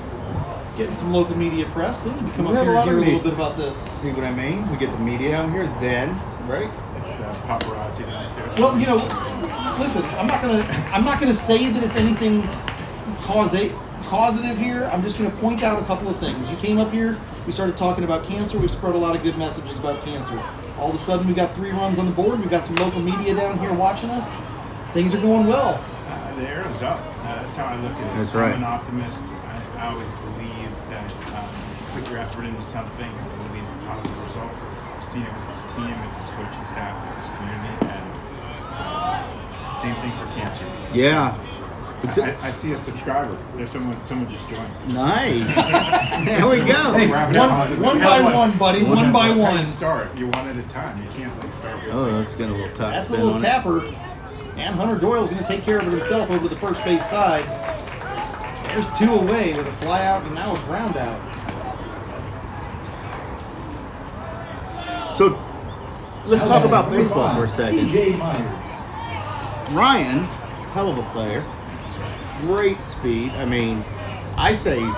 [SPEAKER 1] getting some local media press. They need to come
[SPEAKER 3] We
[SPEAKER 1] up
[SPEAKER 3] have
[SPEAKER 1] here
[SPEAKER 3] a
[SPEAKER 1] and
[SPEAKER 3] lot
[SPEAKER 1] hear
[SPEAKER 3] of
[SPEAKER 1] a little
[SPEAKER 3] media.
[SPEAKER 1] bit about this.
[SPEAKER 3] See what I mean? We get the media out here, then, right?
[SPEAKER 2] It's the paparazzi downstairs.
[SPEAKER 1] Well, you know, listen, I'm not gonna say that it's anything causative here. I'm just gonna point out a couple of things. You came up here, we started talking about cancer. We've spread a lot of good messages about cancer. All of a sudden, we got 3 runs on the board. We've got some local media down here watching us. Things are going well.
[SPEAKER 2] The arrow's up. That's how I look at it.
[SPEAKER 3] That's right.
[SPEAKER 2] I'm an optimist. I always believe that put your effort into something, it will lead to positive results. I've seen it with this team, with this coaching staff, with this community, and same thing for cancer.
[SPEAKER 3] Yeah.
[SPEAKER 2] I see a subscriber. There's someone just joined.
[SPEAKER 3] Nice. There we go.
[SPEAKER 1] Hey,
[SPEAKER 2] Wrap it up positive.
[SPEAKER 1] one by one, buddy. One by
[SPEAKER 2] That's how you
[SPEAKER 1] one.
[SPEAKER 2] start. You're one at a time. You can't start with.
[SPEAKER 3] Oh, that's getting a little tough.
[SPEAKER 1] That's a
[SPEAKER 3] spin
[SPEAKER 1] little
[SPEAKER 3] on it.
[SPEAKER 1] tapper. And Hunter Doyle's going to take care of it himself over to the first base side. There's 2 away with a fly out and now a ground out.
[SPEAKER 3] So, let's talk about baseball for a second.
[SPEAKER 1] CJ Myers.
[SPEAKER 3] Ryan, hell of a player. Great speed. I mean, I say he's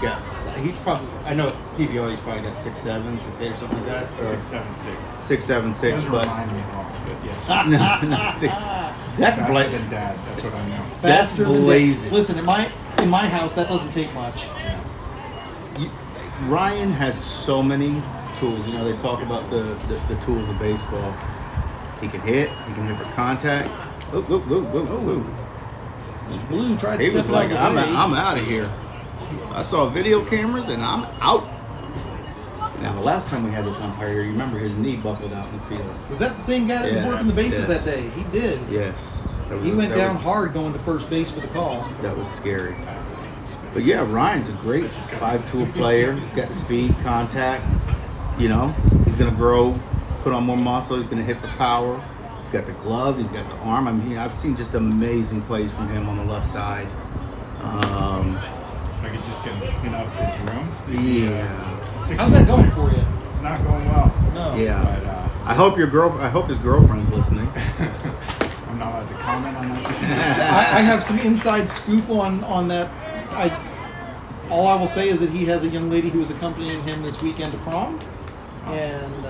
[SPEAKER 3] probably, I know PBO, he's probably got 6'7", 6'8", or something like that. Or
[SPEAKER 2] 6'7",
[SPEAKER 3] 6'7",
[SPEAKER 2] Doesn't
[SPEAKER 3] but
[SPEAKER 2] remind me wrong, but yes.
[SPEAKER 3] no, 6. That's
[SPEAKER 2] Faster
[SPEAKER 3] blazing.
[SPEAKER 2] than Dad. That's what I know.
[SPEAKER 1] Faster than
[SPEAKER 3] blazing.
[SPEAKER 1] Listen, in my house, that doesn't take much.
[SPEAKER 3] Ryan has so many tools. You know, they talk about the tools of baseball. He can hit for contact. Whoa.
[SPEAKER 1] Mr. Blue tried to
[SPEAKER 3] He
[SPEAKER 1] step
[SPEAKER 3] was like,
[SPEAKER 1] out of the way.
[SPEAKER 3] I'm out of here. I saw video cameras and I'm out. Now, the last time we had this umpire here, you remember his knee buckled out in the field.
[SPEAKER 1] Was that the same guy that was
[SPEAKER 3] Yes,
[SPEAKER 1] working the bases
[SPEAKER 3] yes.
[SPEAKER 1] that day? He did.
[SPEAKER 3] Yes.
[SPEAKER 1] He went down hard going to first base for the call.
[SPEAKER 3] That was scary. But yeah, Ryan's a great 5-tool player. He's got the speed, contact. You know, he's going to grow, put on more muscle. He's going to hit for power. He's got the glove. He's got the arm. I mean, I've seen just amazing plays from him on the left side.
[SPEAKER 2] If I could just get him to clean up his room.
[SPEAKER 3] Yeah.
[SPEAKER 1] How's that going for you?
[SPEAKER 2] It's not going well.
[SPEAKER 1] No.
[SPEAKER 3] Yeah.
[SPEAKER 2] But
[SPEAKER 3] I hope his girlfriend's listening.
[SPEAKER 2] I'm not allowed to comment on that.
[SPEAKER 1] I have some inside scoop on that. All I will say is that he has a young lady who is accompanying him this weekend to prom. And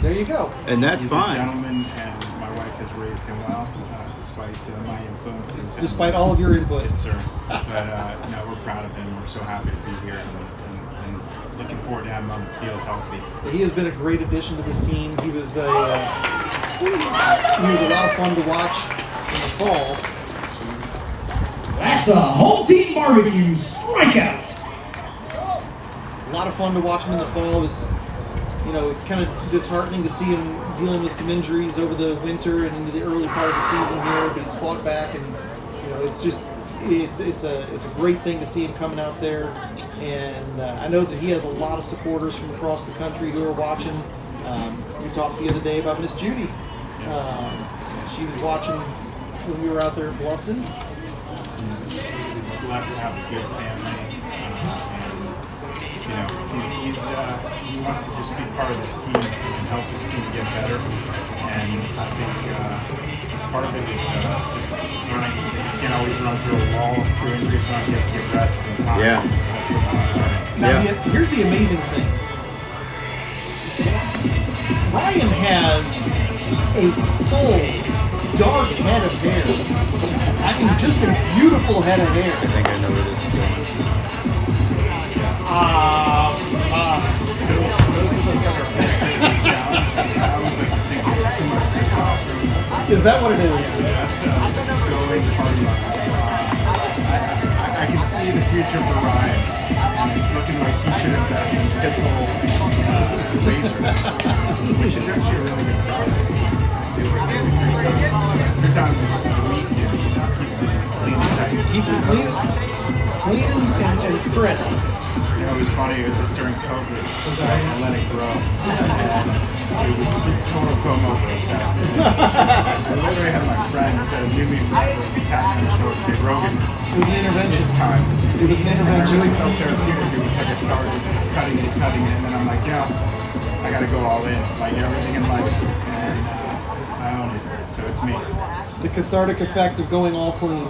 [SPEAKER 1] there you go.
[SPEAKER 3] And that's
[SPEAKER 2] He's
[SPEAKER 3] fine.
[SPEAKER 2] a gentleman, and my wife has raised him well, despite my influences.
[SPEAKER 1] Despite all of your input.
[SPEAKER 2] Yes, sir. But no, we're proud of him. We're so happy to be here, and looking forward to having him on the field healthy.
[SPEAKER 1] He has been a great addition to this team. He was a lot of fun to watch in the fall.
[SPEAKER 4] That's a home team barbecue strikeout.
[SPEAKER 1] A lot of fun to watch him in the fall. It was, kind of disheartening to see him dealing with some injuries over the winter and into the early part of the season here, but he's fought back, and it's a great thing to see him coming out there. And I know that he has a lot of supporters from across the country who are watching. We talked the other day about Miss Judy.
[SPEAKER 2] Yes.
[SPEAKER 1] She was watching when we were out there at Bluffton.
[SPEAKER 2] He's blessed to have a good family, and he wants to just be part of this team and help this team get better. And I think part of it is just running. You can't always run through a wall through injury, sometimes you have to get rest and time.
[SPEAKER 3] Yeah.
[SPEAKER 2] That's what we started.
[SPEAKER 1] Now, here's the amazing thing. Ryan has a full, dark head of hair. I mean, just a beautiful head of hair.
[SPEAKER 3] I think I know where this is going.
[SPEAKER 2] So those of us that are challenged, I always like to think it's too much testosterone.
[SPEAKER 1] Is that what it is?
[SPEAKER 2] That's the going party. I can see the future for Ryan, and it's looking like he should invest in Pitbull lasers, which is actually a really good product. They work 3 times a week, and keeps it clean and tight.
[SPEAKER 1] Keeps it clean and crisp.
[SPEAKER 2] You know, it was funny during COVID. I let it grow, and it was total comb over at that. I literally had my friend, instead of knew me forever, tap me on the shoulder and say, "Rogan,
[SPEAKER 1] It was an intervention.
[SPEAKER 2] it's time."
[SPEAKER 1] It was an
[SPEAKER 2] And I
[SPEAKER 1] intervention.
[SPEAKER 2] really felt therapeutic. It's like I started cutting it, and then I'm like, I got to go all in, like everything in life, and I own it. So it's me.
[SPEAKER 1] The cathartic effect of going all clean.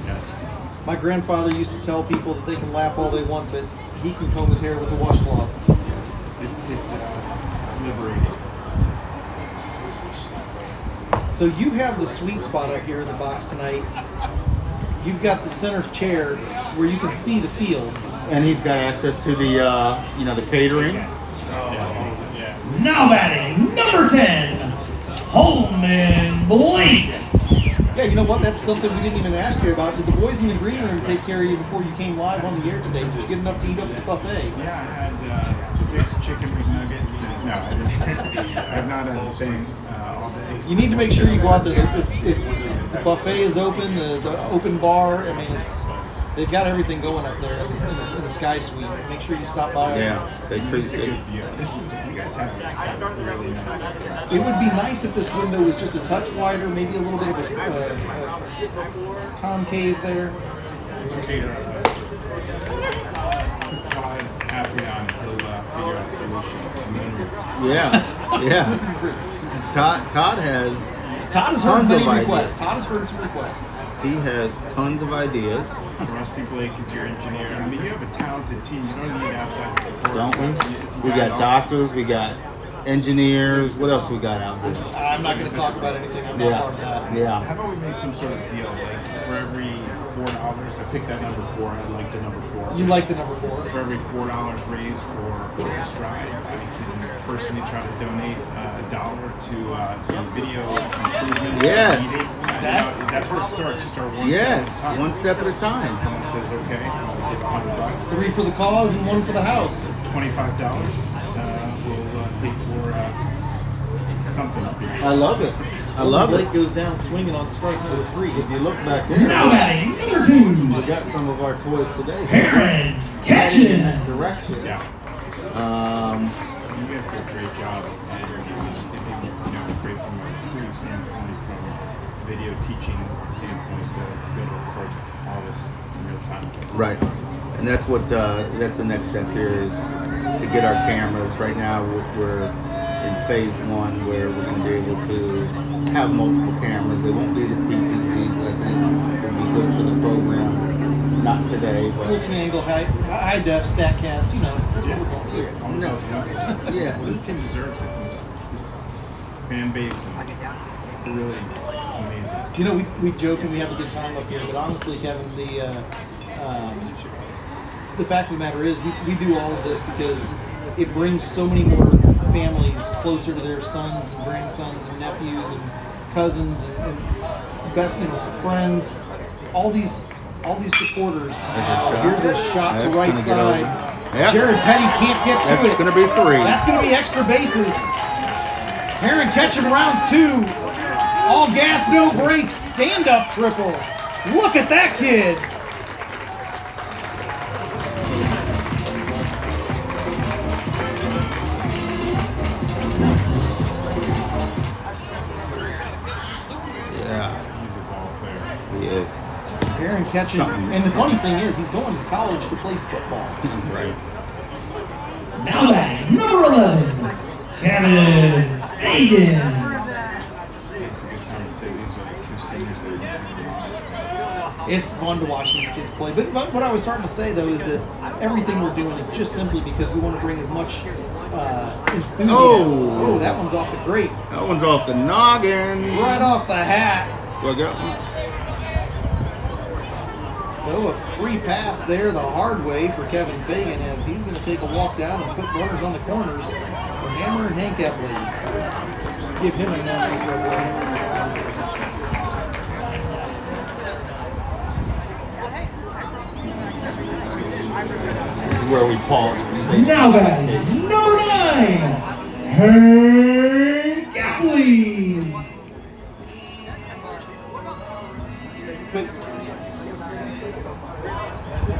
[SPEAKER 2] Yes.
[SPEAKER 1] My grandfather used to tell people that they can laugh all they want, but he can comb his hair with a washcloth.
[SPEAKER 2] It's liberating.
[SPEAKER 1] So you have the sweet spot out here in the box tonight. You've got the center chair where you can see the field.
[SPEAKER 3] And he's got access to the, the catering.
[SPEAKER 2] Yeah.
[SPEAKER 4] Now batting, number 10, Holman Blake.
[SPEAKER 1] Yeah, you know what? That's something we didn't even ask you about. Did the boys in the green room take care of you before you came live on the air today? Did you get enough to eat up at the buffet?
[SPEAKER 2] Yeah, I had 6 chicken McNuggets. No, I didn't. I've not had a thing all day.
[SPEAKER 1] You need to make sure you go out there. The buffet is open, the open bar. I mean, they've got everything going up there in the Sky Suite. Make sure you stop by.
[SPEAKER 3] Yeah, they treat
[SPEAKER 2] It's a good
[SPEAKER 3] it.
[SPEAKER 2] view. You guys have a really nice up there.
[SPEAKER 1] It would be nice if this window was just a touch wider, maybe a little bit of a concave there.
[SPEAKER 2] It's okay to Todd happy on it. He'll figure out a solution.
[SPEAKER 3] Yeah. Todd has
[SPEAKER 1] Todd has heard
[SPEAKER 3] Tons of
[SPEAKER 1] many requests.
[SPEAKER 3] ideas.
[SPEAKER 1] Todd has heard some requests.
[SPEAKER 3] he has tons of ideas,
[SPEAKER 2] Rusty Blake is your engineer. I mean, you have a talented team. You don't need outside support.
[SPEAKER 3] don't we?
[SPEAKER 2] It's
[SPEAKER 3] We got
[SPEAKER 2] all-
[SPEAKER 3] doctors, we got engineers. What else we got out there?
[SPEAKER 1] I'm not going to talk about anything. I'm not part of that.
[SPEAKER 3] Yeah.
[SPEAKER 2] How about we make some sort of deal? Like for every $4, I picked that number 4. I like the number 4.
[SPEAKER 1] You like the number 4.
[SPEAKER 2] For every $4 raised for Stride, I can personally try to donate $1 to the video improvement.
[SPEAKER 3] Yes.
[SPEAKER 2] That's where it starts. You start one
[SPEAKER 3] Yes,
[SPEAKER 2] step at a time.
[SPEAKER 3] one step at a time.
[SPEAKER 2] Someone says, okay, I'll give $100.
[SPEAKER 1] 3 for the cause and 1 for the house.
[SPEAKER 2] It's $25. We'll pay for something up here.
[SPEAKER 3] I love it. I love
[SPEAKER 1] Blake
[SPEAKER 3] it.
[SPEAKER 1] goes down swinging on strike number 3.
[SPEAKER 3] If you look back
[SPEAKER 4] Now
[SPEAKER 3] there,
[SPEAKER 4] batting, number 2,
[SPEAKER 3] we got some of our toys today.
[SPEAKER 4] Heron
[SPEAKER 3] Heading in
[SPEAKER 4] Catchin.
[SPEAKER 3] that direction.
[SPEAKER 2] Yeah. You guys do a great job, and great from a recruiting standpoint, from video teaching standpoint, to be able to record all this in real time.
[SPEAKER 3] Right. And that's what that's the next step here is to get our cameras. Right now we're in phase 1 where we're going to be able to have multiple cameras. They won't be the PTZs. I think will be good for the program. Not today, but
[SPEAKER 1] Multi-angle, high def, StatCast, you know. That's what we're going to.
[SPEAKER 2] All
[SPEAKER 3] No.
[SPEAKER 2] those pieces.
[SPEAKER 3] Yeah.
[SPEAKER 2] Well, this team deserves it. This fan base, and really, it's amazing.
[SPEAKER 1] You know, we joke and we have a good time up here, but honestly, Kevin, the fact of the matter is we do all of this because it brings so many more families closer to their sons and grandsons and nephews and cousins and best, friends. All these supporters. Here's a shot to
[SPEAKER 3] That's
[SPEAKER 1] right
[SPEAKER 3] gonna get
[SPEAKER 1] side.
[SPEAKER 3] over. Yep.
[SPEAKER 1] Jared Petty can't get to
[SPEAKER 3] that's
[SPEAKER 1] it.
[SPEAKER 3] going to be 3.
[SPEAKER 1] That's going to be extra bases. Heron Ketchum rounds 2. All gas, no brakes. Stand-up triple. Look at that kid.
[SPEAKER 3] Yeah,
[SPEAKER 2] He's a ball player.
[SPEAKER 3] he is.
[SPEAKER 1] Heron Ketchum.
[SPEAKER 3] Something.
[SPEAKER 1] And the funny thing is, he's going to college to play football.
[SPEAKER 3] Right.
[SPEAKER 4] Now batting, number 11, Kevin Fagan.
[SPEAKER 2] It's a good time you say these are like 2 seniors that
[SPEAKER 1] It's fun to watch these kids play. But what I was starting to say, though, is that everything we're doing is just simply because we want to bring as much enthusiasm. Oh, that one's off the grate.
[SPEAKER 3] That one's off the noggin.
[SPEAKER 1] Right off the hat.
[SPEAKER 3] Look out.
[SPEAKER 1] So a free pass there the hard way for Kevin Fagan as he's going to take a walk down and put runners on the corners for Hammer and Hank Epley. Give him a natural throw.
[SPEAKER 3] This is where we pause.
[SPEAKER 4] Now batting, number 9, Hank Epley.
[SPEAKER 1] But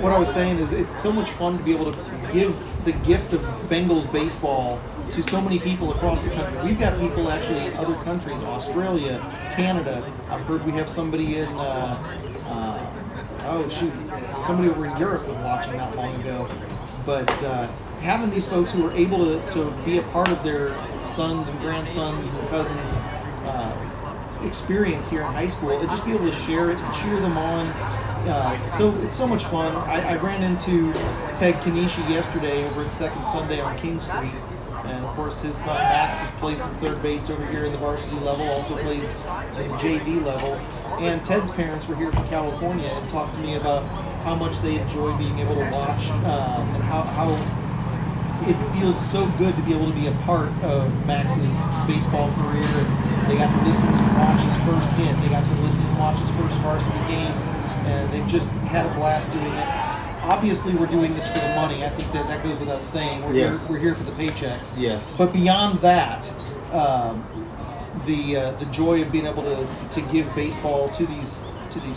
[SPEAKER 1] what I was saying is it's so much fun to be able to give the gift of Bengals baseball to so many people across the country. We've got people actually in other countries, Australia, Canada. I've heard we have somebody in, somebody over in Europe was watching not long ago. But having these folks who are able to be a part of their sons and grandsons and cousins' experience here in high school, and just be able to share it and cheer them on. So it's so much fun. I ran into Ted Kanishi yesterday over at Second Sunday on King Street. And of course his son Max has played some third base over here in the varsity level, also plays in the JV level. And Ted's parents were here from California and talked to me about how much they enjoy being able to watch and how it feels so good to be able to be a part of Max's baseball career. And they got to listen and watch his first hit. They got to listen and watch his first varsity game. And they've just had a blast doing it. Obviously, we're doing this for the money. I think that goes without saying. We're here for the paychecks.
[SPEAKER 3] Yes.
[SPEAKER 1] But beyond that, the joy of being able to give baseball to these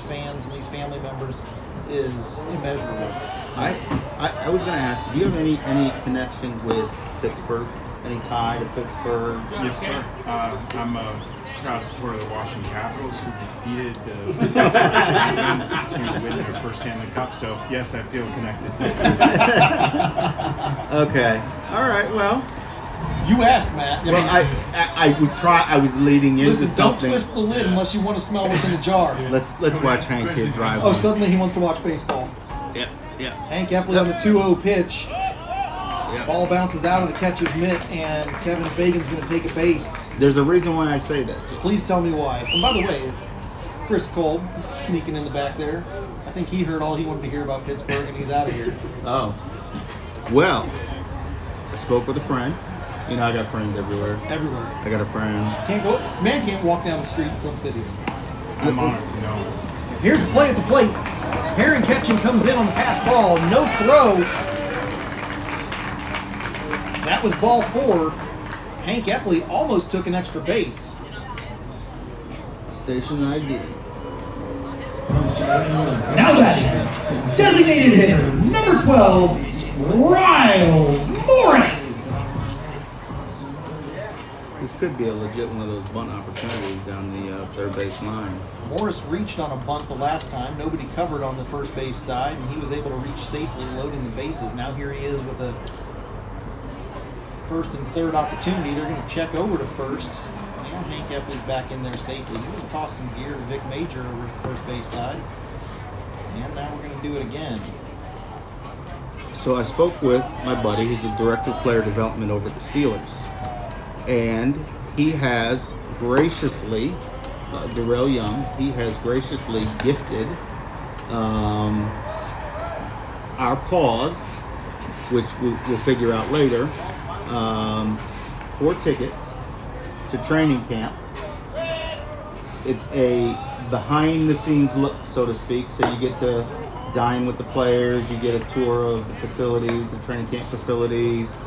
[SPEAKER 1] fans and these family members is immeasurable.
[SPEAKER 3] I was going to ask, do you have any connection with Pittsburgh? Any tie to Pittsburgh?
[SPEAKER 2] Yes, sir. I'm a proud supporter of the Washington Capitals, who defeated the Pittsburgh Penguins to win their first Stanley Cup. So, yes, I feel connected to it.
[SPEAKER 3] Okay. All right. Well,
[SPEAKER 1] You asked, Matt.
[SPEAKER 3] well, I would try. I was leading into
[SPEAKER 1] Listen, don't
[SPEAKER 3] something.
[SPEAKER 1] twist the lid unless you want to smell what's in the jar.
[SPEAKER 3] Let's watch Hank here drive.
[SPEAKER 1] Oh,
[SPEAKER 3] one.
[SPEAKER 1] suddenly he wants to watch baseball.
[SPEAKER 3] Yeah.
[SPEAKER 1] Hank Epley on the 2-0 pitch.
[SPEAKER 3] Yeah.
[SPEAKER 1] Ball bounces out of the catcher's mitt, and Kevin Fagan's going to take a base.
[SPEAKER 3] There's a reason why I say that. Jim.
[SPEAKER 1] Please tell me why. And by the way, Chris Kolb sneaking in the back there. I think he heard all he wanted to hear about Pittsburgh, and he's out of here.
[SPEAKER 3] Oh. Well, I spoke with a friend. You know, I got friends everywhere.
[SPEAKER 1] Everywhere.
[SPEAKER 3] I got a friend.
[SPEAKER 1] Man can't walk down the street in some cities.
[SPEAKER 2] I'm honored to know.
[SPEAKER 1] Here's the play at the plate. Herring catching comes in on the pass ball. No throw. That was ball 4. Hank Epley almost took an extra base.
[SPEAKER 3] Station ID.
[SPEAKER 4] Now batting, designated hitter, number 12, Riles Morris.
[SPEAKER 3] This could be a legit one of those bunt opportunities down the third base line.
[SPEAKER 1] Morris reached on a bunt the last time. Nobody covered on the first base side, and he was able to reach safely, loading the bases. Now here he is with a first and third opportunity. They're going to check over to first. And Hank Epley's back in there safely. He's going to toss some gear to Vic Major over to the first base side. And now we're going to do it again.
[SPEAKER 3] So I spoke with my buddy, who's the director of player development over at the Steelers. And he has graciously, Darrell Young, he has graciously gifted our cause, which we'll figure out later, 4 tickets to training camp. It's a behind-the-scenes look, so to speak. So you get to dine with the players, you get a tour of the facilities, the training camp facilities.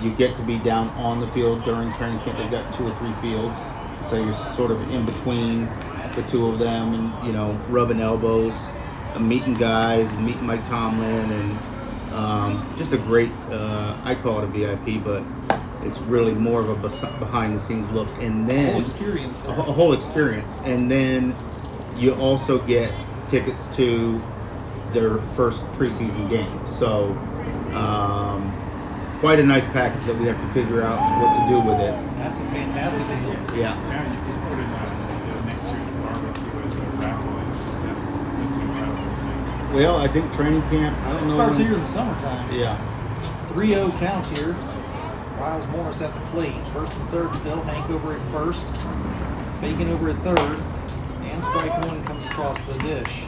[SPEAKER 3] You get to be down on the field during training camp. They've got 2 or 3 fields, so you're sort of in between the 2 of them, and rubbing elbows, meeting guys, and meeting Mike Tomlin, and just a great. I call it a VIP, but it's really more of a behind-the-scenes look, and then
[SPEAKER 1] Whole experience there.
[SPEAKER 3] a whole experience, and then you also get tickets to their first preseason game. So. Quite a nice package that we have to figure out what to do with it.
[SPEAKER 1] That's a fantastic deal.
[SPEAKER 3] Yeah.
[SPEAKER 2] Yeah, you can put in It's an incredible thing.
[SPEAKER 3] Well, I think training camp. I don't
[SPEAKER 1] It
[SPEAKER 3] know.
[SPEAKER 1] starts
[SPEAKER 3] when-
[SPEAKER 1] here in the summertime.
[SPEAKER 3] Yeah.
[SPEAKER 1] 3-0 count here. Riles Morris at the plate. First and third still. Hank over at first. Fagan over at third. And strike one comes across the dish.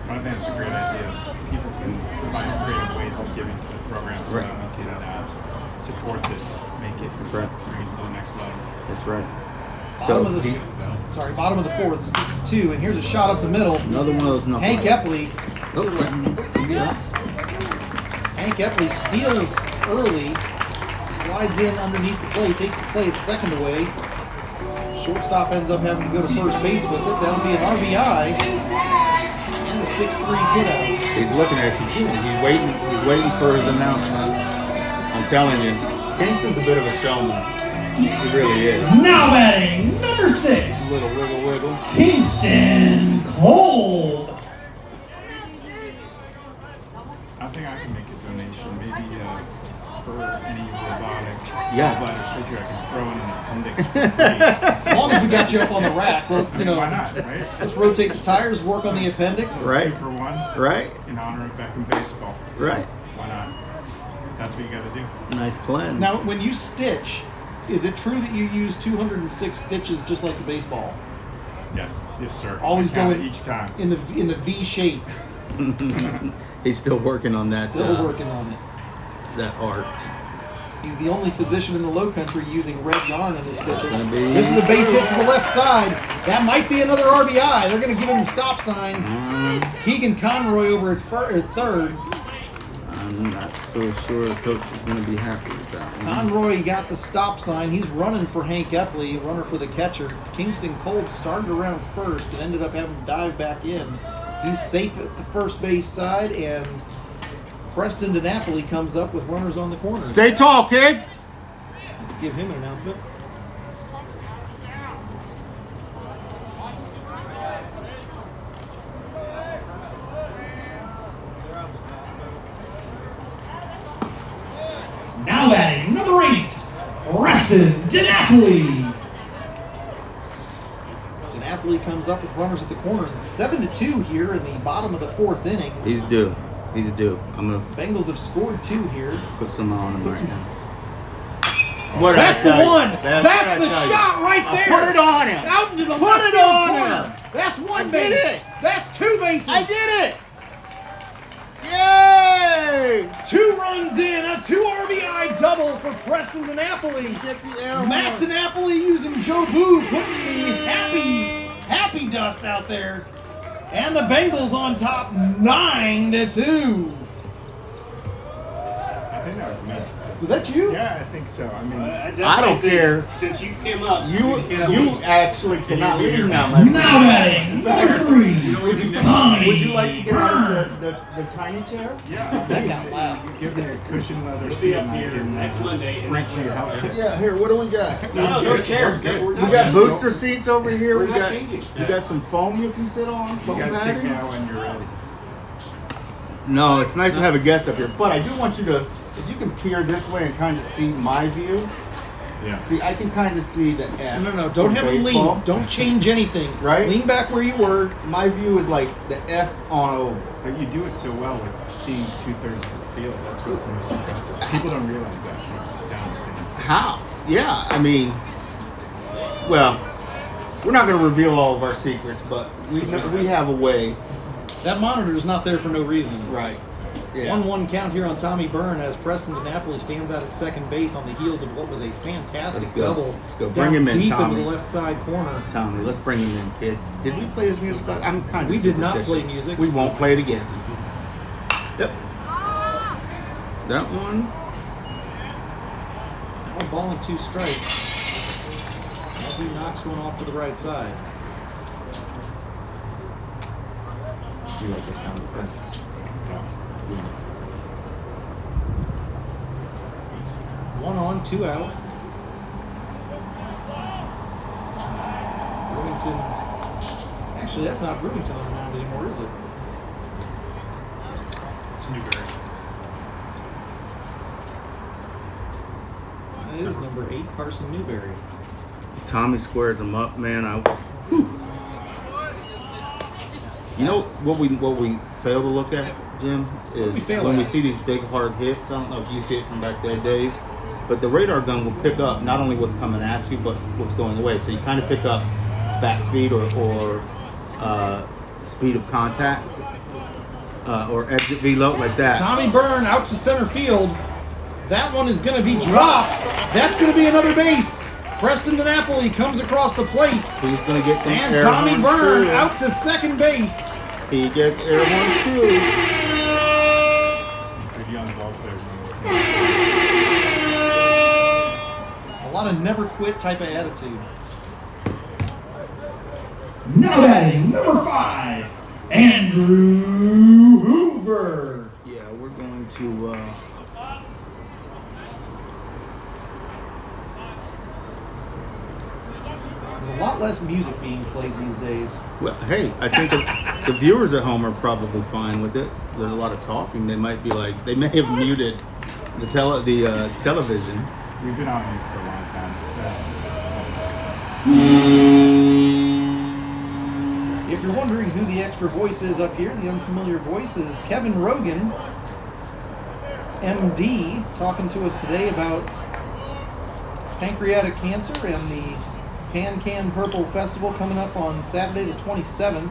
[SPEAKER 2] I think it's a great idea. People can find creative ways of giving to the program so
[SPEAKER 3] Right.
[SPEAKER 2] that we can support this, make it,
[SPEAKER 3] That's right.
[SPEAKER 2] bring it to the next level.
[SPEAKER 3] That's right.
[SPEAKER 1] Bottom
[SPEAKER 3] So
[SPEAKER 1] of the bottom of the fourth, 6-2, and here's a shot up the middle.
[SPEAKER 3] another one of those knuckleheads.
[SPEAKER 1] Hank Epley.
[SPEAKER 3] Oh, yeah.
[SPEAKER 1] Hank Epley steals early, slides in underneath the plate, takes the play at second away. Shortstop ends up having to go to first base with it. That'll be an RBI and a 6-3 hit out.
[SPEAKER 3] He's looking at you. He's waiting. He's waiting for his announcement. I'm telling you, Kingston's a bit of a showman. He really is.
[SPEAKER 4] Now batting, number 6,
[SPEAKER 3] Little wiggle.
[SPEAKER 4] Kingston Cold.
[SPEAKER 2] I think I can make a donation, maybe for any robotic
[SPEAKER 3] Yeah.
[SPEAKER 2] bladder surgery. I can throw in an appendix for free.
[SPEAKER 1] As long as we got you up on the rack, well,
[SPEAKER 2] I mean, why not, right?
[SPEAKER 1] let's rotate the tires, work on the appendix.
[SPEAKER 3] Right.
[SPEAKER 2] 2 for 1
[SPEAKER 3] Right.
[SPEAKER 2] in honor of Beckham baseball. So
[SPEAKER 3] Right.
[SPEAKER 2] Why not? That's what you got to do.
[SPEAKER 3] Nice cleanse.
[SPEAKER 1] Now, when you stitch, is it true that you use 206 stitches just like the baseball?
[SPEAKER 2] Yes, sir.
[SPEAKER 1] Always
[SPEAKER 2] I count
[SPEAKER 1] going
[SPEAKER 2] each time.
[SPEAKER 1] in the V shape.
[SPEAKER 3] He's still working on that.
[SPEAKER 1] Still working on it.
[SPEAKER 3] That art.
[SPEAKER 1] He's the only physician in the Low Country using red yarn in his stitches.
[SPEAKER 3] Gonna be-
[SPEAKER 1] This is a base hit to the left side. That might be another RBI. They're going to give him the stop sign. Keegan Conroy over at third.
[SPEAKER 3] I'm not so sure the coach is going to be happy with that one.
[SPEAKER 1] Conroy got the stop sign. He's running for Hank Epley, runner for the catcher. Kingston Cold started around first and ended up having to dive back in. He's safe at the first base side, and Preston DiNapoli comes up with runners on the corners.
[SPEAKER 3] Stay tall, kid.
[SPEAKER 1] Give him an announcement.
[SPEAKER 4] Now batting, number 8, Preston DiNapoli.
[SPEAKER 1] DiNapoli comes up with runners at the corners. It's 7-2 here in the bottom of the fourth inning.
[SPEAKER 3] He's due. He's due. I'm going to
[SPEAKER 1] Bengals have scored 2 here.
[SPEAKER 3] put some on him
[SPEAKER 1] Put
[SPEAKER 3] right
[SPEAKER 1] some-
[SPEAKER 3] now. What
[SPEAKER 1] That's the one. That's
[SPEAKER 3] what
[SPEAKER 1] the
[SPEAKER 3] I tell you.
[SPEAKER 1] shot right
[SPEAKER 3] I
[SPEAKER 1] there.
[SPEAKER 3] put it on him.
[SPEAKER 1] Out into the
[SPEAKER 3] Put
[SPEAKER 1] left
[SPEAKER 3] it
[SPEAKER 1] field
[SPEAKER 3] on
[SPEAKER 1] corner.
[SPEAKER 3] him.
[SPEAKER 1] That's one
[SPEAKER 3] I did
[SPEAKER 1] base.
[SPEAKER 3] it.
[SPEAKER 1] That's 2 bases.
[SPEAKER 3] I did it. Yay!
[SPEAKER 1] 2 runs in, a 2 RBI double for Preston DiNapoli.
[SPEAKER 3] Gets the air
[SPEAKER 1] Matt
[SPEAKER 3] horn.
[SPEAKER 1] DiNapoli using Joe Boo, putting the happy dust out there. And the Bengals on top 9-2.
[SPEAKER 2] I think that was me.
[SPEAKER 1] Was that you?
[SPEAKER 2] Yeah, I think so. I mean,
[SPEAKER 3] I don't care.
[SPEAKER 6] Since you came up,
[SPEAKER 3] You actually cannot leave now, my
[SPEAKER 4] Now batting, number 3, Tommy.
[SPEAKER 3] Would you like to get out
[SPEAKER 4] Burr.
[SPEAKER 3] of the tiny chair?
[SPEAKER 2] yeah.
[SPEAKER 1] That got loud.
[SPEAKER 2] Give me a cushion leather
[SPEAKER 6] We'll
[SPEAKER 2] seat
[SPEAKER 6] see up
[SPEAKER 2] and I
[SPEAKER 6] here
[SPEAKER 2] can
[SPEAKER 6] next Monday.
[SPEAKER 2] sprinkle your health.
[SPEAKER 3] Yeah, here, what do we got?
[SPEAKER 6] No, go to chairs.
[SPEAKER 2] Good.
[SPEAKER 3] We got booster seats over here.
[SPEAKER 6] We're
[SPEAKER 3] We
[SPEAKER 6] not
[SPEAKER 3] got
[SPEAKER 6] changing.
[SPEAKER 3] some foam you can sit on.
[SPEAKER 2] You
[SPEAKER 3] Foam
[SPEAKER 2] guys kick me
[SPEAKER 3] padding.
[SPEAKER 2] out when you're ready.
[SPEAKER 3] No, it's nice to have a guest up here, but I do want you to, if you can peer this way and kind of see my view.
[SPEAKER 2] Yeah.
[SPEAKER 3] See, I can kind of see the S.
[SPEAKER 1] No, don't
[SPEAKER 3] in
[SPEAKER 1] have him
[SPEAKER 3] baseball.
[SPEAKER 1] lean. Don't change anything.
[SPEAKER 3] Right?
[SPEAKER 1] Lean back where you were.
[SPEAKER 3] My view is like the S on over.
[SPEAKER 2] But you do it so well with seeing 2/3 of the field. That's what's the most impressive. People don't realize that from down the stands.
[SPEAKER 3] How? Yeah, I mean, well, we're not going to reveal all of our secrets, but we have a way.
[SPEAKER 1] That monitor is not there for no reason.
[SPEAKER 3] Right. Yeah.
[SPEAKER 1] 1-1 count here on Tommy Byrne as Preston DiNapoli stands out at second base on the heels of what was a fantastic
[SPEAKER 3] Let's go.
[SPEAKER 1] double.
[SPEAKER 3] Let's go.
[SPEAKER 1] Down
[SPEAKER 3] Bring him in,
[SPEAKER 1] deep
[SPEAKER 3] Tommy.
[SPEAKER 1] into the left side corner.
[SPEAKER 3] Tommy, let's bring him in, kid. Did we play his music? I'm kind of
[SPEAKER 1] We did not
[SPEAKER 3] superstitious.
[SPEAKER 1] play music.
[SPEAKER 3] We won't play it again. Yep. That one.
[SPEAKER 1] Now a ball and 2 strikes. As he knocks one off to the right side.
[SPEAKER 3] You like the sound effects?
[SPEAKER 1] One on, 2 out. Brewington. Actually, that's not Brewington on the mound anymore, is it?
[SPEAKER 2] It's Newberry.
[SPEAKER 1] That is number 8, Carson Newberry.
[SPEAKER 3] Tommy squares him up, man. You know what we fail to look at, Jim, is
[SPEAKER 1] we fail
[SPEAKER 3] when we
[SPEAKER 1] at?
[SPEAKER 3] see these big hard hits. I don't know if you see it from back there, Dave, but the radar gun will pick up not only what's coming at you, but what's going away. So you kind of pick up back speed or speed of contact or exit velo like that.
[SPEAKER 1] Tommy Byrne out to center field. That one is going to be dropped. That's going to be another base. Preston DiNapoli comes across the plate.
[SPEAKER 3] He's going to get some
[SPEAKER 1] And
[SPEAKER 3] air
[SPEAKER 1] Tommy
[SPEAKER 3] horns,
[SPEAKER 1] Byrne
[SPEAKER 3] too.
[SPEAKER 1] out to second base.
[SPEAKER 3] He gets air horns too.
[SPEAKER 2] Good young ball players on this team.
[SPEAKER 1] A lot of never quit type of attitude.
[SPEAKER 4] Now batting, number 5, Andrew Hoover.
[SPEAKER 3] Yeah, we're going to.
[SPEAKER 1] There's a lot less music being played these days.
[SPEAKER 3] Well, hey, I think the viewers at home are probably fine with it. There's a lot of talking. They might be like, they may have muted the television.
[SPEAKER 2] We've been on it for a long time.
[SPEAKER 1] If you're wondering who the extra voice is up here, the unfamiliar voice is Kevin Rogan, MD, talking to us today about pancreatic cancer and the Pan Can Purple Festival coming up on Saturday the 27th.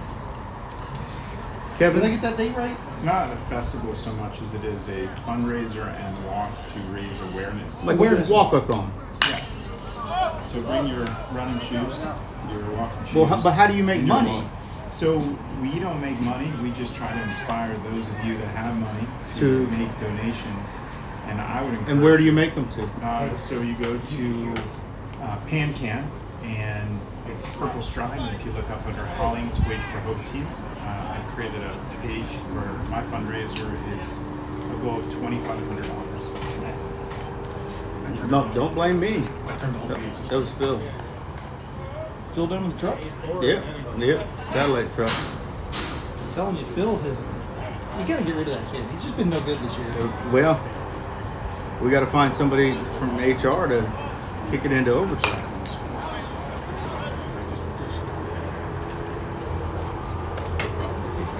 [SPEAKER 3] Kevin,
[SPEAKER 1] Did I get that date right?
[SPEAKER 2] It's not a festival so much as it is a fundraiser and walk to raise awareness.
[SPEAKER 3] like
[SPEAKER 1] awareness
[SPEAKER 3] walk-a-thon.
[SPEAKER 2] Yeah. So bring your running shoes, your walking shoes.
[SPEAKER 3] Well, but how do you make
[SPEAKER 2] and your
[SPEAKER 3] money?
[SPEAKER 2] walk. So we don't make money. We just try to inspire those of you that have money
[SPEAKER 3] To-
[SPEAKER 2] to make donations. And I would encourage.
[SPEAKER 3] And where do you make them to?
[SPEAKER 2] So you go to Pan Can, and it's Purple Stride. And if you look up under Hollings Wait for Hope Team, I've created a page where my fundraiser is a goal of $2,500.
[SPEAKER 3] No, don't blame me. That was Phil.
[SPEAKER 1] Phil down with the truck?
[SPEAKER 3] Yep. Satellite truck.
[SPEAKER 1] I'm telling you, Phil has. You gotta get rid of that kid. He's just been no good this year.
[SPEAKER 3] Well, we got to find somebody from HR to kick it into overdrive.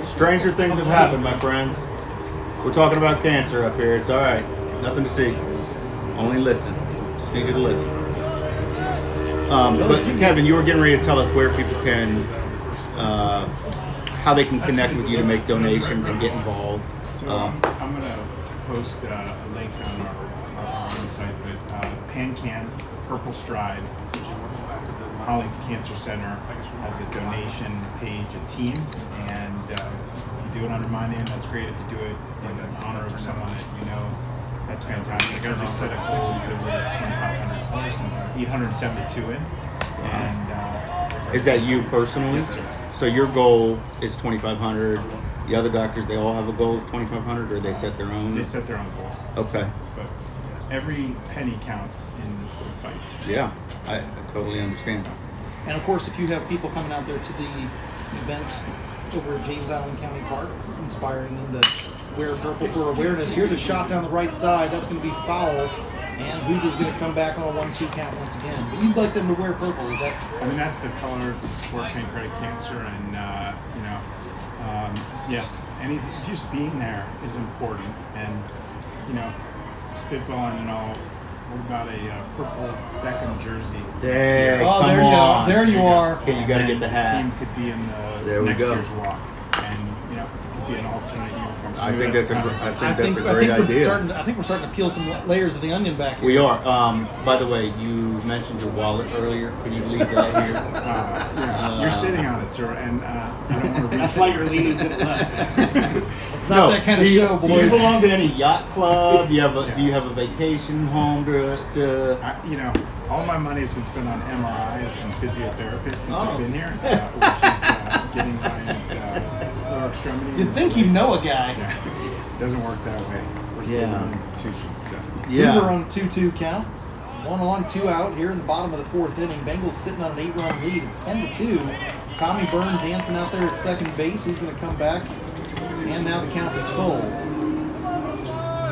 [SPEAKER 3] Stranger things have happened, my friends. We're talking about cancer up here. It's all right. Nothing to see. Only listen. Just need you to listen. But Kevin, you were getting ready to tell us where people can, how they can connect with you to make donations and get involved.
[SPEAKER 2] So I'm going to post a link on our website, but PanCan, Purple Stride, Hollings Cancer Center has a donation page, a team, and if you do it under my name, that's great. If you do it in honor of someone that you know, that's fantastic. I just set a goal to raise $2,500 and 872 in. And
[SPEAKER 3] Is that you personally?
[SPEAKER 2] Yes, sir.
[SPEAKER 3] So your goal is 2,500. The other doctors, they all have a goal of 2,500, or they set their own?
[SPEAKER 2] they set their own goals.
[SPEAKER 3] Okay.
[SPEAKER 2] But every penny counts in the fight.
[SPEAKER 3] Yeah, I totally understand.
[SPEAKER 1] And of course, if you have people coming out there to the event over at James Island County Park, inspiring them to wear purple for awareness. Here's a shot down the right side. That's going to be foul. And Hoover's going to come back on a 1-2 count once again. But you'd like them to wear purple, is that?
[SPEAKER 2] I mean, that's the color to support pancreatic cancer, and yes, just being there is important. And spitballing and all. What about a purple Beckham jersey?
[SPEAKER 3] There,
[SPEAKER 1] Oh,
[SPEAKER 3] come
[SPEAKER 1] there you
[SPEAKER 3] on.
[SPEAKER 1] go. There you are.
[SPEAKER 3] Okay, you got to
[SPEAKER 2] And
[SPEAKER 3] get the
[SPEAKER 2] The
[SPEAKER 3] hat.
[SPEAKER 2] team could be in
[SPEAKER 3] There
[SPEAKER 2] the
[SPEAKER 3] we
[SPEAKER 2] next
[SPEAKER 3] go.
[SPEAKER 2] year's walk, and it could be an alternate uniform. So
[SPEAKER 3] I
[SPEAKER 2] maybe
[SPEAKER 3] think that's a
[SPEAKER 2] kind of-
[SPEAKER 3] great idea.
[SPEAKER 1] I think we're starting to peel some layers of the onion back here.
[SPEAKER 3] We are. By the way, you mentioned your wallet earlier. Can you leave that here?
[SPEAKER 2] You're sitting on it, sir, and I don't want to reach.
[SPEAKER 6] That's why you're leaning to the left.
[SPEAKER 1] It's not that kind of show,
[SPEAKER 3] Do you
[SPEAKER 1] boys.
[SPEAKER 3] belong to any yacht club? Do you have a vacation home to?
[SPEAKER 2] All my money has been spent on MRIs and physiotherapists since
[SPEAKER 3] Oh.
[SPEAKER 2] I've been here, which is getting Ryan's lower extremity.
[SPEAKER 1] You'd think you'd know a guy.
[SPEAKER 2] It doesn't work that way. We're still
[SPEAKER 3] Yeah.
[SPEAKER 2] an institution. So.
[SPEAKER 1] Hoover on a 2-2 count. 1 on, 2 out here in the bottom of the 4th inning. Bengals sitting on an 8-run lead. It's 10-2. Tommy Byrne dancing out there at second base. He's going to come back. And now the count is full.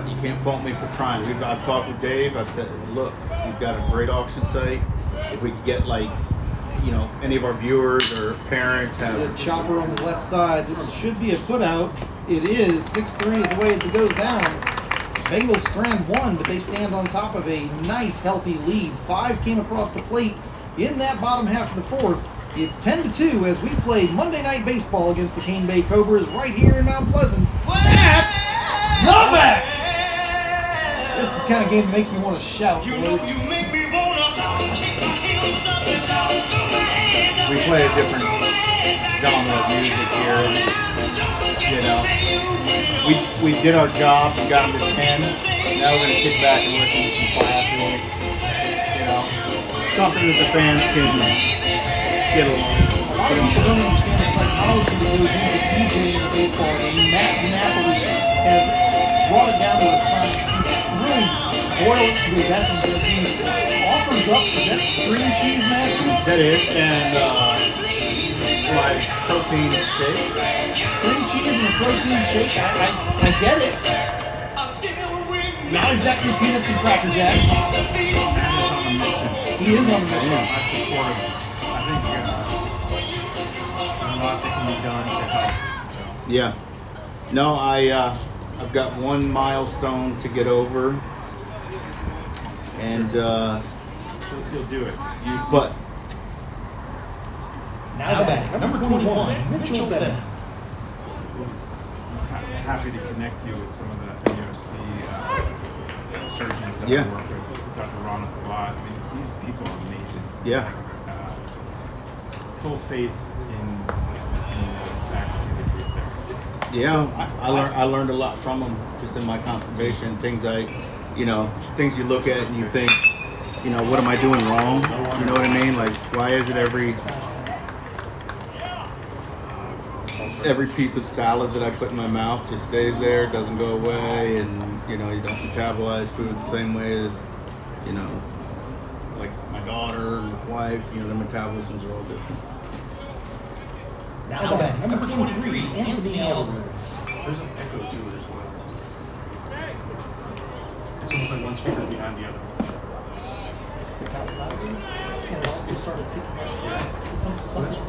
[SPEAKER 3] You can't fault me for trying. I've talked with Dave. I've said, look, he's got a great auction site. If we could get like any of our viewers or parents
[SPEAKER 1] This is
[SPEAKER 3] have.
[SPEAKER 1] a chopper on the left side. This should be a putout. It is. 6-3 is the way it goes down. Bengals strand 1, but they stand on top of a nice, healthy lead. 5 came across the plate in that bottom half of the fourth. It's 10-2 as we play Monday Night Baseball against the Cane Bay Cobras right here in Mount Pleasant at the Beck. This is the kind of game that makes me want to shout, boys.
[SPEAKER 3] We play a different genre of music here. We did our job. We got them to 10. Now we're gonna kick back and listen to some classics. Something that the fans can get along.
[SPEAKER 1] A lot of people don't understand the psychology that goes into DJing a baseball game. Matt Napoli has brought it down to a science to really boil it to his essence as he offers up, is that string cheese, Matt?
[SPEAKER 3] That is, and like protein shakes.
[SPEAKER 1] String cheese and a protein shake, I get it. Not exactly peanuts and Cracker Jacks. He is on a mission.
[SPEAKER 2] I support him. I think a lot that can be done to help. So.
[SPEAKER 3] Yeah. No, I've got one milestone to get over, and
[SPEAKER 2] You'll do it.
[SPEAKER 3] but
[SPEAKER 1] Now back, number 21, Mitchell Bennett.
[SPEAKER 2] was happy to connect you with some of the UFC surgeons that
[SPEAKER 3] Yeah.
[SPEAKER 2] I work with. Dr. Ron a lot. I mean, these people are amazing.
[SPEAKER 3] Yeah.
[SPEAKER 2] Full faith in the faculty that group there.
[SPEAKER 3] yeah, I learned a lot from them just in my conservation. Things things you look at and you think, what am I doing wrong? You know what I mean? Like, why is it every piece of salad that I put in my mouth just stays there, doesn't go away, and you don't metabolize food the same way as like my daughter and my wife. Their metabolisms are all different.
[SPEAKER 1] Now back, number 23, Anthony Alvarez.
[SPEAKER 6] There's an echo to it as well. It's almost like one speaker's behind the other.
[SPEAKER 1] And also started picking up something.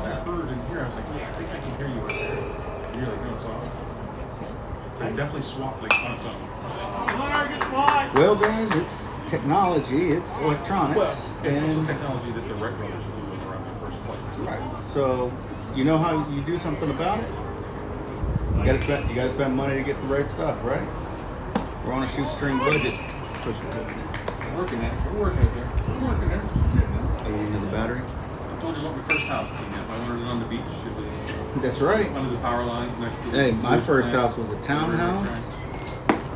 [SPEAKER 6] I heard in here, I was like, yeah, I think I can hear you right there. And you're like, no, it's off. I definitely swapped like on something.
[SPEAKER 3] Well, guys, it's technology, it's electronics,
[SPEAKER 6] Well, it's also
[SPEAKER 3] and
[SPEAKER 6] technology that the Wright brothers flew with around their first flight.
[SPEAKER 3] right. So, you know how you do something about it? You gotta spend money to get the right stuff, right? We're on a shoestring budget. Push it.
[SPEAKER 6] We're working it. We're working it there. We're working there.
[SPEAKER 3] Oh, you need the battery?
[SPEAKER 6] I told you about my first house. I wanted it on the beach. It was
[SPEAKER 3] That's right.
[SPEAKER 6] under the power lines next to
[SPEAKER 3] Hey,
[SPEAKER 6] the
[SPEAKER 3] my
[SPEAKER 6] sewage
[SPEAKER 3] first
[SPEAKER 6] plant.
[SPEAKER 3] house was a townhouse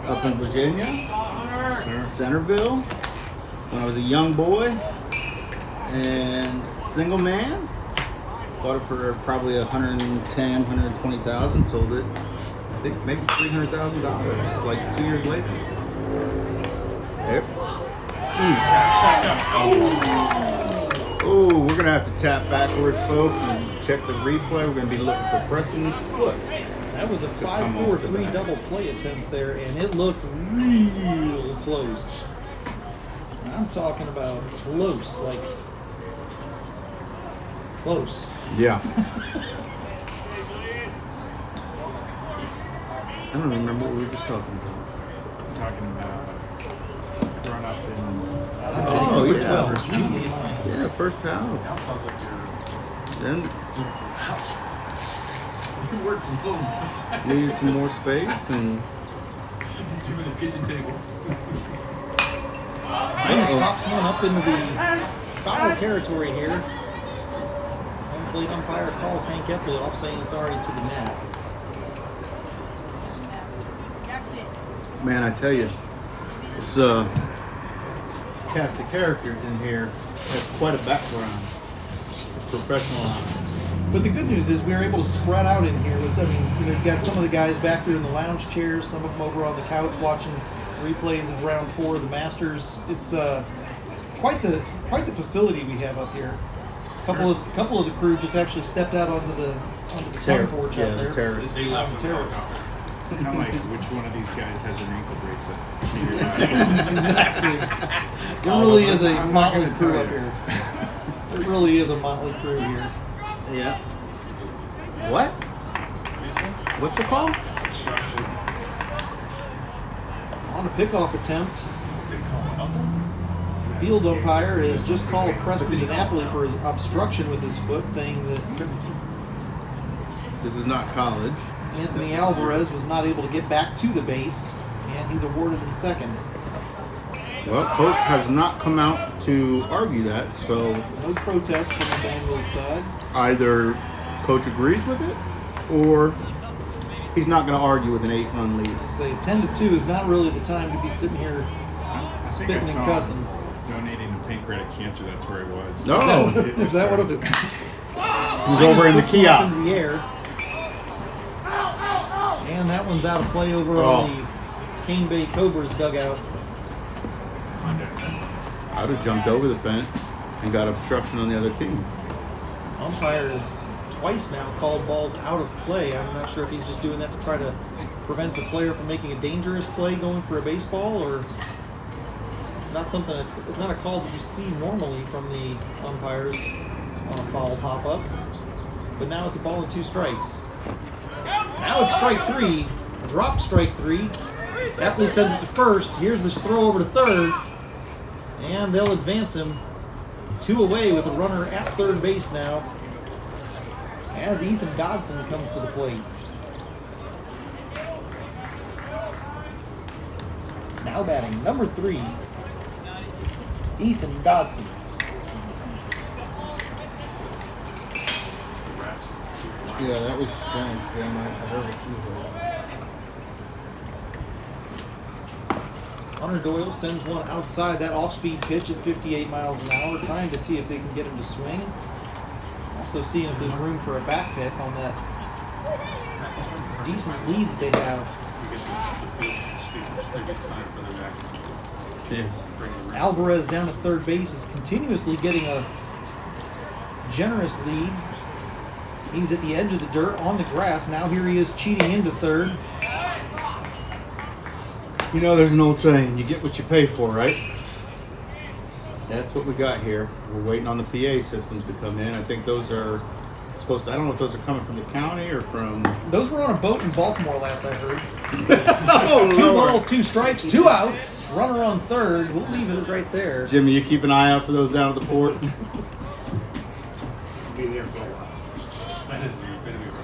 [SPEAKER 3] up in Virginia,
[SPEAKER 2] Sir.
[SPEAKER 3] Centerville, when I was a young boy and single man. Bought it for probably 110, 120,000. Sold it, I think maybe $300,000. Like 2 years later. Yep. Oh, we're gonna have to tap backwards, folks, and check the replay. We're gonna be looking for Preston's foot.
[SPEAKER 1] That was a
[SPEAKER 3] come off the
[SPEAKER 1] 5-4-3
[SPEAKER 3] bat.
[SPEAKER 1] double play attempt there, and it looked real close. I'm talking about close, like close.
[SPEAKER 3] Yeah. I don't remember what we were just talking about.
[SPEAKER 2] Talking about growing up in
[SPEAKER 3] Oh,
[SPEAKER 1] Number
[SPEAKER 3] yeah.
[SPEAKER 1] 12, Julie Hines.
[SPEAKER 3] Yeah, first
[SPEAKER 6] Now it
[SPEAKER 3] house.
[SPEAKER 6] sounds like you're
[SPEAKER 3] Then
[SPEAKER 6] doing it from the house. You work from home.
[SPEAKER 3] needed some more space and
[SPEAKER 6] Jim at his kitchen table.
[SPEAKER 1] Hines pops one up into the foul territory here. Home plate umpire calls Hank Epley off, saying it's already to the net.
[SPEAKER 3] man, I tell you, this cast of characters in here has quite a background. Professional honors.
[SPEAKER 1] But the good news is we were able to spread out in here. You got some of the guys back there in the lounge chairs, some of them over on the couch watching replays of round 4 of the Masters. It's quite the facility we have up here. Couple of the crew just actually stepped out onto the sun porch out there.
[SPEAKER 3] The terrace.
[SPEAKER 6] They left
[SPEAKER 1] The
[SPEAKER 6] the
[SPEAKER 1] terrace.
[SPEAKER 2] It's kind of like which one of these guys has an ankle bracelet.
[SPEAKER 1] Exactly. There
[SPEAKER 2] All
[SPEAKER 1] really
[SPEAKER 2] of
[SPEAKER 1] is
[SPEAKER 2] us.
[SPEAKER 1] a
[SPEAKER 2] I'm not
[SPEAKER 1] motley
[SPEAKER 2] gonna
[SPEAKER 1] crew
[SPEAKER 2] tell
[SPEAKER 1] up
[SPEAKER 2] you.
[SPEAKER 1] here. It really is a motley crew here.
[SPEAKER 3] Yeah. What? What's the call?
[SPEAKER 1] On a pickoff attempt,
[SPEAKER 6] They call it out there?
[SPEAKER 1] the field umpire has just called Preston DiNapoli for his obstruction with his foot, saying that
[SPEAKER 3] This is not college.
[SPEAKER 1] Anthony Alvarez was not able to get back to the base, and he's awarded him second.
[SPEAKER 3] Well, coach has not come out to argue that, so
[SPEAKER 1] No protest from the Bengals side.
[SPEAKER 3] either coach agrees with it or he's not going to argue with an 8-run lead.
[SPEAKER 1] They say 10-2 is not really the time to be sitting here
[SPEAKER 2] I think
[SPEAKER 1] spitting
[SPEAKER 2] I
[SPEAKER 1] and
[SPEAKER 2] saw
[SPEAKER 1] cussing.
[SPEAKER 2] him donating to pancreatic cancer. That's where he was.
[SPEAKER 3] No.
[SPEAKER 1] Is that what it
[SPEAKER 3] He's over in the kiosk.
[SPEAKER 1] In the air. And that one's out of play over
[SPEAKER 3] Oh.
[SPEAKER 1] on the Cane Bay Cobras dugout.
[SPEAKER 3] I would have jumped over the fence and got obstruction on the other team.
[SPEAKER 1] Umpires twice now called balls out of play. I'm not sure if he's just doing that to try to prevent the player from making a dangerous play going for a baseball, or not something. It's not a call that you see normally from the umpires on a foul pop-up. But now it's a ball and 2 strikes. Now it's strike 3. Drop strike 3. Epley sends it to first. Here's the throw over to third. And they'll advance him 2 away with a runner at third base now, as Ethan Dodson comes to the plate. Now batting number 3, Ethan Dodson.
[SPEAKER 3] Yeah, that was strange, Jim. I heard what you heard.
[SPEAKER 1] Hunter Doyle sends one outside that off-speed pitch at 58 miles an hour, trying to see if they can get him to swing. Also seeing if there's room for a back pick on that decent lead that they have.
[SPEAKER 3] Yeah.
[SPEAKER 1] Alvarez down at third base is continuously getting a generous lead. He's at the edge of the dirt on the grass. Now here he is cheating into third.
[SPEAKER 3] You know, there's an old saying, you get what you pay for, right? That's what we got here. We're waiting on the PA systems to come in. I think those are supposed to, I don't know if those are coming from the county or from...
[SPEAKER 1] Those were on a boat in Baltimore last I heard.
[SPEAKER 3] Oh,
[SPEAKER 1] 2
[SPEAKER 3] Lord.
[SPEAKER 1] balls, 2 strikes, 2 outs. Runner on third. We'll leave it right there.
[SPEAKER 3] Jimmy, you keep an eye out for those down at the port.
[SPEAKER 6] Be there for a while. That is the epitome of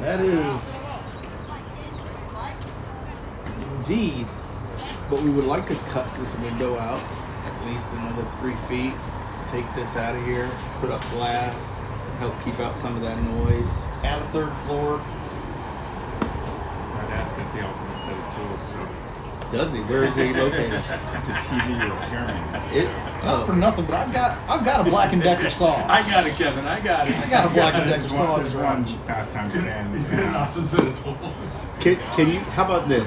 [SPEAKER 1] That is indeed.
[SPEAKER 3] But we would like to cut this window out at least another 3 feet. Take this out of here, put up glass, help keep out some of that noise.
[SPEAKER 1] Add a third floor.
[SPEAKER 2] My dad's got the ultimate set of tools, so
[SPEAKER 3] Does he? Where is he located?
[SPEAKER 2] it's a TV repairman.
[SPEAKER 3] It,
[SPEAKER 1] Not for nothing, but I've got a Black and Decker saw.
[SPEAKER 2] I got it, Kevin. I got it.
[SPEAKER 1] I got a Black and Decker
[SPEAKER 2] There's
[SPEAKER 1] saw in
[SPEAKER 2] There's
[SPEAKER 1] his
[SPEAKER 2] one
[SPEAKER 1] garage.
[SPEAKER 2] Fast Times fan.
[SPEAKER 6] He's got an awesome set of tools.
[SPEAKER 3] Can you? How about this?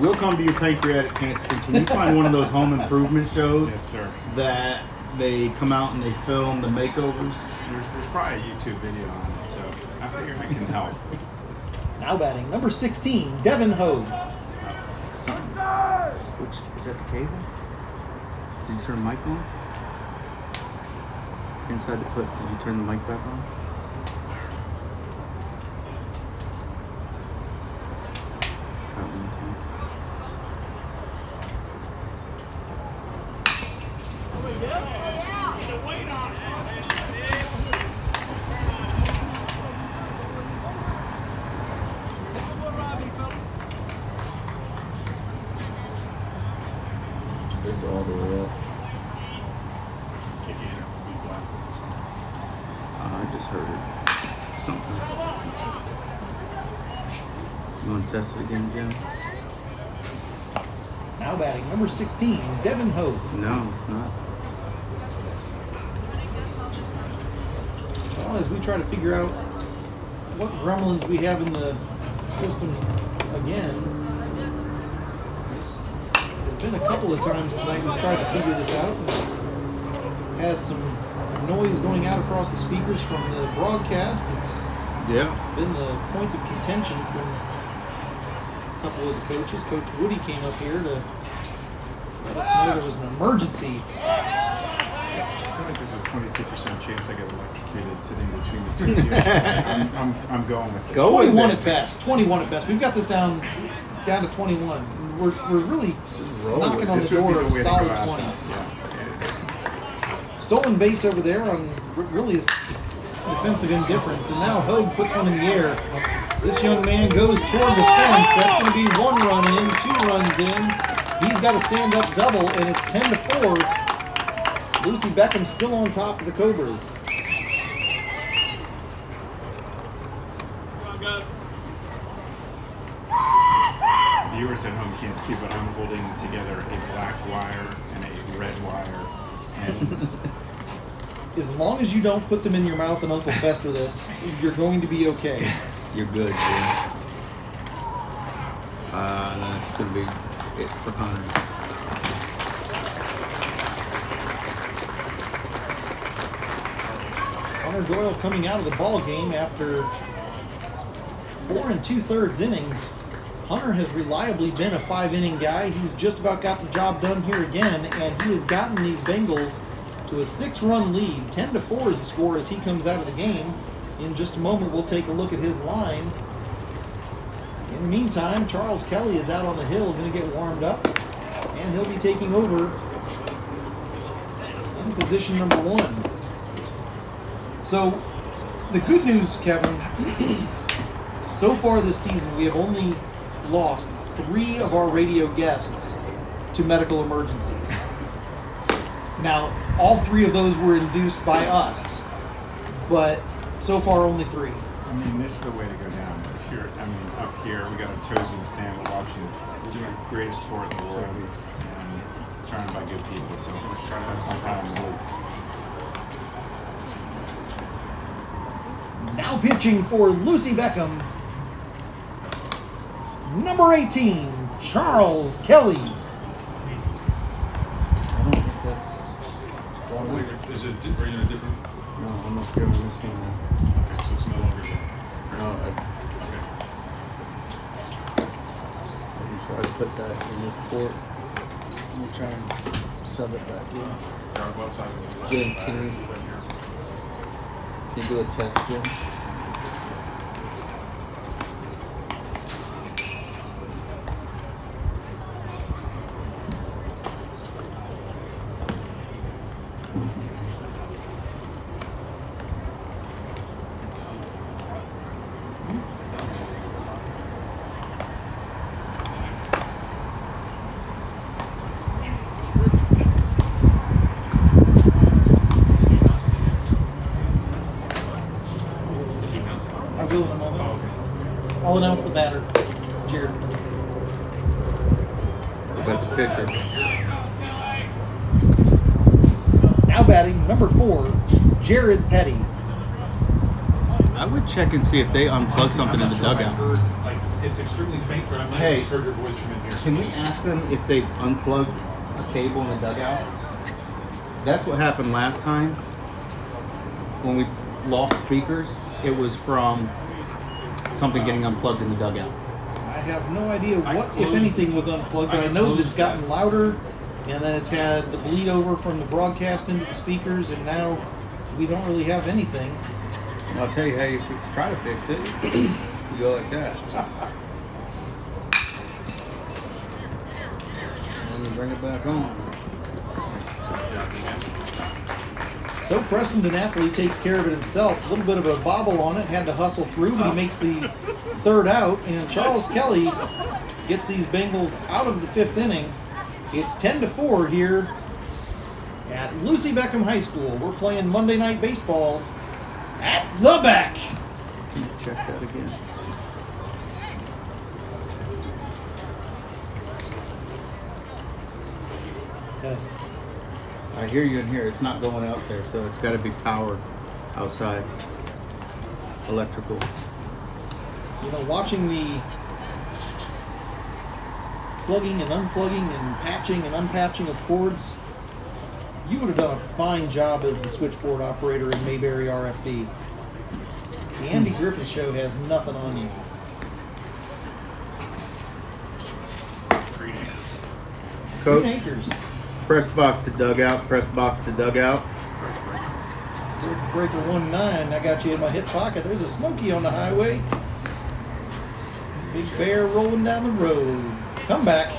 [SPEAKER 3] We'll come to your pancreatic cancer. Can you find one of those home improvement shows
[SPEAKER 2] Yes, sir.
[SPEAKER 3] that they come out and they film the makeovers?
[SPEAKER 2] There's probably a YouTube video on it, so I figure I can help.
[SPEAKER 1] Now batting number 16, Devin Hogue.
[SPEAKER 3] Something. Which is that the cable? Did you turn the mic on? Inside the clip, did you turn the mic back on? Not one time. It's all the way up. I just heard it. Something. You want to test it again, Jim?
[SPEAKER 1] Now batting number 16, Devin Hogue.
[SPEAKER 3] No, it's not.
[SPEAKER 1] Well, as we try to figure out what gremlins we have in the system again, there's been a couple of times tonight we've tried to figure this out, and it's had some noise going out across the speakers from the broadcast. It's
[SPEAKER 3] Yeah.
[SPEAKER 1] been the point of contention from a couple of the coaches. Coach Woody came up here to let us know there was an emergency
[SPEAKER 2] 22% chance I get electrocuted sitting between the two of you. I'm going with it.
[SPEAKER 3] Go with
[SPEAKER 1] 21
[SPEAKER 3] it.
[SPEAKER 1] at best. 21 at best. We've got this down to 21. We're really
[SPEAKER 3] roll
[SPEAKER 1] knocking
[SPEAKER 3] with
[SPEAKER 1] on
[SPEAKER 3] it.
[SPEAKER 1] the
[SPEAKER 2] This would
[SPEAKER 1] door
[SPEAKER 2] be
[SPEAKER 1] of
[SPEAKER 2] the
[SPEAKER 1] a
[SPEAKER 2] way to go
[SPEAKER 1] solid
[SPEAKER 2] out
[SPEAKER 1] 20.
[SPEAKER 2] then. Yeah.
[SPEAKER 1] Stolen base over there on really is defensive indifference, and now Hogue puts one in the air. This young man goes toward the fence. That's going to be 1 run in, 2 runs in. He's got a stand-up double, and it's 10-4. Lucy Beckham still on top of the Cobras.
[SPEAKER 2] Viewers at home can't see, but I'm holding together a black wire and a red wire, and
[SPEAKER 1] As long as you don't put them in your mouth and Uncle Fester this, you're going to be okay.
[SPEAKER 3] You're good, Jim. That's going to be it for Hunter.
[SPEAKER 1] Hunter Doyle coming out of the ball game after 4 2/3 innings. Hunter has reliably been a 5-inning guy. He's just about got the job done here again, and he has gotten these Bengals to a 6-run lead. 10-4 is the score as he comes out of the game. In just a moment, we'll take a look at his line. In the meantime, Charles Kelly is out on the hill, going to get warmed up, and he'll be taking over in position number 1. So, the good news, Kevin, so far this season, we have only lost 3 of our radio guests to medical emergencies. Now, all 3 of those were induced by us, but so far only 3.
[SPEAKER 2] I mean, this is the way to go down. If you're, I mean, up here, we got our toes in the sand. We're watching the greatest sport in the world and surrounded by good people. So that's my time to lose.
[SPEAKER 1] Now pitching for Lucy Beckham, number 18, Charles Kelly.
[SPEAKER 3] I don't think that's...
[SPEAKER 6] Is it right in a different?
[SPEAKER 3] No, I'm not giving this one now.
[SPEAKER 6] Okay, so it's no longer there.
[SPEAKER 3] No,
[SPEAKER 6] Okay.
[SPEAKER 3] I can try to put that in this port. Let me try and sub it back in.
[SPEAKER 6] Yeah, I'll go outside and look.
[SPEAKER 3] Jim, can you do a test, Jim?
[SPEAKER 1] I will in a moment.
[SPEAKER 6] Oh, okay.
[SPEAKER 1] I'll announce the batter, Jared.
[SPEAKER 3] What about the pitcher?
[SPEAKER 1] Now batting, number 4, Jared Petty.
[SPEAKER 3] I would check and see if they unplug something in the
[SPEAKER 6] I'm not sure if I
[SPEAKER 3] dugout.
[SPEAKER 6] heard, like, it's extremely faint, but I might
[SPEAKER 3] Hey.
[SPEAKER 6] have heard your voice from in here.
[SPEAKER 3] Can we ask them if they've unplugged a cable in the dugout? That's what happened last time when we lost speakers. It was from something getting unplugged in the dugout.
[SPEAKER 1] I have no idea
[SPEAKER 6] I
[SPEAKER 1] what, if
[SPEAKER 6] closed-
[SPEAKER 1] anything, was unplugged, but
[SPEAKER 6] I
[SPEAKER 1] I know that it's
[SPEAKER 6] closed
[SPEAKER 1] gotten
[SPEAKER 6] that.
[SPEAKER 1] louder, and then it's had the bleed over from the broadcast into the speakers, and now we don't really have anything.
[SPEAKER 3] And I'll tell you how you try to fix it. You go like that. And you bring it back on.
[SPEAKER 1] So Preston DiNapoli takes care of it himself. A little bit of a bobble on it, had to hustle through, but he makes the 3rd out, and Charles Kelly gets these Bengals out of the 5th inning. It's 10-4 here at Lucy Beckham High School. We're playing Monday Night Baseball at the Beck.
[SPEAKER 3] Can you check that again?
[SPEAKER 1] Yes.
[SPEAKER 3] I hear you in here. It's not going out there, so it's got to be powered outside. Electrical.
[SPEAKER 1] You know, watching the plugging and unplugging and patching and unpatching of cords, you would have done a fine job as the switchboard operator in Mayberry RFD. The Andy Griffith Show has nothing on you.
[SPEAKER 3] Coach,
[SPEAKER 1] Green Acres.
[SPEAKER 3] press box to dugout. Press box to dugout.
[SPEAKER 1] breaker 1-9. I got you in my hip pocket. There's a Smoky on the highway. Big Bear rolling down the road. Come back.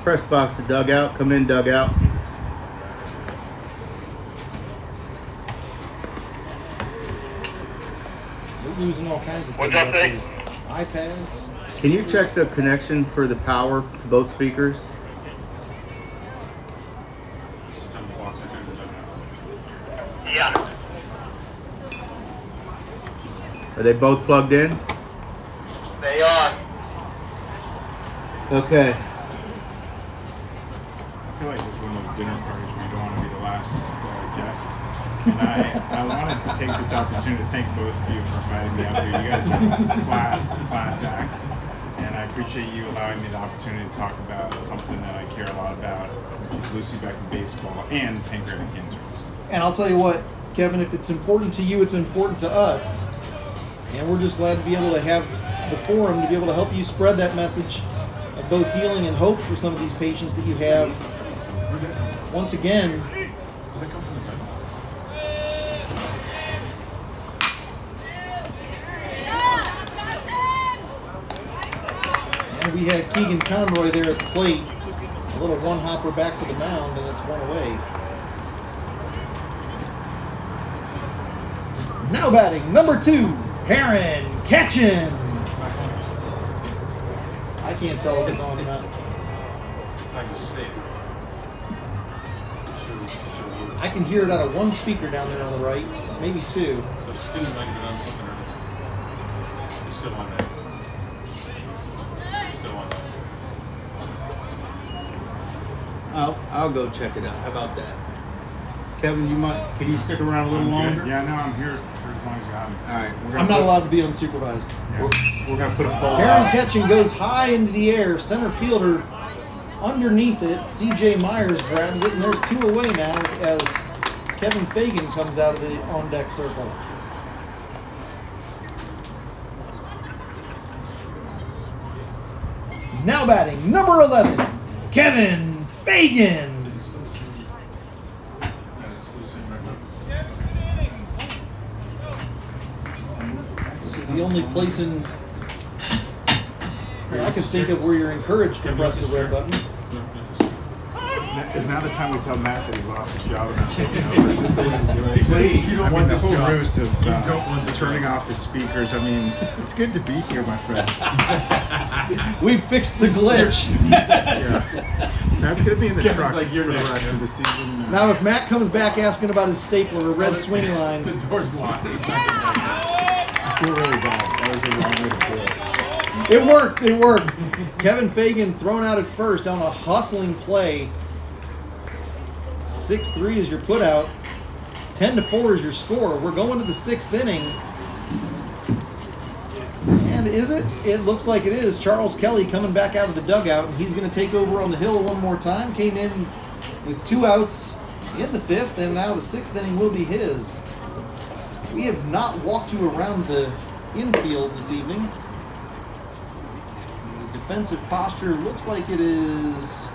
[SPEAKER 3] Press box to dugout. Come in, dugout.
[SPEAKER 1] We're losing all kinds of
[SPEAKER 7] What's
[SPEAKER 1] things
[SPEAKER 7] up,
[SPEAKER 1] out
[SPEAKER 7] Dave?
[SPEAKER 1] there. iPads.
[SPEAKER 3] Can you check the connection for the power to both speakers?
[SPEAKER 6] Just 10 blocks. I think we're done now.
[SPEAKER 7] Yeah.
[SPEAKER 3] Are they both plugged in?
[SPEAKER 7] They are.
[SPEAKER 3] Okay.
[SPEAKER 2] I feel like this is one of those dinner parties where you don't want to be the last guest. And I wanted to take this opportunity to thank both of you for inviting me out here. You guys are class act. And I appreciate you allowing me the opportunity to talk about something that I care a lot about, which is Lucy Beckham baseball and pancreatic cancer.
[SPEAKER 1] And I'll tell you what, Kevin, if it's important to you, it's important to us. And we're just glad to be able to have the forum to be able to help you spread that message of both healing and hope for some of these patients that you have. Once again,
[SPEAKER 6] Does that come from the bed?
[SPEAKER 1] and we had Keegan Conroy there at the plate. A little one-hopper back to the mound, and it's one away. Now batting, number 2, Heron Ketchen. I can't tell if it's on or not.
[SPEAKER 6] It's how you say it.
[SPEAKER 1] I can hear it out of one speaker down there on the right, maybe 2.
[SPEAKER 6] So Stu might have been on something or it's still on there. It's still on there.
[SPEAKER 3] I'll go check it out. How about that? Kevin, can you stick around a little
[SPEAKER 2] I'm
[SPEAKER 3] longer?
[SPEAKER 2] good. Yeah, no, I'm here for as long as you have me.
[SPEAKER 3] All right.
[SPEAKER 1] I'm not allowed to be unsupervised.
[SPEAKER 3] We're gonna put a poll
[SPEAKER 1] Heron
[SPEAKER 3] out.
[SPEAKER 1] Ketchen goes high into the air. Center fielder underneath it. C.J. Myers grabs it, and there's 2 away now as Kevin Fagan comes out of the on-deck circle. Now batting, number 11, Kevin Fagan.
[SPEAKER 6] Is it still the same? Yeah, is it still the same right now?
[SPEAKER 1] This is the only place in that I can think of where you're encouraged to press the red button.
[SPEAKER 2] Is now the time we tell Matt that he lost his job and not taking over? Is this the way to do it?
[SPEAKER 6] You don't want
[SPEAKER 2] the
[SPEAKER 6] this
[SPEAKER 2] whole
[SPEAKER 6] job.
[SPEAKER 2] ruse of
[SPEAKER 6] You don't want this
[SPEAKER 2] turning
[SPEAKER 6] job.
[SPEAKER 2] off the speakers. I mean, it's good to be here, my friend.
[SPEAKER 1] We fixed the glitch.
[SPEAKER 2] Yeah. That's going to be in the
[SPEAKER 6] Kevin's
[SPEAKER 2] truck
[SPEAKER 6] like, "You're
[SPEAKER 2] for the
[SPEAKER 6] next,
[SPEAKER 2] rest
[SPEAKER 6] man."
[SPEAKER 2] of the season.
[SPEAKER 1] Now, if Matt comes back asking about his stapler or red swing
[SPEAKER 6] The
[SPEAKER 1] line,
[SPEAKER 6] door's locked. It's not gonna happen.
[SPEAKER 2] I feel really bad. That was the wrong way to do it.
[SPEAKER 1] it worked. It worked. Kevin Fagan thrown out at first on a hustling play. 6-3 is your putout. 10-4 is your score. We're going to the 6th inning. And is it? It looks like it is. Charles Kelly coming back out of the dugout, and he's going to take over on the hill one more time. Came in with 2 outs in the 5th, and now the 6th inning will be his. We have not walked you around the infield this evening. The defensive posture looks like it is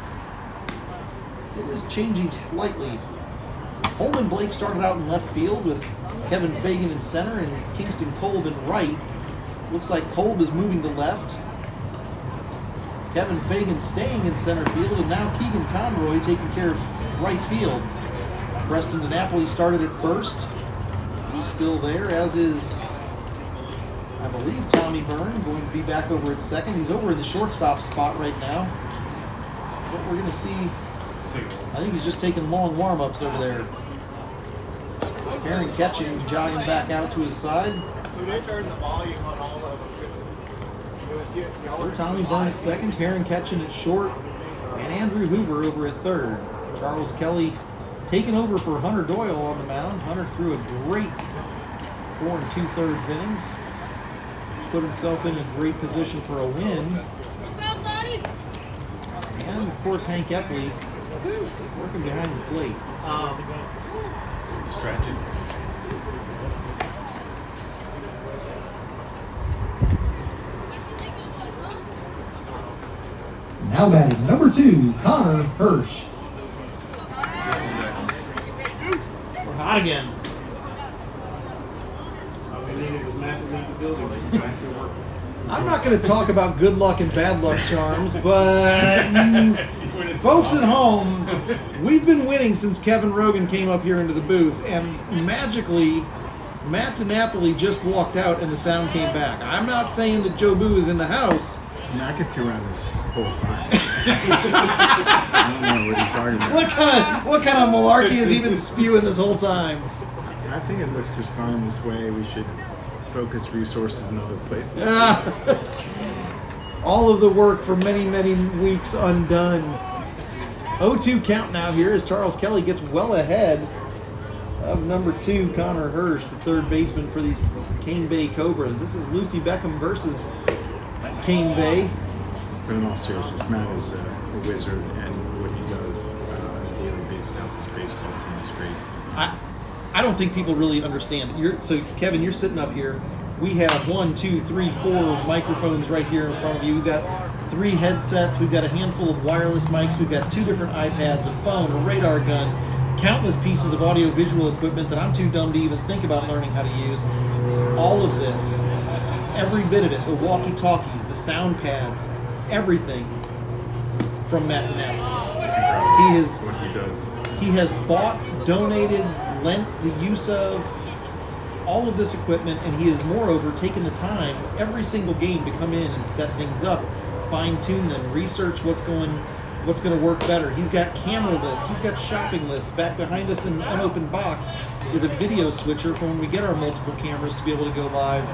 [SPEAKER 1] changing slightly. Holman Blake started out in left field with Kevin Fagan in center and Kingston Kolb in right. Looks like Kolb is moving to left. Kevin Fagan staying in center field, and now Keegan Conroy taking care of right field. Preston DiNapoli started at first. He's still there, as is, I believe, Tommy Byrne, going to be back over at second. He's over in the shortstop spot right now. What we're going to see, I think he's just taking long warm-ups over there. Heron Ketchen jogging back out to his side.
[SPEAKER 8] They turned the volume on all of them because it was getting
[SPEAKER 1] So Tommy Byrne at second, Heron Ketchen at short, and Andrew Hoover over at third. Charles Kelly taking over for Hunter Doyle on the mound. Hunter threw a great 4 2/3 innings. Put himself in a great position for a win.
[SPEAKER 8] What's up, buddy?
[SPEAKER 1] And of course Hank Epley working behind the plate.
[SPEAKER 6] It's tragic.
[SPEAKER 1] Now batting number 2, Connor Hirsch. We're hot again. I'm not going to talk about good luck and bad luck charms, but folks at home, we've been winning since Kevin Rogan came up here into the booth, and magically, Matt DiNapoli just walked out and the sound came back. I'm not saying that Joe Boo is in the house.
[SPEAKER 9] I could see around this whole fine. I don't know what he's talking about.
[SPEAKER 1] What kind of malarkey has he been spewing this whole time?
[SPEAKER 9] I think it looks just fine this way. We should focus resources in other places.
[SPEAKER 1] All of the work for many, many weeks undone. 0-2 count now here as Charles Kelly gets well ahead of number 2, Connor Hirsch, the third baseman for these Cane Bay Cobras. This is Lucy Beckham versus Cane Bay.
[SPEAKER 9] But in all seriousness, Matt is a wizard, and what he does on a daily basis to help his baseball team is great.
[SPEAKER 1] I don't think people really understand. So Kevin, you're sitting up here. We have 1, 2, 3, 4 microphones right here in front of you. We've got 3 headsets. We've got a handful of wireless mics. We've got 2 different iPads, a phone, a radar gun, countless pieces of audio-visual equipment that I'm too dumb to even think about learning how to use. All of this, every bit of it, the walkie-talkies, the sound pads, everything from Matt DiNapoli.
[SPEAKER 9] It's incredible what he does.
[SPEAKER 1] He has bought, donated, lent the use of all of this equipment, and he has moreover taken the time every single game to come in and set things up, fine-tune them, research what's going to work better. He's got camera lists, he's got shopping lists. Back behind us in the unopened box is a video switcher for when we get our multiple cameras to be able to go live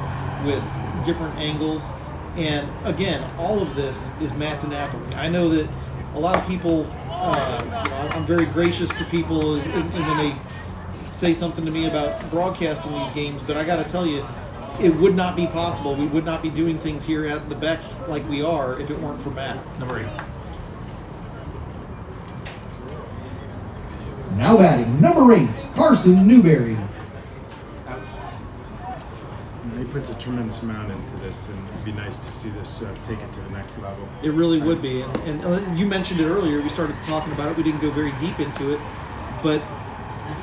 [SPEAKER 1] with different angles. And again, all of this is Matt DiNapoli. I know that a lot of people, I'm very gracious to people and when they say something to me about broadcasting these games, but I got to tell you, it would not be possible. We would not be doing things here at the Beck like we are if it weren't for Matt.
[SPEAKER 4] Number 8. Now batting, number 8, Carson Newberry.
[SPEAKER 9] He puts a tremendous amount into this, and it'd be nice to see this take it to the next level.
[SPEAKER 1] It really would be. And you mentioned it earlier. We started talking about it. We didn't go very deep into it. But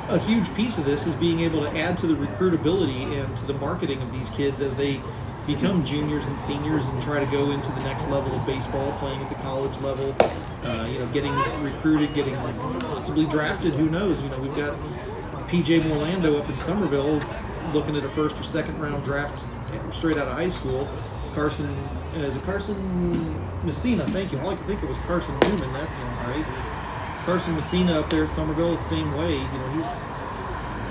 [SPEAKER 1] a huge piece of this is being able to add to the recruitability and to the marketing of these kids as they become juniors and seniors and try to go into the next level of baseball, playing at the college level, getting recruited, getting possibly drafted. Who knows? We've got P.J. Morlando up in Somerville looking at a first or second round draft straight out of high school. Carson Messina, thank you. All I could think of was Carson Newman. That's not right. Carson Messina up there at Somerville the same way. He's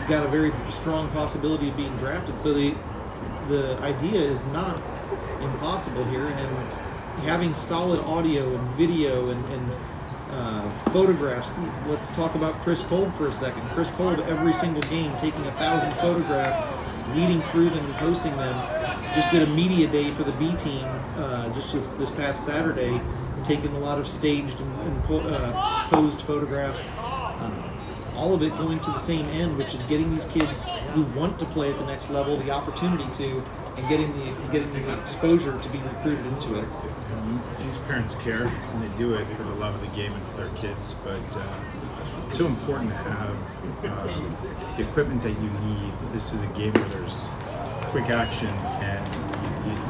[SPEAKER 1] got a very strong possibility of being drafted. So the idea is not impossible here, and having solid audio and video and photographs. Let's talk about Chris Kolb for a second. Chris Kolb, every single game, taking 1,000 photographs, reading through them and posting them. Just did a media day for the B team just this past Saturday, taking a lot of staged and posed photographs. All of it going to the same end, which is getting these kids who want to play at the next level the opportunity to, and getting the exposure to be recruited into it.
[SPEAKER 9] These parents care, and they do it for the love of the game and for their kids. But it's so important to have the equipment that you need. This is a game where there's quick action, and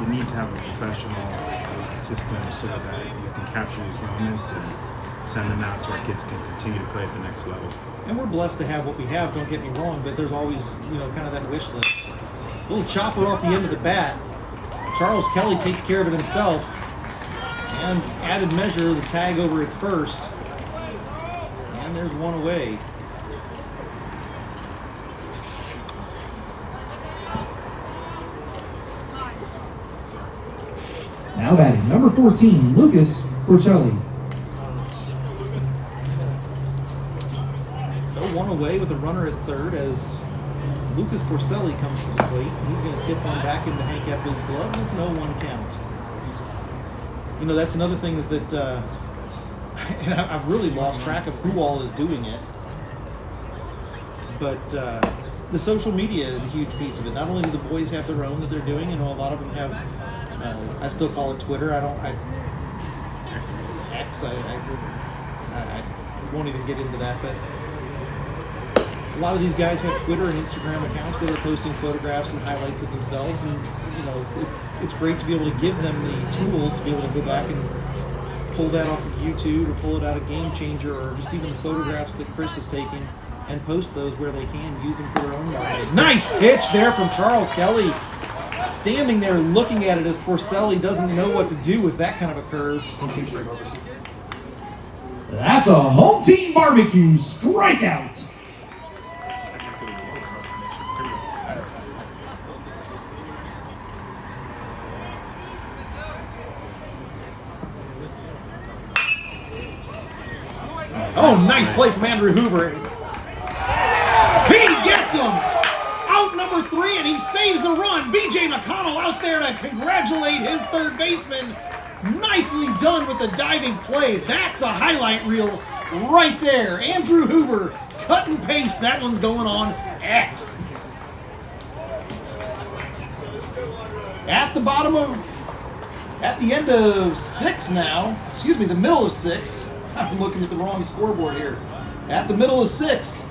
[SPEAKER 9] you need to have a professional system so that you can capture these moments and send them out so our kids can continue to play at the next level.
[SPEAKER 1] And we're blessed to have what we have, don't get me wrong, but there's always, kind of that wish list. A little chopper off the end of the bat. Charles Kelly takes care of it himself. And added measure, the tag over at first. And there's one away.
[SPEAKER 4] Now batting, number 14, Lucas Porcelli.
[SPEAKER 1] So one away with a runner at third as Lucas Porcelli comes to the plate. He's going to tip one back into Hank Epley's glove, and it's an 0-1 count. That's another thing is that, and I've really lost track of who all is doing it, but the social media is a huge piece of it. Not only do the boys have their own that they're doing, a lot of them have, I still call it Twitter. I won't even get into that, but a lot of these guys have Twitter and Instagram accounts where they're posting photographs and highlights of themselves, and it's great to be able to give them the tools to be able to go back and pull that off of YouTube or pull it out of Game Changer or just even the photographs that Chris is taking and post those where they can, use them for their own lives. Nice pitch there from Charles Kelly. Standing there looking at it as Porcelli doesn't know what to do with that kind of a curve.
[SPEAKER 4] That's a home team barbecue strikeout.
[SPEAKER 1] Oh, nice play from Andrew Hoover. He gets him! Out number 3, and he saves the run. B.J. McConnell out there to congratulate his third baseman. Nicely done with the diving play. That's a highlight reel right there. Andrew Hoover, cut and paste. That one's going on X. At the end of 6 now. Excuse me, the middle of 6. I'm looking at the wrong scoreboard here. At the middle of 6.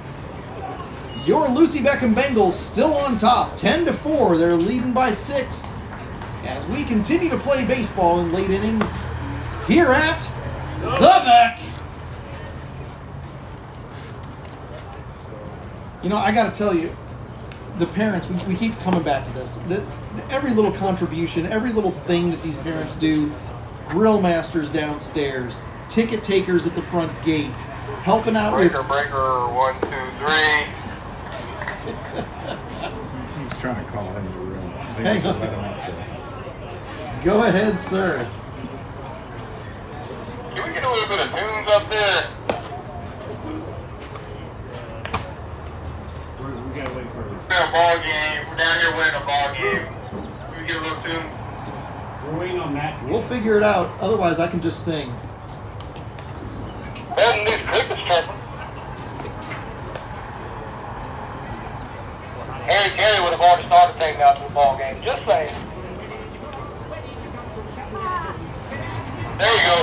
[SPEAKER 1] Your Lucy Beckham Bengals still on top, 10-4. They're leading by 6 as we continue to play baseball in late innings here at the Beck. I got to tell you, the parents, we keep coming back to this. Every little contribution, every little thing that these parents do, grill masters downstairs, ticket takers at the front gate, helping out
[SPEAKER 7] breaker, breaker, 1, 2, 3.
[SPEAKER 9] He's trying to call in the room. I think
[SPEAKER 1] Hang
[SPEAKER 9] we should
[SPEAKER 1] on.
[SPEAKER 9] let him out.
[SPEAKER 1] Go ahead, sir.
[SPEAKER 7] Can we get a little bit of tunes up there?
[SPEAKER 8] We gotta wait for it.
[SPEAKER 7] We're in a ball game. We're down here winning a ball game. Can we get a little tune?
[SPEAKER 8] We're waiting on that.
[SPEAKER 1] We'll figure it out. Otherwise, I can just sing.
[SPEAKER 7] Better than these crickets chirping. Harry Carey would have already started taking out to the ball game. Just saying. There you go.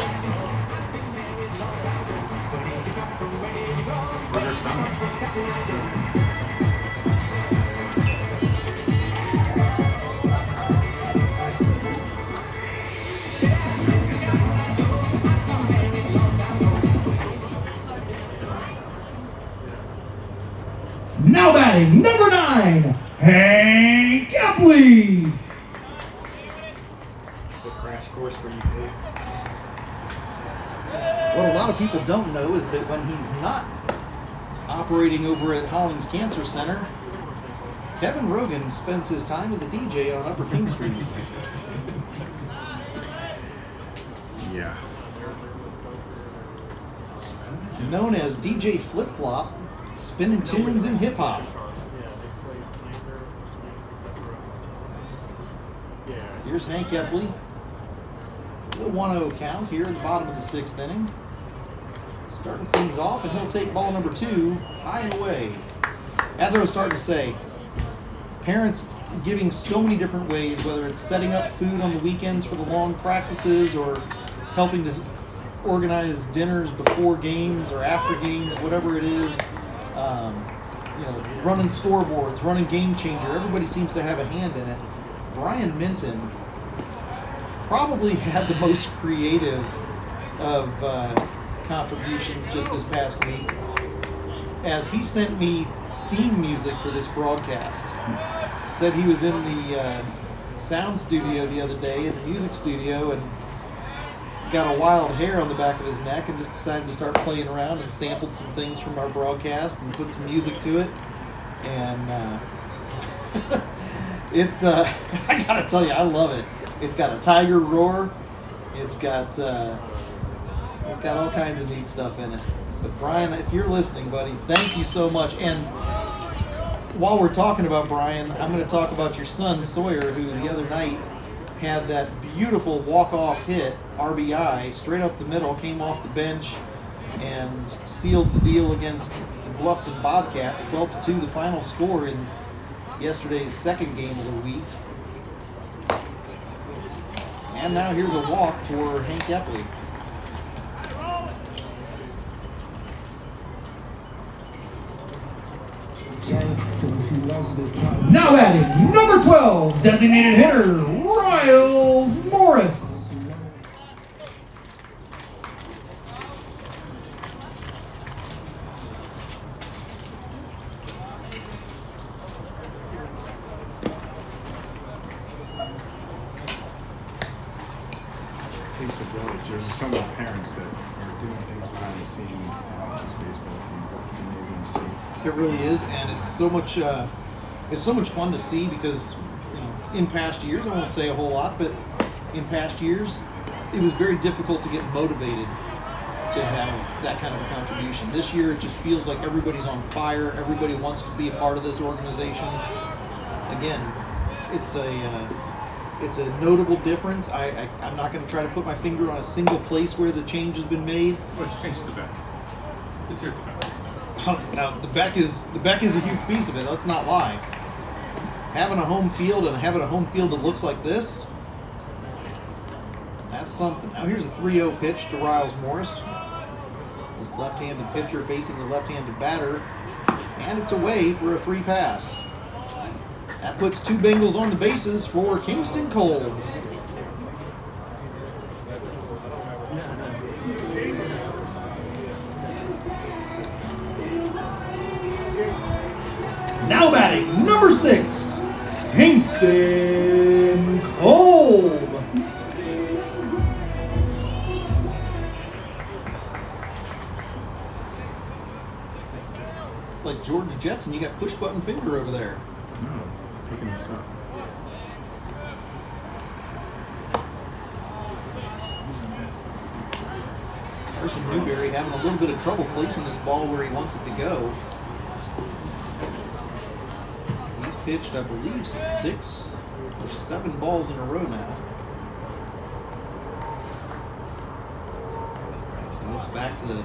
[SPEAKER 2] Where's our sound?
[SPEAKER 4] Now batting, number 9, Hank Epley.
[SPEAKER 8] The crash course for you, Dave.
[SPEAKER 1] What a lot of people don't know is that when he's not operating over at Hollings Cancer Center, Kevin Rogan spends his time as a DJ on Upper King Street.
[SPEAKER 9] Yeah.
[SPEAKER 1] Known as DJ Flip Flop, spinning tunes and hip hop. Here's Hank Epley. The 1-0 count here at the bottom of the 6th inning. Starting things off, and he'll take ball number 2 high and away. As I was starting to say, parents giving so many different ways, whether it's setting up food on the weekends for the long practices or helping to organize dinners before games or after games, whatever it is. Running scoreboards, running Game Changer. Everybody seems to have a hand in it. Brian Minton probably had the most creative of contributions just this past week, as he sent me theme music for this broadcast. Said he was in the sound studio the other day, in the music studio, and got a wild hair on the back of his neck and just decided to start playing around and sampled some things from our broadcast and put some music to it. And it's I gotta tell you, I love it. It's got a tiger roar. It's got all kinds of neat stuff in it. But Brian, if you're listening, buddy, thank you so much. And while we're talking about Brian, I'm going to talk about your son Sawyer, who the other night had that beautiful walk-off hit, RBI, straight up the middle, came off the bench and sealed the deal against the Bluffton Bobcats, 12-2, the final score in yesterday's second game of the week. And now here's a walk for Hank Epley.
[SPEAKER 4] Now batting, number 12, designated hitter, Riles Morris.
[SPEAKER 9] Takes a village. There's so many parents that are doing things behind the scenes to help this baseball team. It's amazing to see.
[SPEAKER 1] It really is, and it's so much fun to see because, you know, in past years, I won't say a whole lot, but in past years, it was very difficult to get motivated to have that kind of a contribution. This year, it just feels like everybody's on fire. Everybody wants to be a part of this organization. Again, it's a notable difference. I'm not going to try to put my finger on a single place where the change has been made.
[SPEAKER 6] Well, just change the back. It's here at the back.
[SPEAKER 1] Now the Beck is a huge piece of it. Let's not lie. Having a home field and having a home field that looks like this, that's something. Now here's a 3-0 pitch to Riles Morris. This left-handed pitcher facing the left-handed batter, and it's away for a free pass. That puts 2 Bengals on the bases for Kingston Cole.
[SPEAKER 4] Now batting, number 6, Kingston Cole.
[SPEAKER 1] It's like George Jetson, you got push-button finger over there.
[SPEAKER 9] No, picking this up.
[SPEAKER 1] Carson Newberry having a little bit of trouble placing this ball where he wants it to go. He's pitched, I believe, 6 or 7 balls in a row now. Looks back to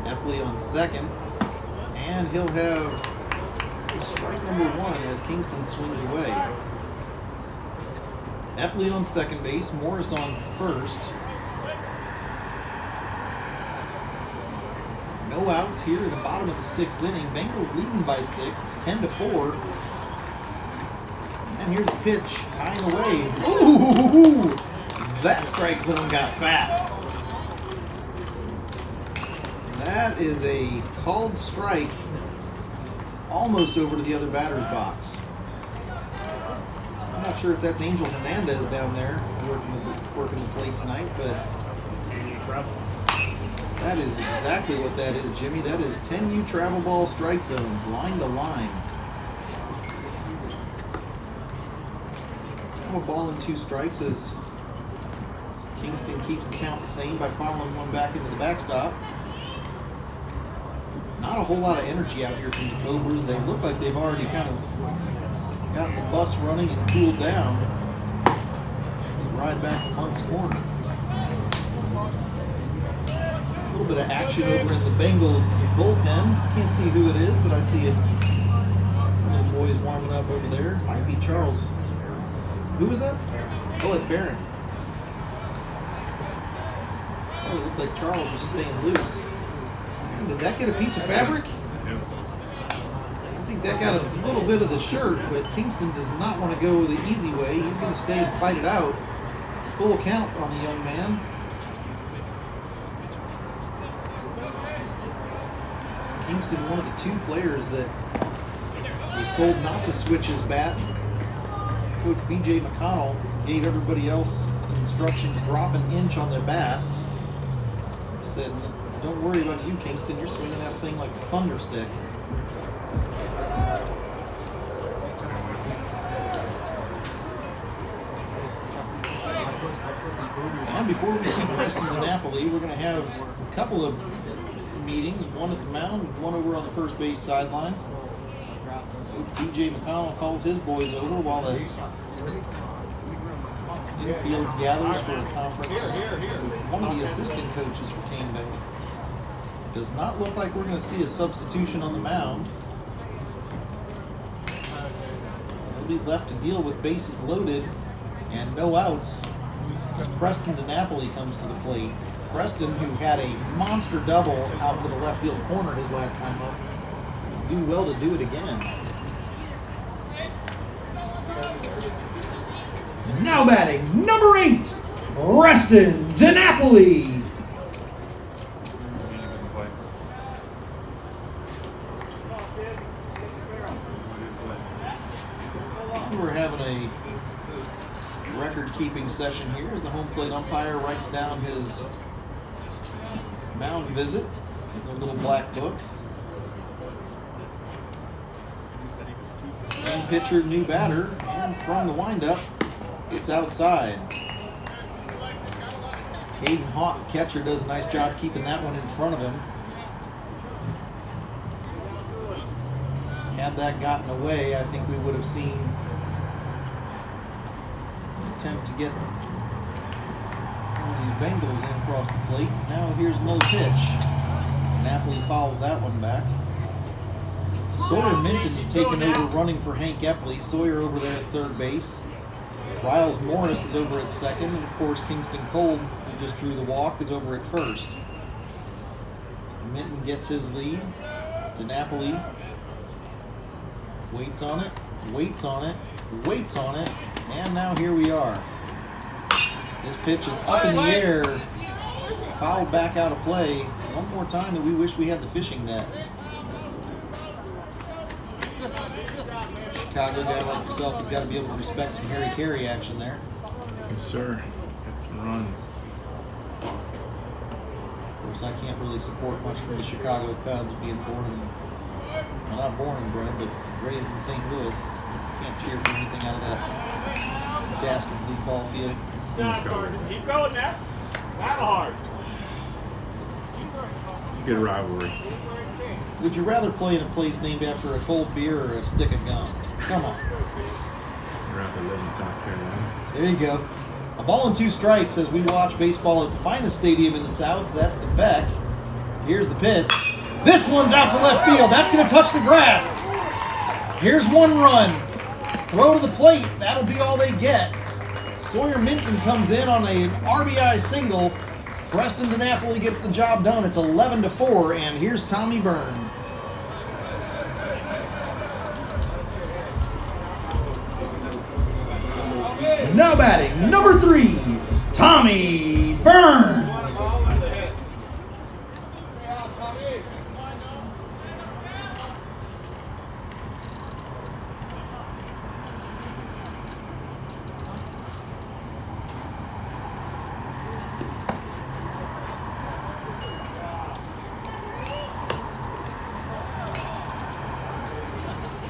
[SPEAKER 1] Epley on second, and he'll have strike number 1 as Kingston swings away. Epley on second base, Morris on first. No outs here in the bottom of the 6th inning. Bengals leading by 6. It's 10-4. And here's the pitch, high and away. Ooh, that strike zone got fat. That is a called strike, almost over to the other batter's box. I'm not sure if that's Angel Hernandez down there working the plate tonight, but that is exactly what that is, Jimmy. That is 10U travel ball strike zones, line to line. A ball and 2 strikes as Kingston keeps the count the same by fouling one back into the backstop. Not a whole lot of energy out here from the Cobras. They look like they've already kind of got the bus running and cooled down. They ride back to Monk's Corner. A little bit of action over in the Bengals bullpen. Can't see who it is, but I see it. Some of the boys warming up over there. Might be Charles. Who was that? Oh, it's Barron. Oh, it looked like Charles just staying loose. Did that get a piece of fabric? I think that got a little bit of the shirt, but Kingston does not want to go the easy way. He's going to stay and fight it out. Full count on the young man. Kingston, one of the 2 players that was told not to switch his bat. Coach B.J. McConnell gave everybody else instruction to drop an inch on their bat. He said, "Don't worry about you, Kingston. You're swinging that thing like a thunder stick." And before we see Preston to Napoli, we're going to have a couple of meetings, one at the mound, one over on the first base sideline. Coach B.J. McConnell calls his boys over while the infield gathers for a conference with one of the assistant coaches for Cane Bay. Does not look like we're going to see a substitution on the mound. He'll be left to deal with bases loaded and no outs as Preston DiNapoli comes to the plate. Preston, who had a monster double out into the left field corner his last time up, do well to do it again.
[SPEAKER 4] Now batting, number 8, Preston DiNapoli.
[SPEAKER 1] We're having a record-keeping session here as the home plate umpire writes down his mound visit in the little black book. Same pitcher, new batter, and from the windup, it's outside. Hayden Hawk, catcher, does a nice job keeping that one in front of him. Had that gotten away, I think we would have seen an attempt to get one of these Bengals in across the plate. Now here's another pitch. Napoli fouls that one back. Sawyer Minton's taken over running for Hank Epley. Sawyer over there at third base. Riles Morris is over at second. And of course, Kingston Cole, who just drew the walk, is over at first. Minton gets his lead. DiNapoli waits on it, waits on it, waits on it, and now here we are. This pitch is up in the air, fouled back out of play. One more time that we wish we had the fishing net. Chicago guy like yourself has got to be able to respect some Harry Carey action there.
[SPEAKER 9] Yes, sir. Got some runs.
[SPEAKER 1] Of course, I can't really support much from the Chicago Cubs, being born in, well, not born and bred, but raised in St. Louis. Can't cheer for anything out of that dastardly ball field.
[SPEAKER 8] Keep going now. Battle hard.
[SPEAKER 9] It's a good rivalry.
[SPEAKER 1] Would you rather play in a place named after a cold beer or a stick of gum? Come on.
[SPEAKER 9] I'd rather live in South Carolina.
[SPEAKER 1] There you go. A ball and 2 strikes as we watch baseball at the finest stadium in the South. That's the Beck. Here's the pitch. This one's out to left field. That's going to touch the grass. Here's one run. Throw to the plate. That'll be all they get. Sawyer Minton comes in on an RBI single. Preston DiNapoli gets the job done. It's 11-4, and here's Tommy Byrne.
[SPEAKER 4] Now batting, number 3, Tommy Byrne.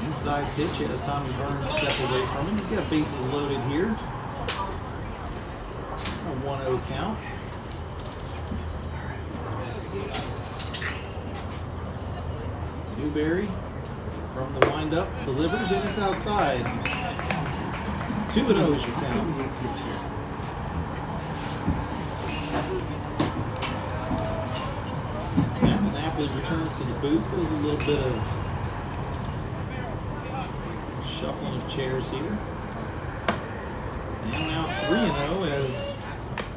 [SPEAKER 1] Inside pitch as Tommy Byrne step away from him. He's got bases loaded here. A 1-0 count. Newberry from the windup delivers, and it's outside. 2-0 is your count. Captain Appley returns to the booth. There's a little bit of shuffling of chairs here. And now 3-0 as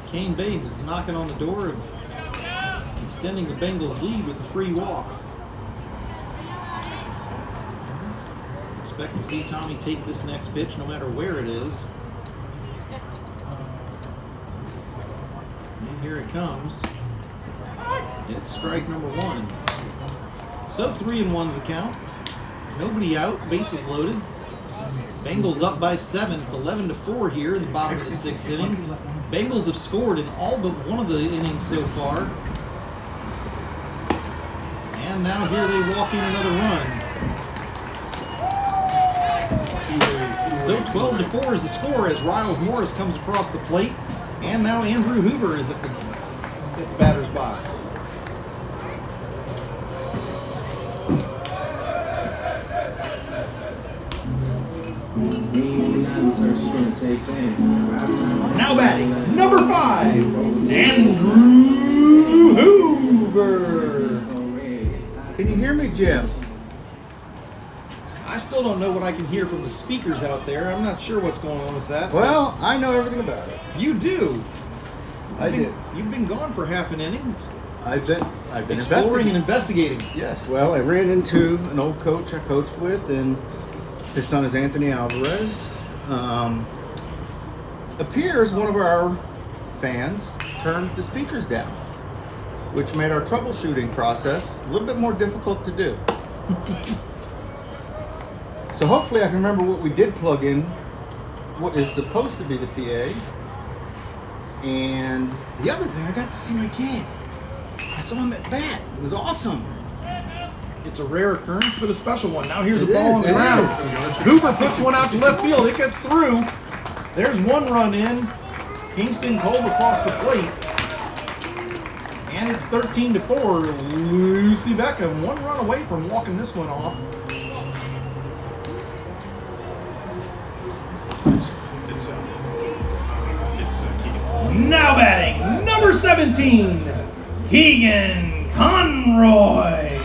[SPEAKER 1] Kane Bates is knocking on the door of extending the Bengals lead with a free walk. Expect to see Tommy take this next pitch no matter where it is. And here it comes. It's strike number 1. So 3-1's the count. Nobody out, bases loaded. Bengals up by 7. It's 11-4 here in the bottom of the 6th inning. Bengals have scored in all but one of the innings so far. And now here they walk in another run. So 12-4 is the score as Riles Morris comes across the plate. And now Andrew Hoover is at the batter's box.
[SPEAKER 4] Now batting, number 5, Andrew Hoover.
[SPEAKER 3] Can you hear me, Jim?
[SPEAKER 1] I still don't know what I can hear from the speakers out there. I'm not sure what's going on with that.
[SPEAKER 3] Well, I know everything about it.
[SPEAKER 1] You do.
[SPEAKER 3] I do.
[SPEAKER 1] You've been gone for half an inning.
[SPEAKER 3] I've been
[SPEAKER 1] Exploring and investigating.
[SPEAKER 3] Yes, well, I ran into an old coach I coached with, and his son is Anthony Alvarez. appears one of our fans turned the speakers down, which made our troubleshooting process a little bit more difficult to do. So hopefully I can remember what we did plug in, what is supposed to be the PA. And the other thing, I got to see my kid. I saw him at bat. It was awesome.
[SPEAKER 1] It's a rare occurrence, but a special one. Now here's
[SPEAKER 3] It
[SPEAKER 1] a ball on
[SPEAKER 3] is,
[SPEAKER 1] the
[SPEAKER 3] it
[SPEAKER 1] ground.
[SPEAKER 3] is.
[SPEAKER 1] Hoover puts one out to left field. It gets through. There's one run in. Kingston Kolb across the plate. And it's 13-4. Lucy Beckham, one run away from walking this one off.
[SPEAKER 6] It's Keegan.
[SPEAKER 4] Now batting, number 17, Keegan Conroy.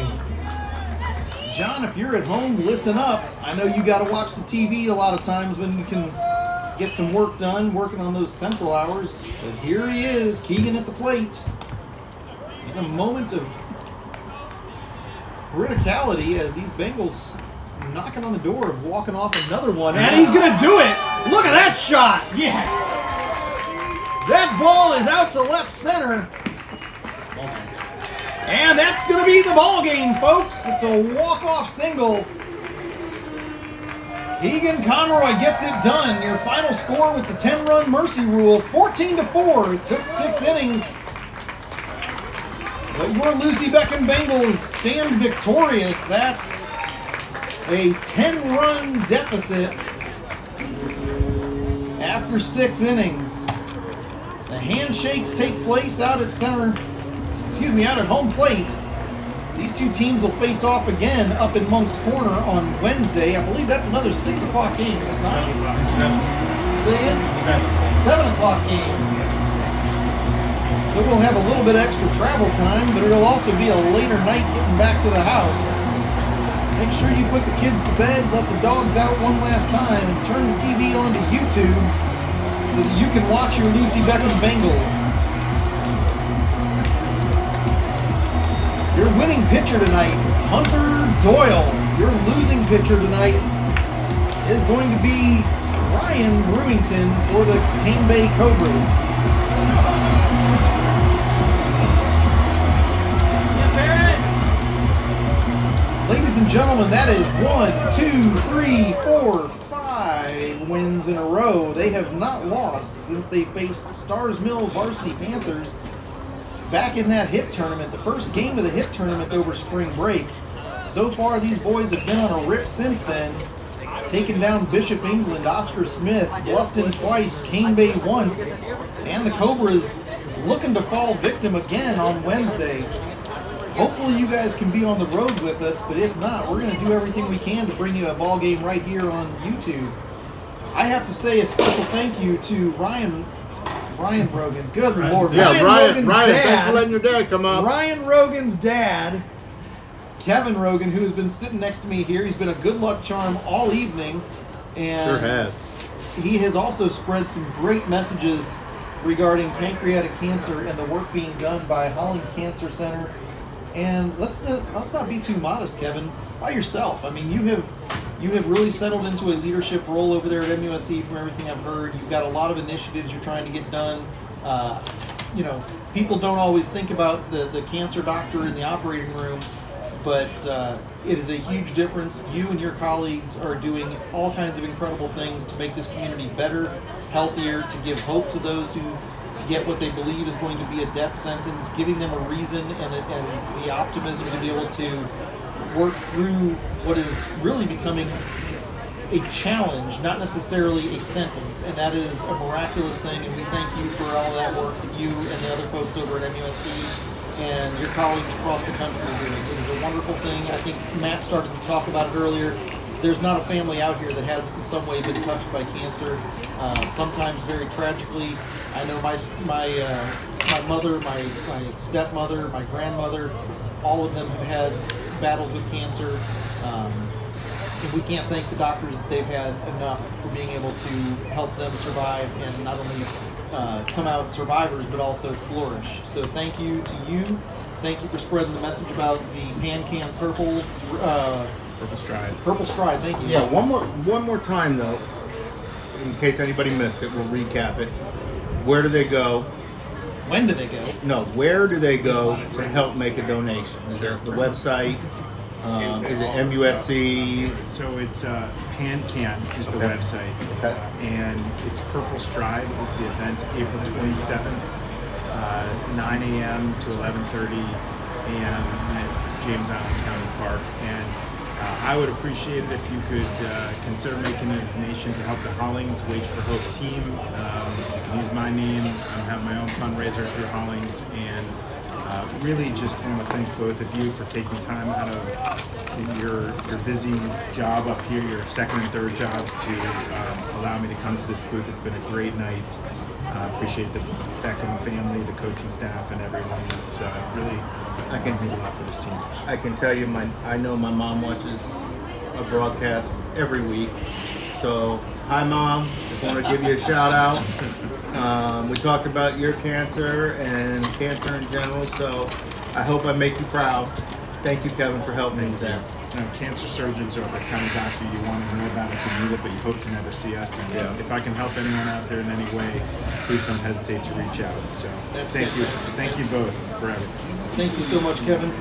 [SPEAKER 1] John, if you're at home, listen up. I know you got to watch the TV a lot of times when you can get some work done, working on those central hours. But here he is, Keegan at the plate. In a moment of criticality as these Bengals knocking on the door of walking off another one. And he's going to do it. Look at that shot.
[SPEAKER 4] Yes.
[SPEAKER 1] That ball is out to left center. And that's going to be the ball game, folks. It's a walk-off single. Keegan Conroy gets it done. Your final score with the 10-run mercy rule, 14-4. It took 6 innings. But your Lucy Beckham Bengals stand victorious. That's a 10-run deficit after 6 innings. The handshakes take place out at out at home plate. These two teams will face off again up in Monk's Corner on Wednesday. I believe that's another 6 o'clock game, is it not?
[SPEAKER 6] 7.
[SPEAKER 1] Say again? 7 o'clock game. So we'll have a little bit extra travel time, but it'll also be a later night getting back to the house. Make sure you put the kids to bed, let the dogs out one last time, and turn the TV on to YouTube so that you can watch your Lucy Beckham Bengals. Your winning pitcher tonight, Hunter Doyle. Your losing pitcher tonight is going to be Ryan Brewington for the Cane Bay Cobras. Ladies and gentlemen, that is 1, 2, 3, 4, 5 wins in a row. They have not lost since they faced Stars Mill Varsity Panthers back in that hit tournament, the first game of the hit tournament over spring break. So far, these boys have been on a rip since then, taking down Bishop England, Oscar Smith, Bluffton twice, Cane Bay once, and the Cobras looking to fall victim again on Wednesday. Hopefully you guys can be on the road with us, but if not, we're going to do everything we can to bring you a ball game right here on YouTube. I have to say a special thank you to Ryan Rogan. Good Lord.
[SPEAKER 3] Yeah,
[SPEAKER 1] Rogan's
[SPEAKER 3] Ryan,
[SPEAKER 1] dad,
[SPEAKER 3] thanks for letting your dad come up.
[SPEAKER 1] Ryan Rogan's dad, Kevin Rogan, who has been sitting next to me here. He's been a good luck charm all evening. And
[SPEAKER 3] Sure has.
[SPEAKER 1] he has also spread some great messages regarding pancreatic cancer and the work being done by Hollings Cancer Center. And let's not be too modest, Kevin. By yourself. I mean, you have really settled into a leadership role over there at MUSC from everything I've heard. You've got a lot of initiatives you're trying to get done. People don't always think about the cancer doctor in the operating room, but it is a huge difference. You and your colleagues are doing all kinds of incredible things to make this community better, healthier, to give hope to those who get what they believe is going to be a death sentence, giving them a reason and the optimism to be able to work through what is really becoming a challenge, not necessarily a sentence, and that is a miraculous thing, and we thank you for all that work that you and the other folks over at MUSC and your colleagues across the country are doing. It is a wonderful thing. I think Matt started to talk about it earlier. There's not a family out here that hasn't in some way been touched by cancer, sometimes very tragically. I know my mother, my stepmother, my grandmother, all of them have had battles with cancer. And we can't thank the doctors that they've had enough for being able to help them survive and not only come out survivors, but also flourish. So thank you to you. Thank you for spreading the message about the Pan-Can Purple
[SPEAKER 9] Purple Stride.
[SPEAKER 1] Purple Stride. Thank you.
[SPEAKER 3] Yeah, one more time though. in case anybody missed it, we'll recap it. Where do they go?
[SPEAKER 1] When do they go?
[SPEAKER 3] No, where do they go to help make a donation? Is there the website? Is it MUSC?
[SPEAKER 9] So it's PanCan is the
[SPEAKER 3] Okay.
[SPEAKER 9] website,
[SPEAKER 3] Okay.
[SPEAKER 9] and it's Purple Stride is the event, April 27th, 9 a.m. to 11:30 a.m. at James Island County Park. And I would appreciate it if you could consider making a donation to help the Hollings Wage for Hope team. You can use my name. I have my own fundraiser through Hollings, and really just want to thank both of you for taking time out of your busy job up here, your second and third jobs, to allow me to come to this booth. It's been a great night. Appreciate the Beckham family, the coaching staff, and everyone. It's really mean a lot for this team.
[SPEAKER 3] I can tell you, I know my mom watches a broadcast every week. So, hi Mom, just want to give you a shout out. We talked about your cancer and cancer in general, so I hope I make you proud. Thank you, Kevin, for helping me with that.
[SPEAKER 9] Cancer surgeons are the kind of doctor you want to know about if you need it, but you hope to never see us. And if I can help anyone out there in any way, please don't hesitate to reach out. So thank you both for everything.
[SPEAKER 1] Thank you so much, Kevin.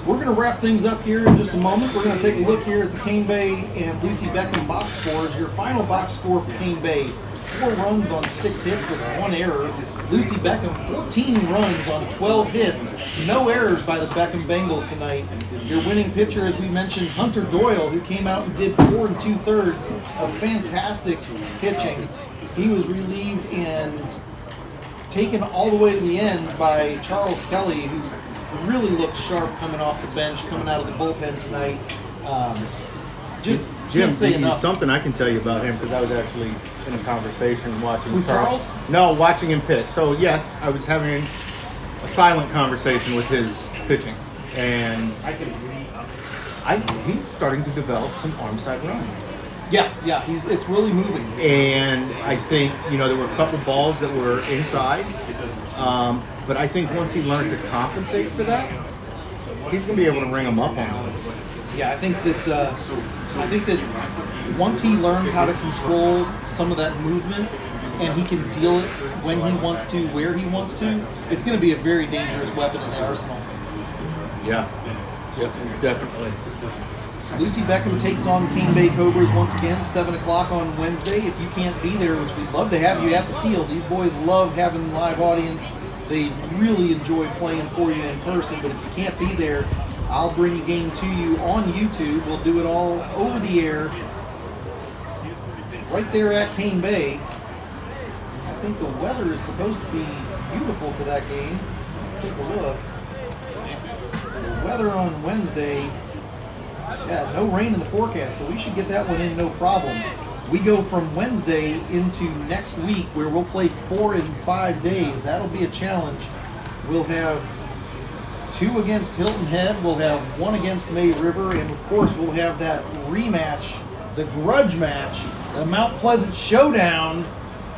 [SPEAKER 1] We're going to wrap things up here in just a moment. We're going to take a look here at the Cane Bay and Lucy Beckham box scores. Your final box score for Cane Bay: 4 runs on 6 hits with 1 error. Lucy Beckham, 14 runs on 12 hits. No errors by the Beckham Bengals tonight. Your winning pitcher, as we mentioned, Hunter Doyle, who came out and did 4 2/3 of fantastic pitching. He was relieved and taken all the way to the end by Charles Kelly, who really looked sharp coming off the bench, coming out of the bullpen tonight. Just
[SPEAKER 3] Jim,
[SPEAKER 1] can't say
[SPEAKER 3] give you
[SPEAKER 1] enough.
[SPEAKER 3] something I can tell you about him, because I was actually in a conversation watching
[SPEAKER 1] With Charles?
[SPEAKER 3] No, watching him pitch. So yes, I was having a silent conversation with his pitching, and he's starting to develop some arm side running.
[SPEAKER 1] Yeah, it's really moving.
[SPEAKER 3] And I think, there were a couple balls that were inside, but I think once he learns to compensate for that, he's going to be able to ring them up on those.
[SPEAKER 1] Yeah, I think that once he learns how to control some of that movement, and he can deal it when he wants to, where he wants to, it's going to be a very dangerous weapon in the arsenal.
[SPEAKER 3] Yeah, definitely.
[SPEAKER 1] Lucy Beckham takes on the Cane Bay Cobras once again, 7 o'clock on Wednesday. If you can't be there, which we'd love to have you at the field, these boys love having live audience. They really enjoy playing for you in person, but if you can't be there, I'll bring the game to you on YouTube. We'll do it all over the air, right there at Cane Bay. I think the weather is supposed to be beautiful for that game. Take a look. The weather on Wednesday, no rain in the forecast, so we should get that one in no problem. We go from Wednesday into next week, where we'll play 4 in 5 days. That'll be a challenge. We'll have 2 against Hilton Head, we'll have 1 against May River, and of course we'll have that rematch, the grudge match, the Mount Pleasant Showdown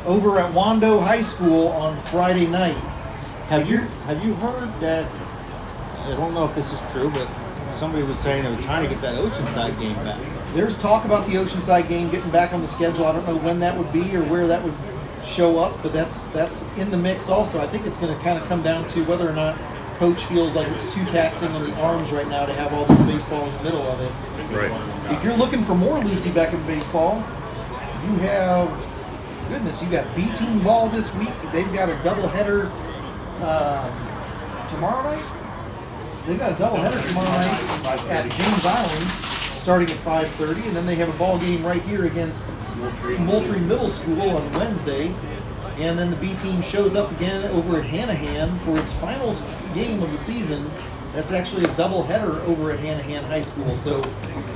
[SPEAKER 1] over at Wando High School on Friday night.
[SPEAKER 3] Have you heard that? I don't know if this is true, but somebody was saying they were trying to get that Oceanside game back.
[SPEAKER 1] There's talk about the Oceanside game getting back on the schedule. I don't know when that would be or where that would show up, but that's in the mix also. I think it's going to kind of come down to whether or not Coach feels like it's too taxing on the arms right now to have all this baseball in the middle of it.
[SPEAKER 3] Right.
[SPEAKER 1] If you're looking for more Lucy Beckham baseball, you have, you got B-team ball this week. They've got a doubleheader tomorrow night. They've got a doubleheader tomorrow night at James Island, starting at 5:30, and then they have a ball game right here against Moultrie Middle School on Wednesday. And then the B team shows up again over at Hanahan for its final game of the season. That's actually a doubleheader over at Hanahan High School. So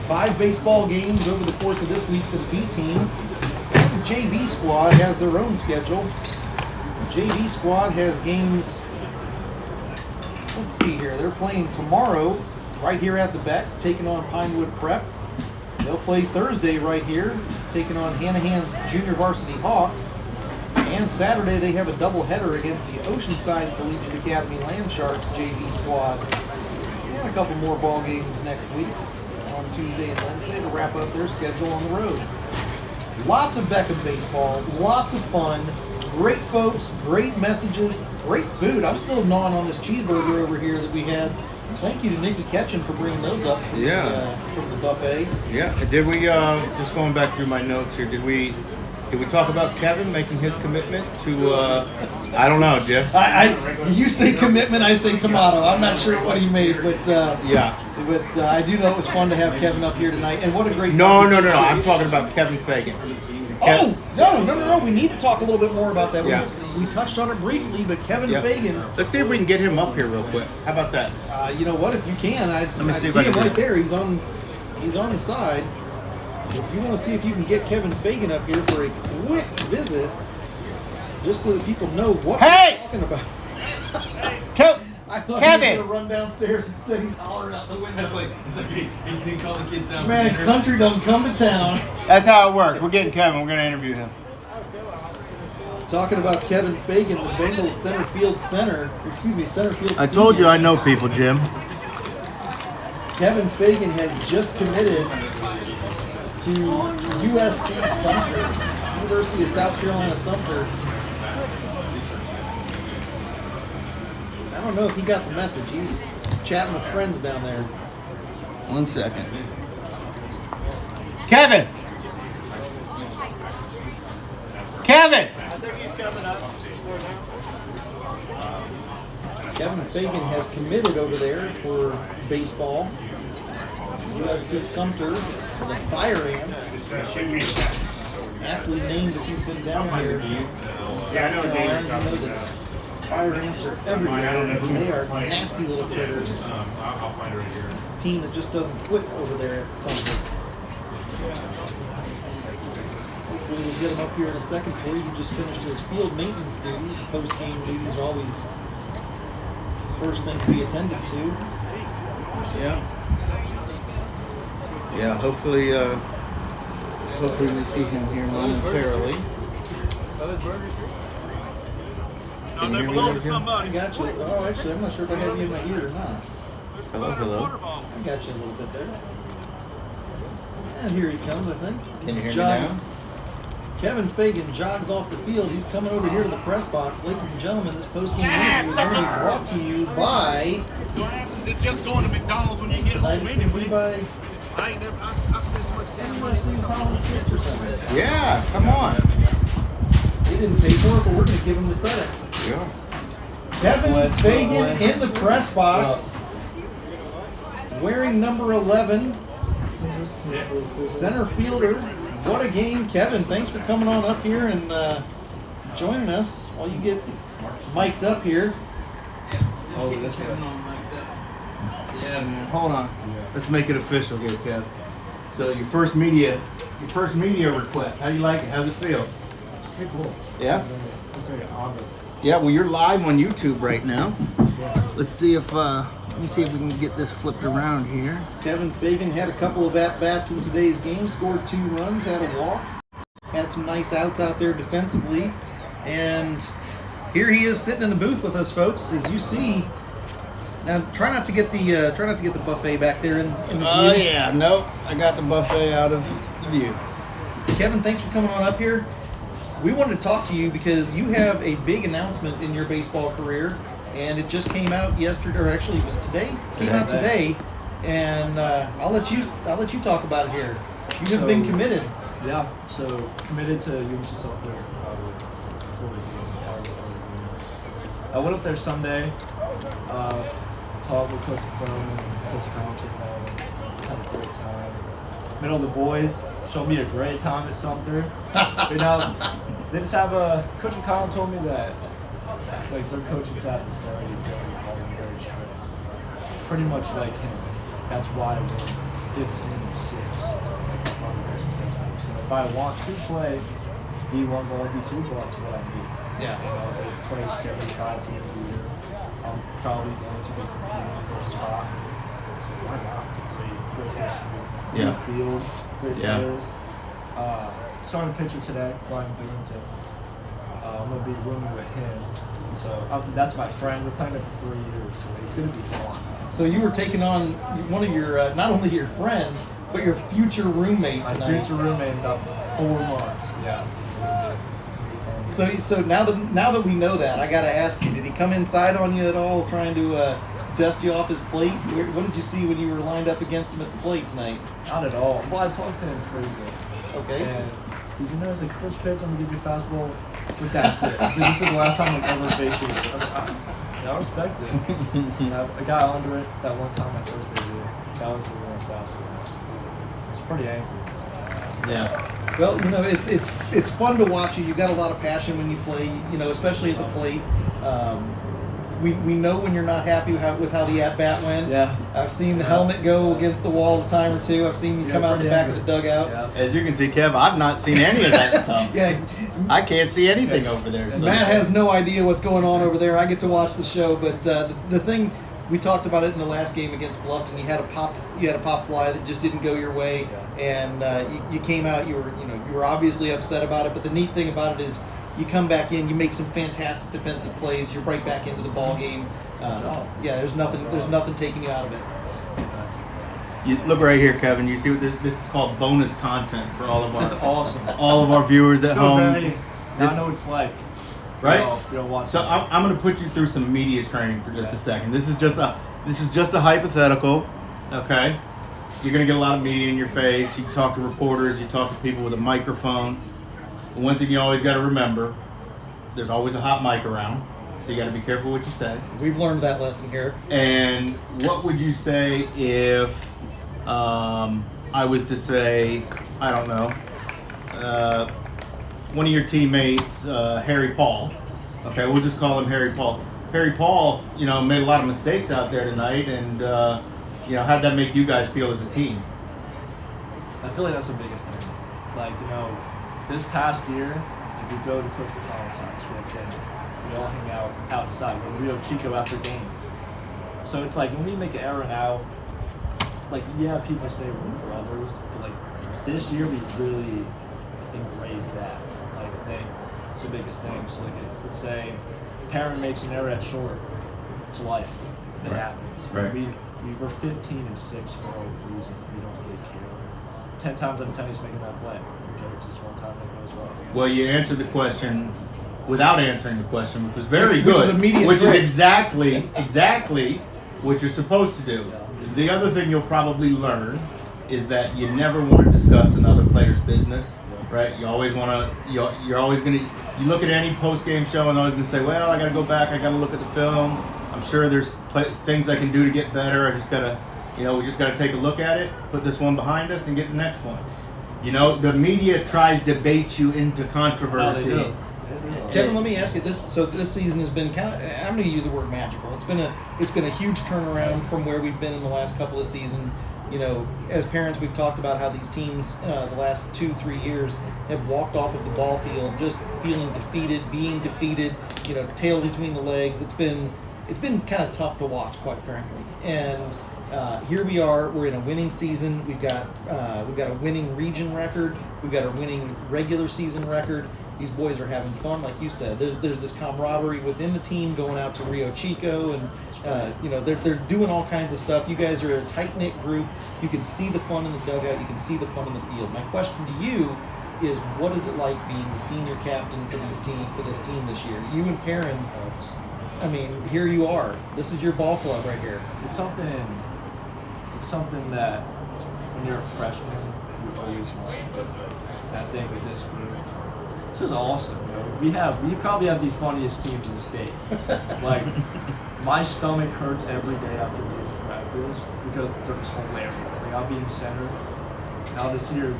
[SPEAKER 1] 5 baseball games over the course of this week for the B team. And the JV squad has their own schedule. The JV squad has games. Let's see here. They're playing tomorrow right here at the Beck, taking on Pinewood Prep. They'll play Thursday right here, taking on Hanahan's Junior Varsity Hawks. And Saturday they have a doubleheader against the Oceanside Collegiate Academy Land Sharks JV squad. And a couple more ball games next week on Tuesday and Wednesday to wrap up their schedule on the road. Lots of Beckham baseball, lots of fun, great folks, great messages, great food. I'm still gnawing on this cheeseburger over here that we had. Thank you to Nikki Ketchen for bringing those up from, from the buffet.
[SPEAKER 3] Yeah. Did we just going back through my notes here? Did we talk about Kevin making his commitment to? I don't know, Jim.
[SPEAKER 1] You say commitment, I say tomato. I'm not sure what he made, but
[SPEAKER 3] Yeah.
[SPEAKER 1] But I do know it was fun to have Kevin up here tonight, and what a great
[SPEAKER 3] No.
[SPEAKER 1] message.
[SPEAKER 3] I'm talking about Kevin Fagan.
[SPEAKER 1] Oh, no. We need to talk a little bit more about that.
[SPEAKER 3] Yeah.
[SPEAKER 1] We touched on it briefly, but Kevin
[SPEAKER 3] Yep.
[SPEAKER 1] Fagan.
[SPEAKER 3] Let's see if we can get him up here real quick. How about that?
[SPEAKER 1] You know what? If you can, I
[SPEAKER 3] me see if
[SPEAKER 1] see
[SPEAKER 3] I can
[SPEAKER 1] him
[SPEAKER 3] do
[SPEAKER 1] right
[SPEAKER 3] it.
[SPEAKER 1] there. He's on the side. If you want to see if you can get Kevin Fagan up here for a quick visit, just so that people know what we're talking about. I thought he was going to run downstairs. Instead, he's hollering out the window. It's like, hey, can you call the kids down? Man, country don't come to town.
[SPEAKER 3] That's how it works. We're getting Kevin. We're going to interview him.
[SPEAKER 1] Talking about Kevin Fagan, the Bengals center field center.
[SPEAKER 3] I told you I know people, Jim.
[SPEAKER 1] Kevin Fagan has just committed to USC Sumter, University of South Carolina Sumter. I don't know if he got the message. He's chatting with friends down there.
[SPEAKER 3] 1 second. Kevin! Kevin!
[SPEAKER 8] I think he's coming up.
[SPEAKER 1] Kevin Fagan has committed over there for baseball. USC Sumter, the Fire Ants, aptly named if you've been down here in South Carolina. You know that Fire Ants are everywhere, and they are nasty little critters.
[SPEAKER 6] I'll find it right here.
[SPEAKER 1] It's a team that just doesn't quit over there at Sumter. Hopefully we'll get him up here in a second for you. He just finished his field maintenance duties. Post-game duties are always the first thing to be attended to.
[SPEAKER 3] Yeah, hopefully we see him here momentarily. Can you hear me there, Jim?
[SPEAKER 1] I got you. Oh, actually, I'm not sure if I have you in my ear or not.
[SPEAKER 3] Hello.
[SPEAKER 1] I got you a little bit there. And here he comes, I think.
[SPEAKER 3] Can you hear me
[SPEAKER 1] Jogging.
[SPEAKER 3] now?
[SPEAKER 1] Kevin Fagan jogs off the field. He's coming over here to the press box. Ladies and gentlemen, this post-game interview is going to be brought to you by...
[SPEAKER 10] It's just going to McDonald's when you get
[SPEAKER 1] Tonight
[SPEAKER 10] home
[SPEAKER 1] it's going to be
[SPEAKER 10] anyway.
[SPEAKER 1] by
[SPEAKER 10] I spent so much time on
[SPEAKER 1] USC's Holland Sports or something.
[SPEAKER 3] Yeah, come on.
[SPEAKER 1] They didn't pay for it, but we're going to give them the credit.
[SPEAKER 3] Yeah.
[SPEAKER 1] Kevin Fagan in the press box, wearing number 11, center fielder. What a game, Kevin. Thanks for coming on up here and joining us while you get mic'd up here.
[SPEAKER 3] Oh, that's Kevin on like that. Yeah, man. Hold on. Let's make it official here, Kev. So your first media request. How do you like it? How's it feel?
[SPEAKER 10] Pretty cool.
[SPEAKER 3] Yeah?
[SPEAKER 10] Very honored.
[SPEAKER 3] Yeah, well, you're live on YouTube right now. Let's see if let me see if we can get this flipped around here.
[SPEAKER 1] Kevin Fagan had a couple of at-bats in today's game, scored 2 runs, had a walk, had some nice outs out there defensively, and here he is sitting in the booth with us, folks, as you see. Now, try not to get the buffet back there in the view.
[SPEAKER 3] Oh yeah, nope. I got the buffet out of the view.
[SPEAKER 1] Kevin, thanks for coming on up here. We wanted to talk to you because you have a big announcement in your baseball career, and it just came out yesterday, or actually it was today. Came out today, and I'll let you talk about it here. You have been committed.
[SPEAKER 11] Yeah, so committed to UMC Sumter. I went up there Sunday, talked with Coach Cronin and Coach Thompson, had a great time. Met all the boys, showed me a great time at Sumter. You know, they just have Coach McConnell told me that like their coaching staff is very hard and very strict. Pretty much like him. That's why we're 15-6. So if I want to play D1 ball, D2 ball, that's what I need.
[SPEAKER 1] Yeah.
[SPEAKER 11] You know, they play 75 games a year. I'm probably going to be competing for a spot. So why not? It's a great history.
[SPEAKER 3] Yeah.
[SPEAKER 11] Great field, great
[SPEAKER 3] Yeah.
[SPEAKER 11] players. Starting pitcher today, Brian Beanton. I'm going to be rooming with him. So that's my friend. We're playing it for 3 years, so it's going to be fun.
[SPEAKER 1] So you were taking on one of your, not only your friend, but your future roommate
[SPEAKER 11] My
[SPEAKER 1] tonight.
[SPEAKER 11] future roommate, about 4 months. Yeah.
[SPEAKER 1] So now that we know that, I got to ask you: did he come inside on you at all, trying to dust you off his plate? What did you see when you were lined up against him at the plate tonight?
[SPEAKER 11] Not at all. Well, I talked to him pretty good.
[SPEAKER 1] Okay.
[SPEAKER 11] And he's in there. He's like, first pitch, I'm gonna give you a fastball. But that's it. So this is the last time I'm ever facing it. I was like, I respect it. And I got under it that one time my first day here. That was the one fastball. I was pretty angry.
[SPEAKER 1] Yeah. Well, it's fun to watch you. You've got a lot of passion when you play, especially at the plate. We know when you're not happy with how the at-bat went.
[SPEAKER 11] Yeah.
[SPEAKER 1] I've seen the helmet go against the wall a time or two. I've seen you come out the back of the dugout.
[SPEAKER 11] Yeah.
[SPEAKER 3] As you can see, Kev, I've not seen any of that stuff.
[SPEAKER 1] Yeah.
[SPEAKER 3] I can't see anything over there. So.
[SPEAKER 1] Matt has no idea what's going on over there. I get to watch the show, but the thing, we talked about it in the last game against Bluffton. You had a pop fly that just didn't go your way, and you came out. You were obviously upset about it. But the neat thing about it is, you come back in, you make some fantastic defensive plays. You're right back into the ball game. There's nothing taking you out of it.
[SPEAKER 3] You look right here, Kevin. You see what this is called? Bonus content for all of
[SPEAKER 11] It's
[SPEAKER 3] our
[SPEAKER 11] awesome.
[SPEAKER 3] all of our viewers at home.
[SPEAKER 11] Now I know what it's like.
[SPEAKER 3] Right?
[SPEAKER 11] Watch
[SPEAKER 3] So I'm going to put you through some media training for just a second. This is just a hypothetical, okay? You're going to get a lot of media in your face. You talk to reporters. You talk to people with a microphone. And one thing you always got to remember: there's always a hot mic around, so you got to be careful what you say.
[SPEAKER 1] We've learned that lesson here.
[SPEAKER 3] And what would you say if I was to say, I don't know, one of your teammates, Harry Paul. Okay, we'll just call him Harry Paul. Harry Paul, made a lot of mistakes out there tonight, and how'd that make you guys feel as a team?
[SPEAKER 11] I feel like that's the biggest thing. Like, this past year, if you go to Coach McConnell's house, we all hang out outside with Rio Chico after games. So it's like, when we make an error now, like, yeah, people say we're brothers, but like, this year we really engraved that. Like, it's the biggest thing. So like, if, let's say, a parent makes an error at short, it's life. It happens.
[SPEAKER 3] Right.
[SPEAKER 11] We were 15-6 for a reason. We don't really care. 10 times out of 10 he's making that play. Okay, just one time it goes well.
[SPEAKER 3] Well, you answered the question without answering the question, which was very
[SPEAKER 1] Which
[SPEAKER 3] good.
[SPEAKER 1] is immediate
[SPEAKER 3] which
[SPEAKER 1] trick.
[SPEAKER 3] is exactly what you're supposed to do. The other thing you'll probably learn is that you never want to discuss another player's business, right? You always want to. You're always gonna. You look at any post-game show and always gonna say, "Well, I got to go back. I got to look at the film. I'm sure there's things I can do to get better. I just gotta, we just gotta take a look at it, put this one behind us, and get the next one." The media tries to bait you into controversy.
[SPEAKER 11] No,
[SPEAKER 1] Kevin, let me ask you this. So this season has been I'm going to use the word magical. It's been a huge turnaround from where we've been in the last couple of seasons. As parents, we've talked about how these teams the last 2-3 years have walked off of the ball field just feeling defeated, being defeated. Tail between the legs. It's been kind of tough to watch, quite frankly. And here we are. We're in a winning season. We've got a winning region record. We've got a winning regular season record. These boys are having fun, like you said. There's this camaraderie within the team, going out to Rio Chico, and they're doing all kinds of stuff. You guys are a tight knit group. You can see the fun in the dugout. You can see the fun in the field. My question to you is, what is it like being the senior captain for this team this year? You and Perrin. I mean, here you are. This is your ball club right here.
[SPEAKER 11] It's something that when you're a freshman, you always want. And I think with this group, this is awesome. We probably have the funniest teams in the state. Like, my stomach hurts every day after we practice because they're just hilarious. Like, I'll be in center, and I'll just hear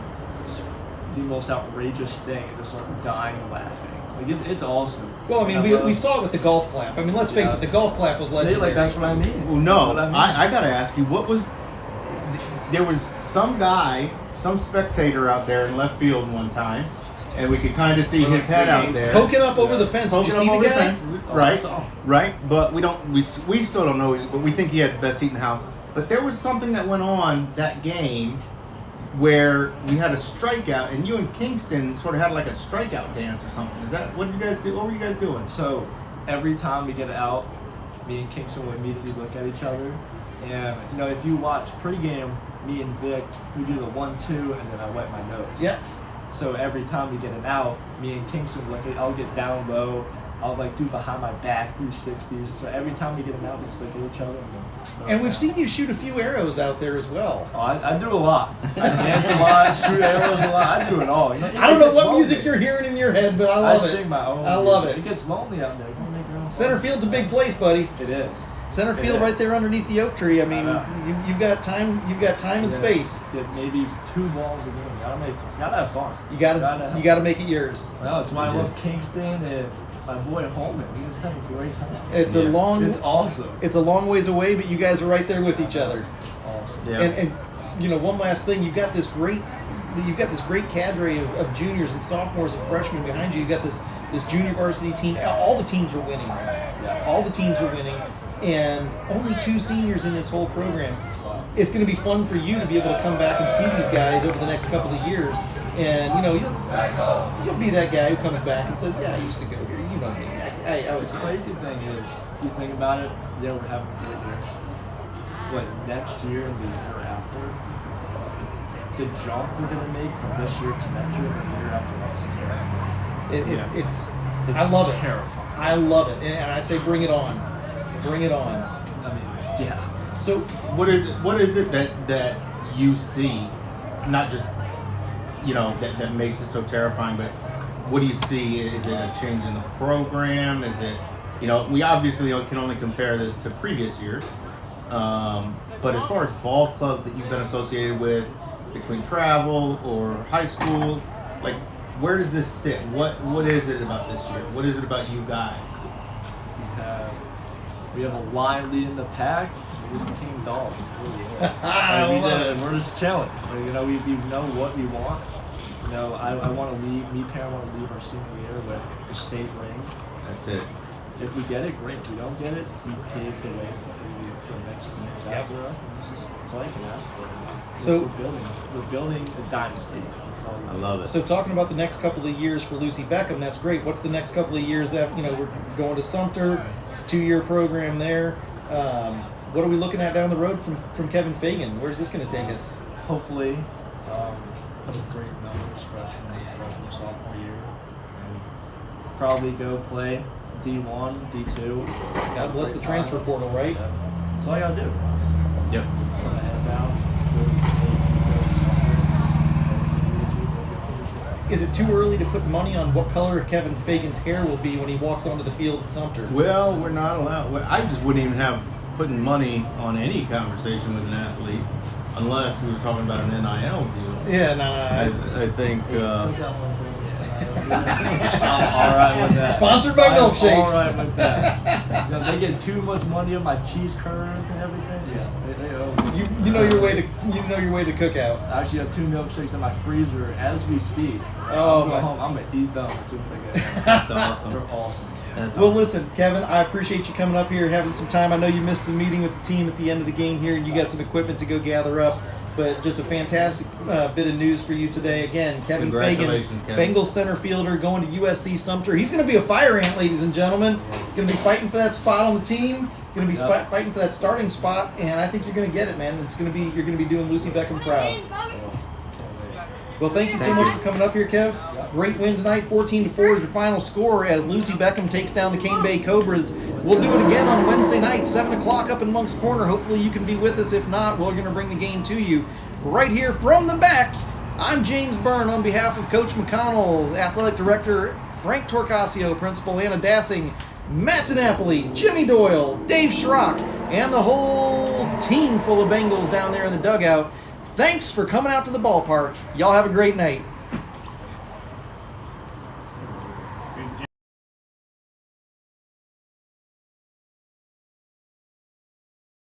[SPEAKER 11] the most outrageous thing and just start dying laughing. Like, it's awesome.
[SPEAKER 1] Well, I mean, we saw it with the golf clap. I mean, let's face it, the golf clap was legendary.
[SPEAKER 11] That's what I mean.
[SPEAKER 3] Well, no,
[SPEAKER 11] That's what I mean.
[SPEAKER 3] I got to ask you, there was some guy, some spectator out there in left field one time, and we could kind of see his head out there.
[SPEAKER 1] Poking up over the fence. Did you see the guy?
[SPEAKER 3] Right. But we still don't know, but we think he had the best seat in the house. But there was something that went on that game where we had a strikeout, and you and Kingston sort of had like a strikeout dance or something. What did you guys do? What were you guys doing?
[SPEAKER 11] So every time we get out, me and Kingston will immediately look at each other. And if you watch pregame, me and Vic, we do the 1-2, and then I wipe my nose.
[SPEAKER 1] Yeah.
[SPEAKER 11] So every time we get an out, me and Kingston I'll get down low. I'll like do behind my back 360s. So every time we get an out, we just look at each other
[SPEAKER 1] And we've seen you shoot a few arrows out there as well.
[SPEAKER 11] Oh, I do a lot. I dance a lot, shoot arrows a lot. I do it all.
[SPEAKER 1] I don't know what music you're hearing in your head, but I love it.
[SPEAKER 11] I sing my own.
[SPEAKER 1] I love it.
[SPEAKER 11] It gets lonely out there. Don't make your own
[SPEAKER 1] Center field's a big place, buddy.
[SPEAKER 11] It is.
[SPEAKER 1] Center field right there underneath the oak tree. I mean, you've got time. You've got time and space.
[SPEAKER 11] Get maybe 2 balls a game. You gotta have fun.
[SPEAKER 1] You gotta make it yours.
[SPEAKER 11] Well, it's why I love Kingston and my boy Holman. We just have a great time.
[SPEAKER 1] It's
[SPEAKER 11] awesome.
[SPEAKER 1] It's a long ways away, but you guys are right there with each other.
[SPEAKER 11] It's awesome.
[SPEAKER 3] Yeah.
[SPEAKER 1] And you know, one last thing, you've got this great cadre of juniors and sophomores and freshmen behind you. You've got this junior varsity team. All the teams are winning.
[SPEAKER 11] Yeah.
[SPEAKER 1] All the teams are winning, and only 2 seniors in this whole program. It's going to be fun for you to be able to come back and see these guys over the next couple of years, and you know you'll be that guy who comes back and says, "Yeah, I used to go here. You know me. I was."
[SPEAKER 11] The crazy thing is, you think about it. Yeah, we're having a great year. But next year and the year after, the jump we're gonna make from this year to next year and the year after that is terrifying.
[SPEAKER 1] It's
[SPEAKER 11] It's
[SPEAKER 1] I love it.
[SPEAKER 11] terrifying.
[SPEAKER 1] I love it, and I say, bring it on, bring it on.
[SPEAKER 11] I mean, yeah.
[SPEAKER 1] So
[SPEAKER 3] What is it that you see, not just that makes it so terrifying, but what do you see? Is it a change in the program? Is it we obviously can only compare this to previous years, but as far as ball clubs that you've been associated with, between travel or high school, like where does this sit? What is it about this year? What is it about you guys?
[SPEAKER 11] We have a line leading the pack. We just became dogs. We're just chilling. We know what we want. I want to leave. Me, Perrin, want to leave our senior year with a state ring.
[SPEAKER 3] That's it.
[SPEAKER 11] If we get it, great. If we don't get it, we pave the way for the next teams after us. And this is all I can ask for.
[SPEAKER 1] So
[SPEAKER 11] we're building a dynasty. That's all
[SPEAKER 3] I love it.
[SPEAKER 1] So talking about the next couple of years for Lucy Beckham, that's great. What's the next couple of years that we're going to Sumter, 2-year program there. What are we looking at down the road from Kevin Fagan? Where's this going to take us?
[SPEAKER 11] Hopefully, put up great numbers freshman, sophomore year, and probably go play D1, D2.
[SPEAKER 1] God bless the transfer portal, right?
[SPEAKER 11] Yeah. That's all I gotta do.
[SPEAKER 3] Yep.
[SPEAKER 11] Put my head down.
[SPEAKER 1] Is it too early to put money on what color Kevin Fagan's hair will be when he walks onto the field at Sumter?
[SPEAKER 3] Well, we're not allowed. I just wouldn't even have putting money on any conversation with an athlete unless we were talking about an NIL deal.
[SPEAKER 1] Yeah, no.
[SPEAKER 3] I think.
[SPEAKER 11] I'm all right with that.
[SPEAKER 1] Sponsored by milkshakes.
[SPEAKER 11] All right with that. They get too much money on my cheese curds and everything. Yeah, they owe me.
[SPEAKER 1] You know your way to cookout.
[SPEAKER 11] I actually have 2 milkshakes in my freezer as we speak.
[SPEAKER 1] Oh,
[SPEAKER 11] I'm going home. I'm gonna eat them as soon as I get home.
[SPEAKER 3] That's awesome.
[SPEAKER 11] They're awesome.
[SPEAKER 1] Well, listen, Kevin, I appreciate you coming up here, having some time. I know you missed the meeting with the team at the end of the game here, and you got some equipment to go gather up. But just a fantastic bit of news for you today. Again, Kevin Fagan, Bengals center fielder, going to USC Sumter. He's going to be a fire ant, ladies and gentlemen. Going to be fighting for that spot on the team. Going to be fighting for that starting spot, and I think you're going to get it, man. You're going to be doing Lucy Beckham proud. Well, thank you so much for coming up here, Kev. Great win tonight, 14-4 is your final score as Lucy Beckham takes down the Cane Bay Cobras. We'll do it again on Wednesday night, 7 o'clock up in Monk's Corner. Hopefully you can be with us. If not, we're going to bring the game to you right here from the back. I'm James Byrne on behalf of Coach McConnell, Athletic Director Frank Torcasio, Principal Anna Dassing, Matt DiNapoli, Jimmy Doyle, Dave Schrock, and the whole team full of Bengals down there in the dugout. Thanks for coming out to the ballpark. Y'all have a great night.